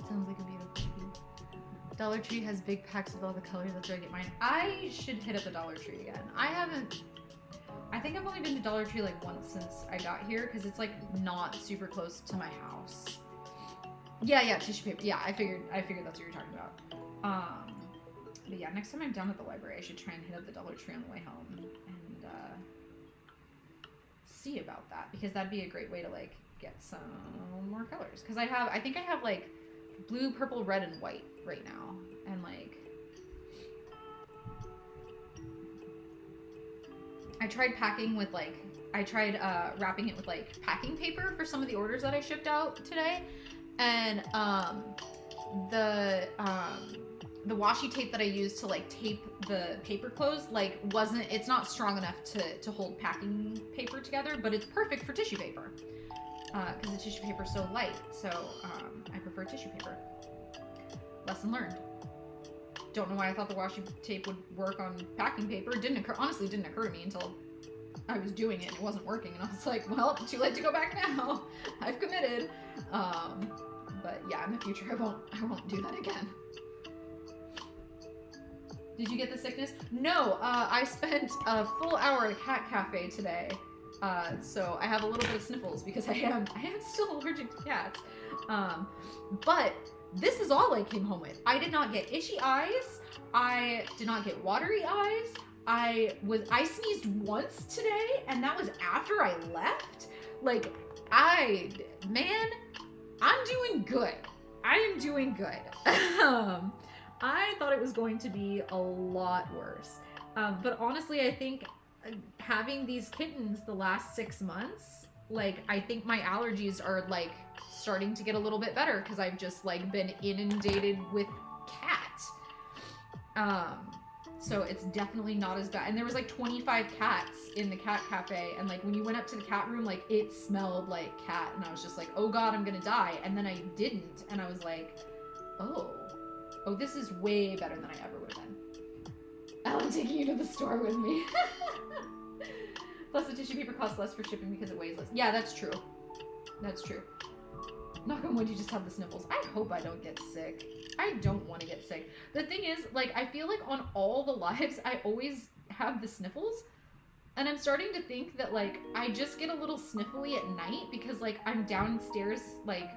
It sounds like a beautiful baby. Dollar Tree has big packs of all the colors. That's where I get mine. I should hit up a Dollar Tree again. I think I've only been to Dollar Tree like once since I got here because it's like not super close to my house. Yeah, tissue paper. Yeah, I figured that's what you're talking about. But yeah, next time I'm down at the library, I should try and hit up the Dollar Tree on the way home and see about that because that'd be a great way to like get some more colors. Because I think I have like blue, purple, red, and white right now, and like I tried packing with like wrapping it with like packing paper for some of the orders that I shipped out today, and the washi tape that I used to like tape the paper closed like it's not strong enough to hold packing paper together, but it's perfect for tissue paper because the tissue paper is so light. So I prefer tissue paper. Lesson learned. Don't know why I thought the washi tape would work on packing paper. Honestly didn't occur to me until I was doing it and it wasn't working, and I was like, well, too late to go back now. I've committed. But yeah, in the future I won't do that again. Did you get the sickness? No, I spent a full hour at a cat cafe today. So I have a little bit of sniffles because I am still allergic to cats. But this is all I came home with. I did not get itchy eyes. I did not get watery eyes. I sneezed once today, and that was after I left. Like, I'm doing good. I am doing good. I thought it was going to be a lot worse. But honestly, I think having these kittens the last 6 months, like, I think my allergies are, like, starting to get a little bit better because I've just, like, been inundated with cat. So it's definitely not as bad. And there was, like, 25 cats in the cat cafe. And, like, when you went up to the cat room, like, it smelled like cat. And I was just like, oh, God, I'm gonna die. And then I didn't. And I was like, oh, this is way better than I ever would have been. I'm taking you to the store with me. Plus the tissue paper costs less for shipping because it weighs less. Yeah, that's true. That's true. Knock on wood, you just have the sniffles. I hope I don't get sick. I don't want to get sick. The thing is, like, I feel like on all the lives, I always have the sniffles. And I'm starting to think that, like, I just get a little sniffly at night because, like, I'm downstairs, like,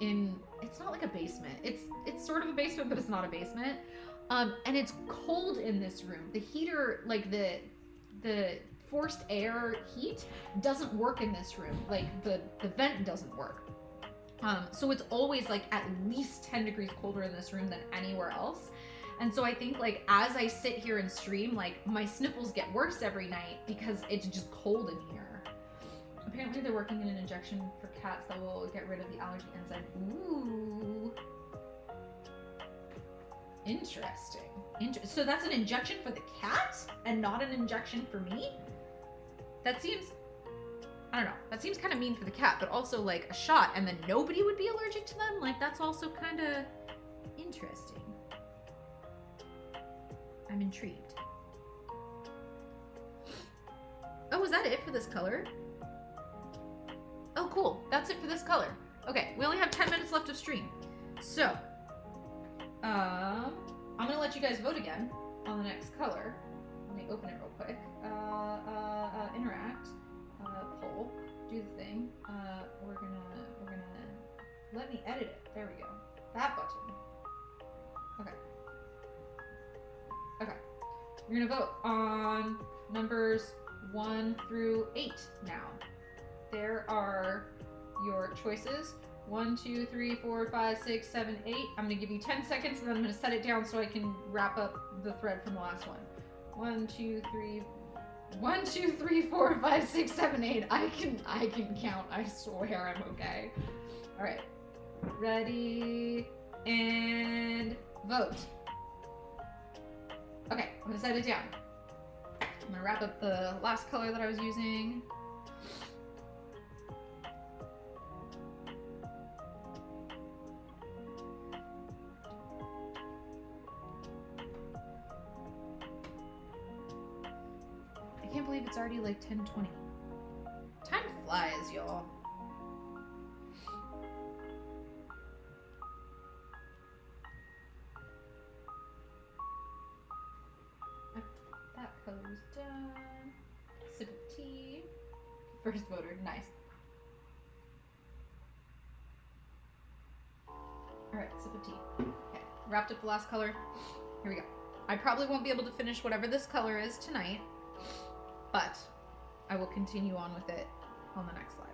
it's not like a basement. It's sort of a basement, but it's not a basement. And it's cold in this room. The heater, like the forced air heat doesn't work in this room. Like the vent doesn't work. So it's always like at least 10 degrees colder in this room than anywhere else. And so I think like as I sit here and stream, like my sniffles get worse every night because it's just cold in here. Apparently they're working in an injection for cats that will get rid of the allergy enzyme. Ooh. Interesting. So that's an injection for the cat and not an injection for me? That seems, I don't know, that seems kind of mean for the cat, but also like a shot and then nobody would be allergic to them? Like that's also kind of interesting. I'm intrigued. Oh, was that it for this color? Oh, cool. That's it for this color. Okay, we only have 10 minutes left of stream. So, I'm gonna let you guys vote again on the next color. Let me open it real quick. Interact. Poll. Do the thing. We're gonna let me edit it. There we go. That button. Okay. Okay. We're gonna vote on numbers 1 through 8 now. There are your choices. 1, 2, 3, 4, 5, 6, 7, 8. I'm gonna give you 10 seconds and then I'm gonna set it down so I can wrap up the thread from the last one. 1, 2, 3, 4, 5, 6, 7, 8. I can count. I swear I'm okay. All right. Ready and vote. Okay, I'm gonna set it down. I'm gonna wrap up the last color that I was using. I can't believe it's already like 10:20. Time flies, y'all. done. Sip of tea. First voter, nice. Alright, sip of tea. Okay, wrapped up the last color. Here we go. I probably won't be able to finish whatever this color is tonight, but I will continue on with it on the next live.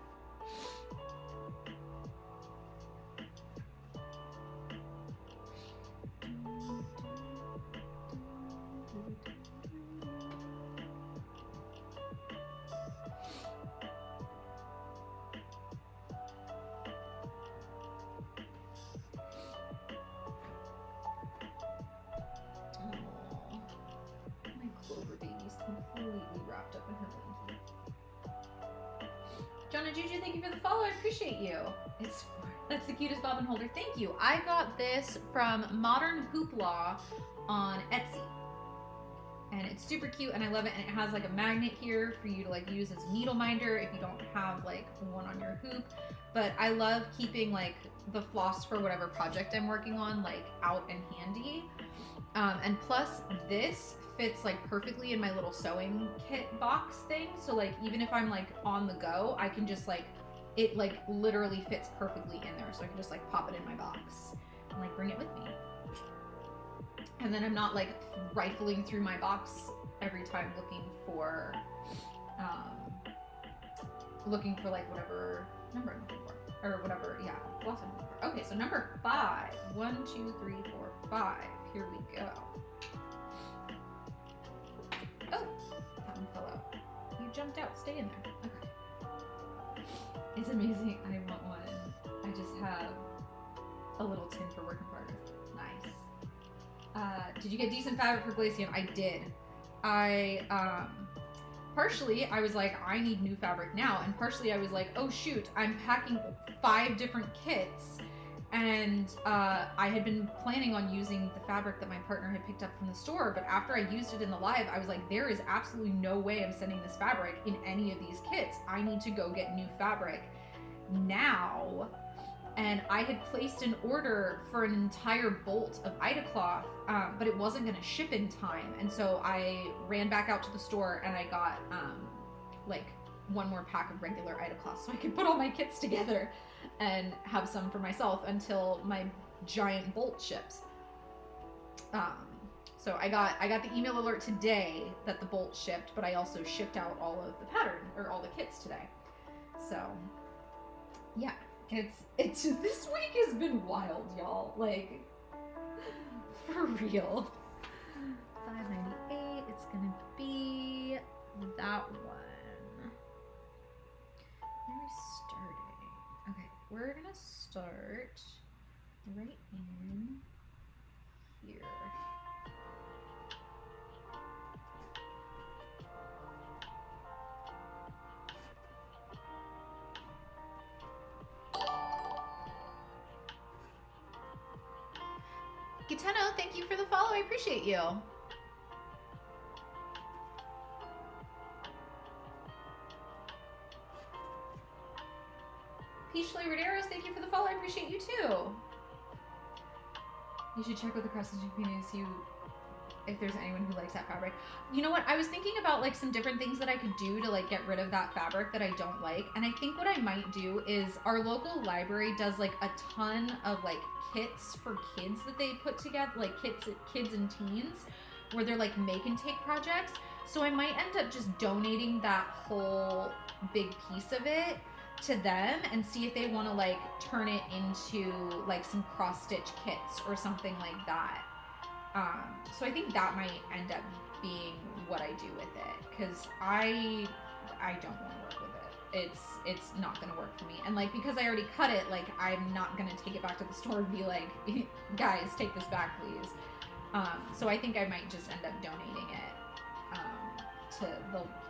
Juju, thank you for the follow. I appreciate you. That's the cutest bobbin holder. Thank you. I got this from Modern Hoopla on Etsy. And it's super cute and I love it. And it has like a magnet here for you to like use as a needle minder if you don't have like one on your hoop. But I love keeping like the floss for whatever project I'm working on like out and handy. And plus this fits like perfectly in my little sewing kit box thing. So like even if I'm like on the go, I can just like, it like literally fits perfectly in there. So I can just like pop it in my box and like bring it with me. And then I'm not like rifling through my box every time looking for like whatever number I'm looking for. Or whatever, yeah, floss I'm looking for. Okay, so number 5. 1, 2, 3, 4, 5. Here we go. Oh, that one fell out. You jumped out. Stay in there. Okay. It's amazing. I want one. I just have a little tin for work in progress. Nice. Did you get decent fabric for Glaceon? I did. Partially, I was like, I need new fabric now. And partially, I was like, oh shoot, I'm packing 5 different kits. And I had been planning on using the fabric that my partner had picked up from the store, but after I used it in the live, I was like, there is absolutely no way I'm sending this fabric in any of these kits. I need to go get new fabric now. And I had placed an order for an entire bolt of Ida cloth, but it wasn't gonna ship in time. And so I ran back out to the store and I got like one more pack of regular Ida cloth so I could put all my kits together and have some for myself until my giant bolt ships. So I got the email alert today that the bolt shipped, but I also shipped out all of the pattern or all the kits today. So yeah, it's this week has been wild, y'all. Like for real. 598. It's gonna be that one. Okay, we're gonna start right in here. Giteno, thank you for the follow. I appreciate you. Peach flavored arrows, thank you for the follow. I appreciate you too. You should check with the cross-stitching community to see if there's anyone who likes that fabric. You know what? I was thinking about like some different things that I could do to like get rid of that fabric that I don't like. And I think what I might do is our local library does like a ton of like kits for kids that they put together, like kids and teens, where they're like make and take projects. So I might end up just donating that whole big piece of it to them and see if they want to like turn it into like some cross-stitch kits or something like that. So I think that might end up being what I do with it, because I don't want to work with it. It's not gonna work for me. And like, because I already cut it, like I'm not gonna take it back to the store and be like, guys, take this back, please. So I think I might just end up donating it to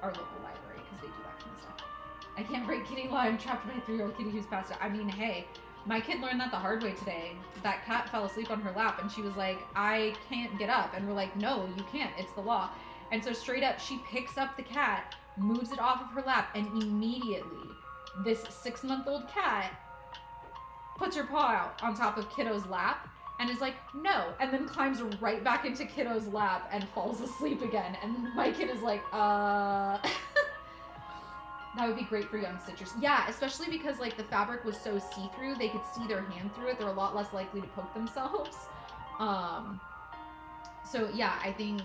our local library, because they do that kind of stuff. I can't break kitty law. I'm trapped by a 3-year-old kitty who's passed out. I mean, hey, my kid learned that the hard way today. That cat fell asleep on her lap and she was like, I can't get up. And we're like, no, you can't. It's the law. And so straight up, she picks up the cat, moves it off of her lap, and immediately this 6-month-old cat puts her paw out on top of kiddo's lap and is like, no, and then climbs right back into Kiddo's lap and falls asleep again. And my kid is like, That would be great for young stitchers. Yeah, especially because like the fabric was so see-through, they could see their hand through it. They're a lot less likely to poke themselves. So yeah, I think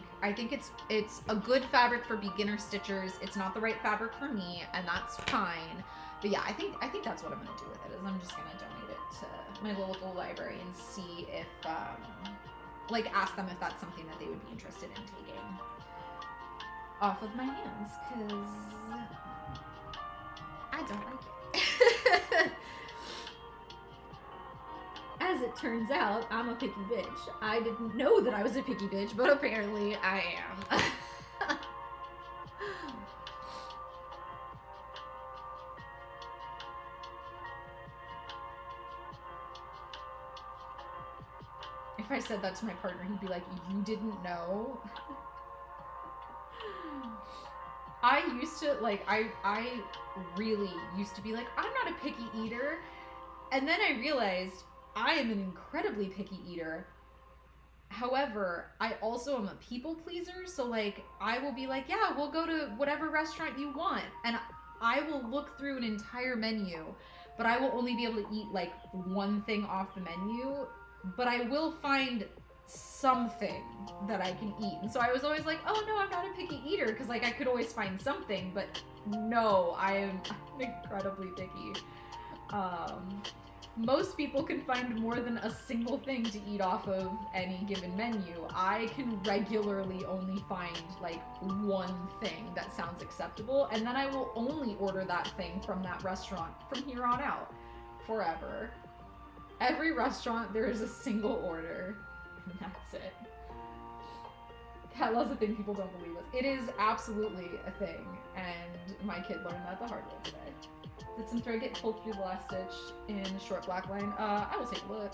it's a good fabric for beginner stitchers. It's not the right fabric for me, and that's fine. But yeah, I think that's what I'm gonna do with it. Is I'm just gonna donate it to my local library and see if like ask them if that's something that they would be interested in taking off of my hands, because I don't like it. As it turns out, I'm a picky bitch. I didn't know that I was a picky bitch, but apparently I am. If I said that to my partner, he'd be like, you didn't know? I used to, like, I really used to be like, I'm not a picky eater. And then I realized I am an incredibly picky eater. However, I also am a people pleaser. So, like, I will be like, yeah, we'll go to whatever restaurant you want. And I will look through an entire menu, but I will only be able to eat, like, one thing off the menu. But I will find something that I can eat. And so I was always like, oh no, I'm not a picky eater, because like I could always find something, but no, I'm incredibly picky. Most people can find more than a single thing to eat off of any given menu. I can regularly only find like one thing that sounds acceptable, and then I will only order that thing from that restaurant from here on out, forever. Every restaurant, there is a single order, and that's it. Cat love's a thing people don't believe us. It is absolutely a thing, and my kid learned that the hard way today. Did some thread get pulled through the last stitch in the short black line? I will take a look.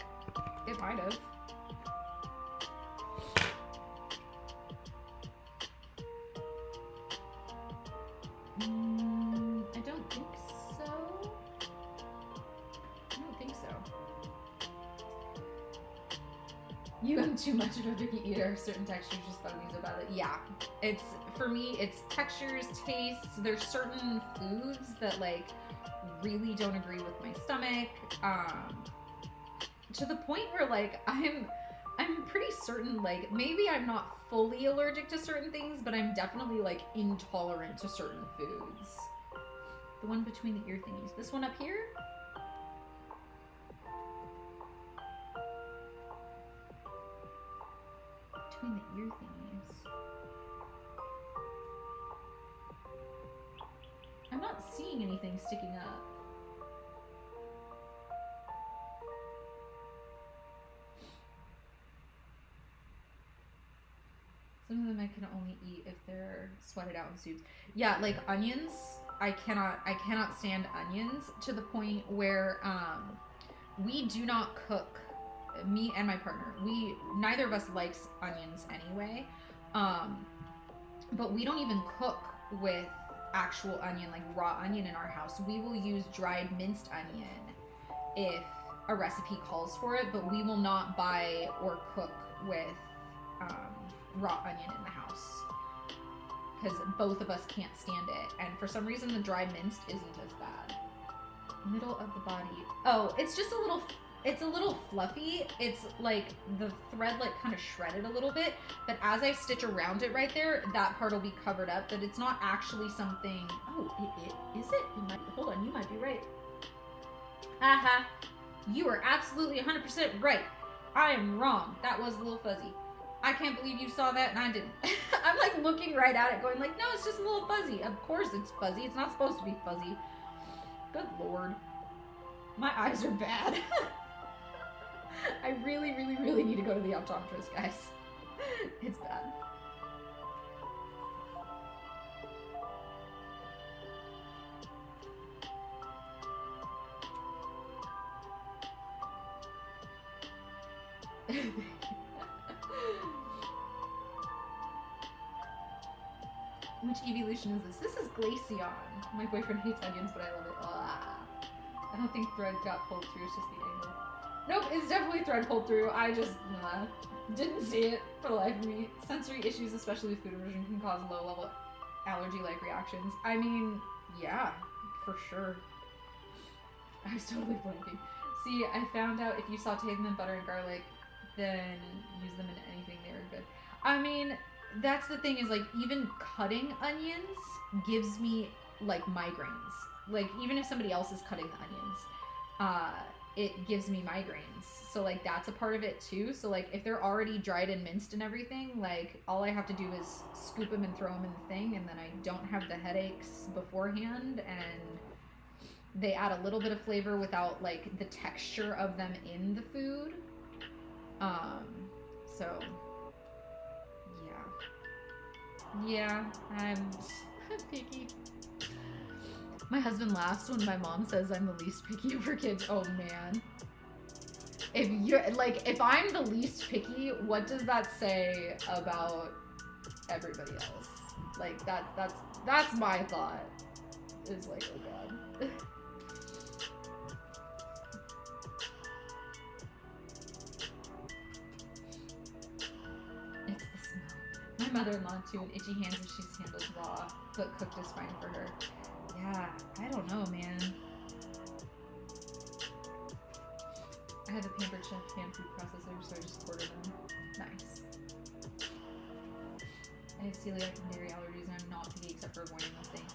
It might have. I don't think so. I don't think so. You am too much of a picky eater. Certain textures just bug me so badly. Yeah, it's, for me, it's textures, tastes. There's certain foods that like really don't agree with my stomach. To the point where like I'm pretty certain like maybe I'm not fully allergic to certain things, but I'm definitely like intolerant to certain foods. The one between the ear thingies. This one up here? Between the ear thingies. I'm not seeing anything sticking up. Some of them I can only eat if they're sweated out in soups. Yeah, like onions. I cannot stand onions, to the point where we do not cook. Me and my partner, neither of us likes onions anyway, but we don't even cook with actual onion, like raw onion, in our house. We will use dried minced onion if a recipe calls for it, but we will not buy or cook with raw onion in the house, because both of us can't stand it, and for some reason the dry minced isn't as bad. Middle of the body. Oh, it's just a little fluffy. It's like the thread like kind of shredded a little bit, but as I stitch around it right there, that part will be covered up, but it's not actually something. Oh, it is it? Hold on, you might be right. Aha. You are absolutely 100% right. I am wrong. That was a little fuzzy. I can't believe you saw that and I didn't. I'm like looking right at it going like, no, it's just a little fuzzy. Of course it's fuzzy. It's not supposed to be fuzzy. Good Lord. My eyes are bad. I really, really, really need to go to the optometrist, guys. It's bad. Which evolution is this? This is Glaceon. My boyfriend hates onions, but I love it. I don't think thread got pulled through, it's just the angle. Nope, it's definitely thread pulled through. I just didn't see it for the life of me. Sensory issues, especially with food aversion, can cause low-level allergy-like reactions. I mean, yeah, for sure. I was totally blanking. See, I found out if you saute them in butter and garlic, then use them in anything, they are good. I mean, that's the thing is, like, even cutting onions gives me, like, migraines. Like, even if somebody else is cutting the onions, it gives me migraines. So, like, that's a part of it, too. So, like, if they're already dried and minced and everything, like, all I have to do is scoop them and throw them in the thing, and then I don't have the headaches beforehand, and they add a little bit of flavor without, like, the texture of them in the food. So, yeah. Yeah, I'm picky. My husband laughs when my mom says I'm the least picky for kids. Oh, man. If you're, like, if I'm the least picky, what does that say about everybody else? Like, that's my thought. It's like, oh, God. It's the smell. My mother-in-law, too, and itchy hands if she's handled raw, but cooked is fine for her. Yeah, I don't know, man. I have a Pampered Chef hand food processor, so I just order them. Nice. I have celiac and dairy allergies, and I'm not picky except for avoiding those things.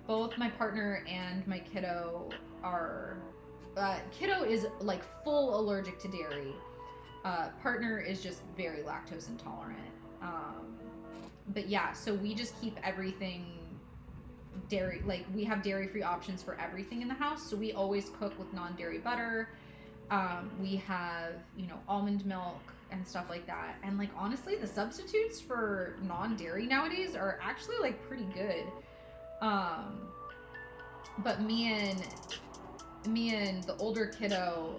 Both my partner and my kiddo are... kiddo is, like, full allergic to dairy. Partner is just very lactose intolerant. But yeah, so we just keep everything dairy, like, we have dairy-free options for everything in the house, so we always cook with non-dairy butter. We have, you know, almond milk and stuff like that, and, like, honestly, the substitutes for non-dairy nowadays are actually, like, pretty good. But me and the older kiddo,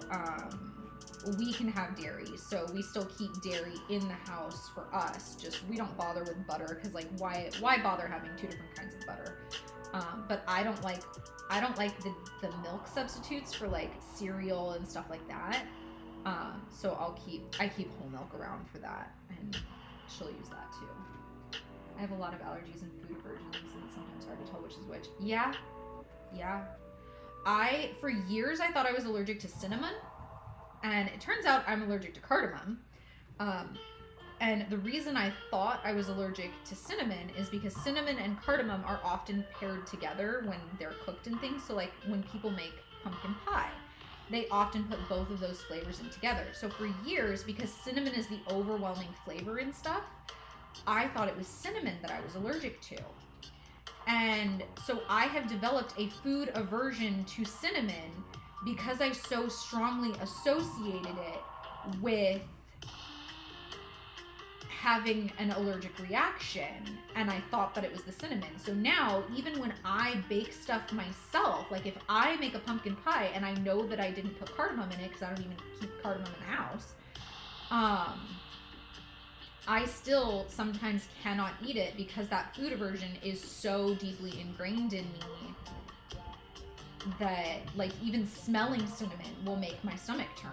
we can have dairy, so we still keep dairy in the house for us. Just, we don't bother with butter, because, like, why bother having two different kinds of butter? But I don't like the milk substitutes for, like, cereal and stuff like that. So I keep whole milk around for that, and she'll use that too. I have a lot of allergies and food aversions, and it's sometimes hard to tell which is which. Yeah. For years, I thought I was allergic to cinnamon, and it turns out I'm allergic to cardamom. And the reason I thought I was allergic to cinnamon is because cinnamon and cardamom are often paired together when they're cooked and things. So, like, when people make pumpkin pie, they often put both of those flavors in together. So for years, because cinnamon is the overwhelming flavor and stuff, I thought it was cinnamon that I was allergic to. And so I have developed a food aversion to cinnamon because I so strongly associated it with having an allergic reaction, and I thought that it was the cinnamon. So now, even when I bake stuff myself, like if I make a pumpkin pie and I know that I didn't put cardamom in it because I don't even keep cardamom in the house, I still sometimes cannot eat it because that food aversion is so deeply ingrained in me that, like, even smelling cinnamon will make my stomach turn,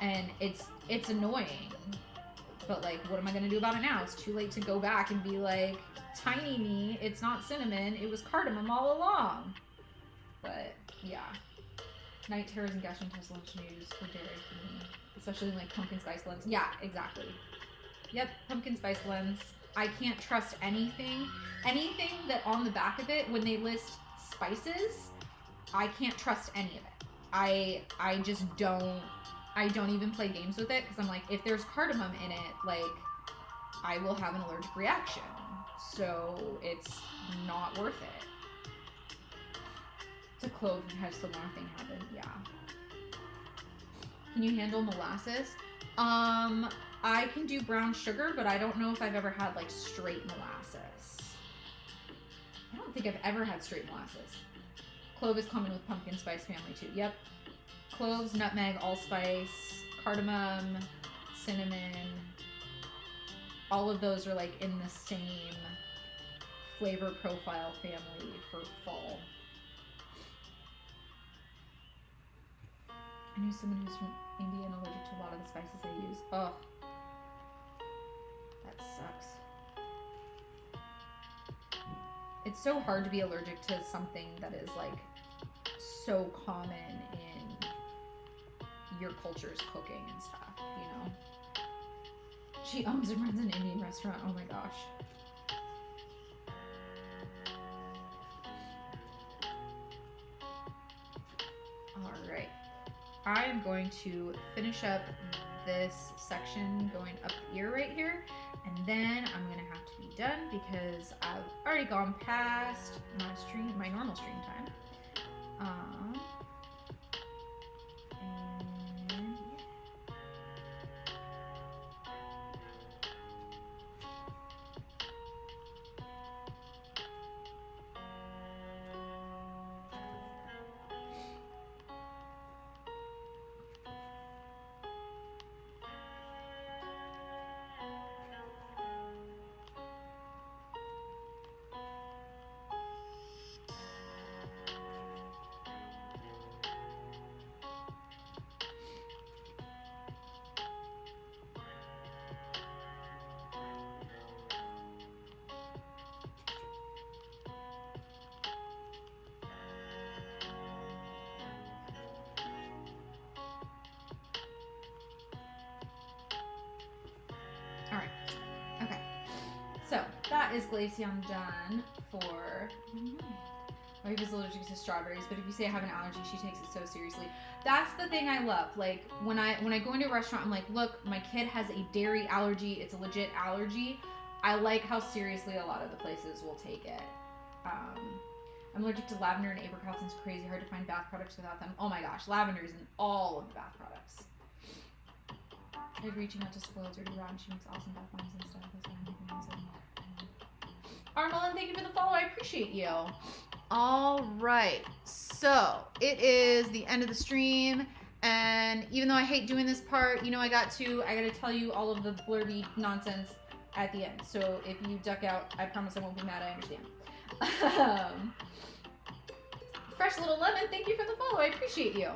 and it's annoying. But, like, what am I going to do about it now? It's too late to go back and be like, tiny me, it's not cinnamon, it was cardamom all along. But, yeah. Night terrors and gastrointestinal issues for dairy for me. Especially in, like, pumpkin spice blends. Yeah, exactly. Yep, pumpkin spice blends. I can't trust anything. Anything that on the back of it, when they list spices, I can't trust any of it. I just don't. I don't even play games with it because I'm like, if there's cardamom in it, like, I will have an allergic reaction. So it's not worth it. It's a clove and has the wrong thing happen. Yeah. Can you handle molasses? I can do brown sugar, but I don't know if I've ever had, like, straight molasses. I don't think I've ever had straight molasses. Clove is common with pumpkin spice family too. Yep. Cloves, nutmeg, allspice, cardamom, cinnamon. All of those are, like, in the same flavor profile family for fall. I knew someone who's from India and allergic to a lot of the spices I use. Oh, that sucks. It's so hard to be allergic to something that is like so common in your culture's cooking and stuff, you know? She owns and runs an Indian restaurant. Oh my gosh. Alright. I am going to finish up this section going up the ear right here, and then I'm gonna have to be done because I've already gone past my normal stream time. And alright. Okay. So that is Glaceon done for my wife is allergic to strawberries, but if you say I have an allergy, she takes it so seriously. That's the thing I love. Like when I go into a restaurant, I'm like, look, my kid has a dairy allergy. It's a legit allergy. I like how seriously a lot of the places will take it. I'm allergic to lavender and apricots, and it's crazy hard to find bath products without them. Oh my gosh, lavender is in all of the bath products. I'm reaching out to Spoiled Dirty Rotten. She makes awesome bath bombs and stuff. Armelin, thank you for the follow. I appreciate you. All right, so it is the end of the stream, and even though I hate doing this part, you know, I got to tell you all of the blurby nonsense at the end. So if you duck out, I promise I won't be mad. I understand. Fresh Little Lemon, thank you for the follow. I appreciate you.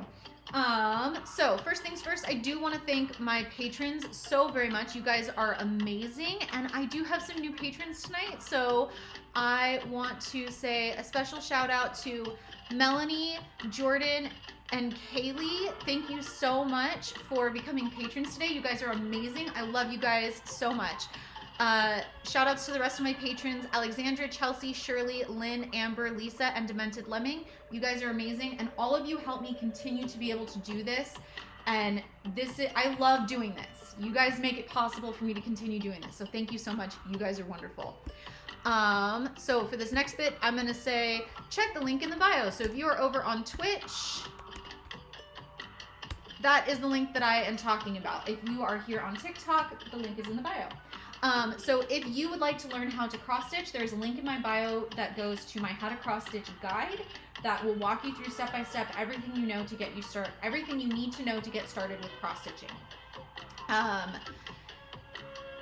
So first things first, I do want to thank my patrons so very much. You guys are amazing, and I do have some new patrons tonight, so I want to say a special shout out to Melanie, Giordan, and Kaley. Thank you so much for becoming patrons today. You guys are amazing. I love you guys so much. Shout outs to the rest of my patrons: Alexandra, Chelsea, Shirley, Lynn, Amber, Lisa, and Demented Lemming. You guys are amazing, and all of you help me continue to be able to do this. And I love doing this. You guys make it possible for me to continue doing this. So thank you so much. You guys are wonderful. So for this next bit, I'm gonna say, check the link in the bio. So if you are over on Twitch, that is the link that I am talking about. If you are here on TikTok, the link is in the bio. So if you would like to learn how to cross stitch, there's a link in my bio that goes to my how to cross stitch guide that will walk you through step by step everything you know to get you started, everything you need to know to get started with cross stitching.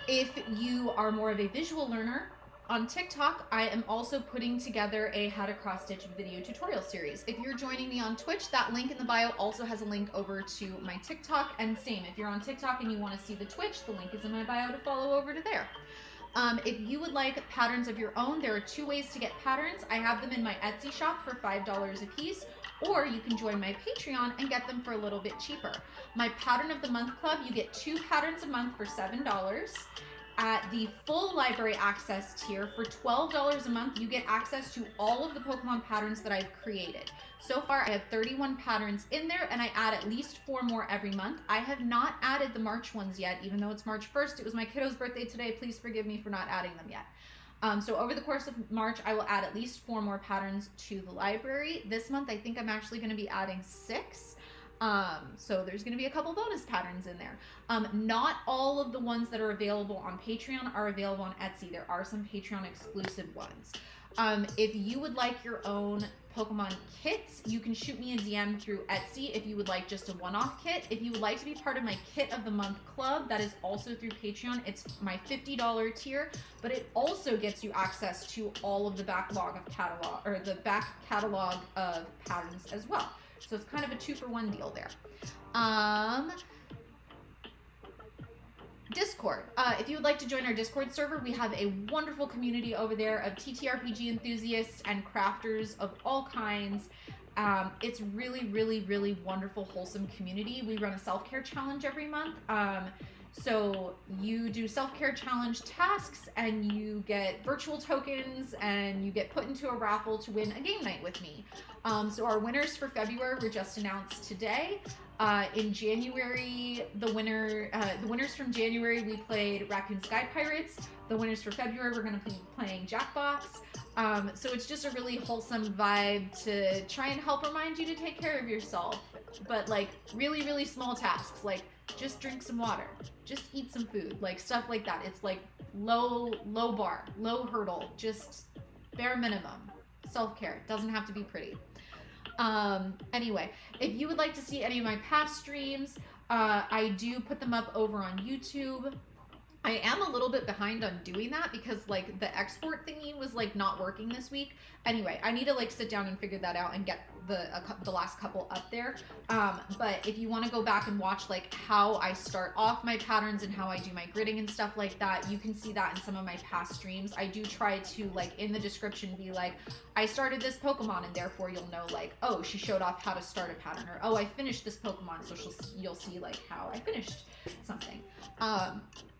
If you are more of a visual learner, on TikTok, I am also putting together a how to cross stitch video tutorial series. If you're joining me on Twitch, that link in the bio also has a link over to my TikTok, and same, if you're on TikTok and you want to see the Twitch, the link is in my bio to follow over to there. If you would like patterns of your own, there are 2 ways to get patterns. I have them in my Etsy shop for $5 a piece, or you can join my Patreon and get them for a little bit cheaper. My Pattern of the Month Club, you get 2 patterns a month for $7. At the full library access tier for $12 a month, you get access to all of the Pokemon patterns that I've created. So far, I have 31 patterns in there, and I add at least 4 more every month. I have not added the March ones yet, even though it's March 1st. It was my kiddo's birthday today. Please forgive me for not adding them yet. So over the course of March, I will add at least 4 more patterns to the library. This month, I think I'm actually going to be adding 6. So there's going to be a couple bonus patterns in there. Not all of the ones that are available on Patreon are available on Etsy. There are some Patreon exclusive ones. If you would like your own Pokemon kits, you can shoot me a DM through Etsy if you would like just a one-off kit. If you would like to be part of my Kit of the Month club, that is also through Patreon. It's my $50 tier, but it also gets you access to all of the backlog of catalog, or the back catalog of patterns as well. So it's kind of a 2-for-1 deal there. Discord. If you would like to join our Discord server, we have a wonderful community over there of TTRPG enthusiasts and crafters of all kinds. It's really, really, really wonderful, wholesome community. We run a self-care challenge every month. So you do self-care challenge tasks and you get virtual tokens and you get put into a raffle to win a game night with me. So our winners for February were just announced today. In January, the winners from January, we played Raccoon Sky Pirates. The winners for February, we're going to be playing Jackbox. So it's just a really wholesome vibe to try and help remind you to take care of yourself. But like really, really small tasks, like just drink some water, just eat some food, like stuff like that. It's like low bar, low hurdle, just bare minimum. Self-care, doesn't have to be pretty. Anyway, if you would like to see any of my past streams, I do put them up over on YouTube. I am a little bit behind on doing that because like the export thingy was like not working this week. Anyway, I need to like sit down and figure that out and get the last couple up there. But if you want to go back and watch like how I start off my patterns and how I do my gridding and stuff like that, you can see that in some of my past streams. I do try to like in the description be like, I started this Pokemon and therefore you'll know like, oh, she showed off how to start a pattern, or oh, I finished this Pokemon, so you'll see like how I finished something.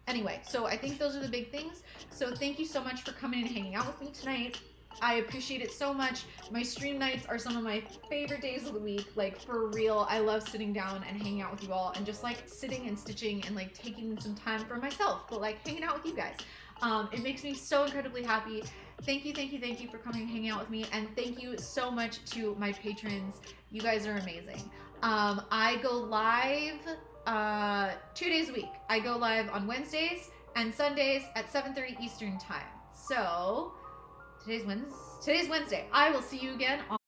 Anyway, so I think those are the big things. So thank you so much for coming and hanging out with me tonight. I appreciate it so much. My stream nights are some of my favorite days of the week. Like for real, I love sitting down and hanging out with you all and just like sitting and stitching and like taking some time for myself, but like hanging out with you guys. It makes me so incredibly happy. Thank you for coming and hanging out with me. And thank you so much to my patrons. You guys are amazing. I go live 2 days a week. I go live on Wednesdays and Sundays at 7:30 Eastern time. So today's Wednesday. I will see you again on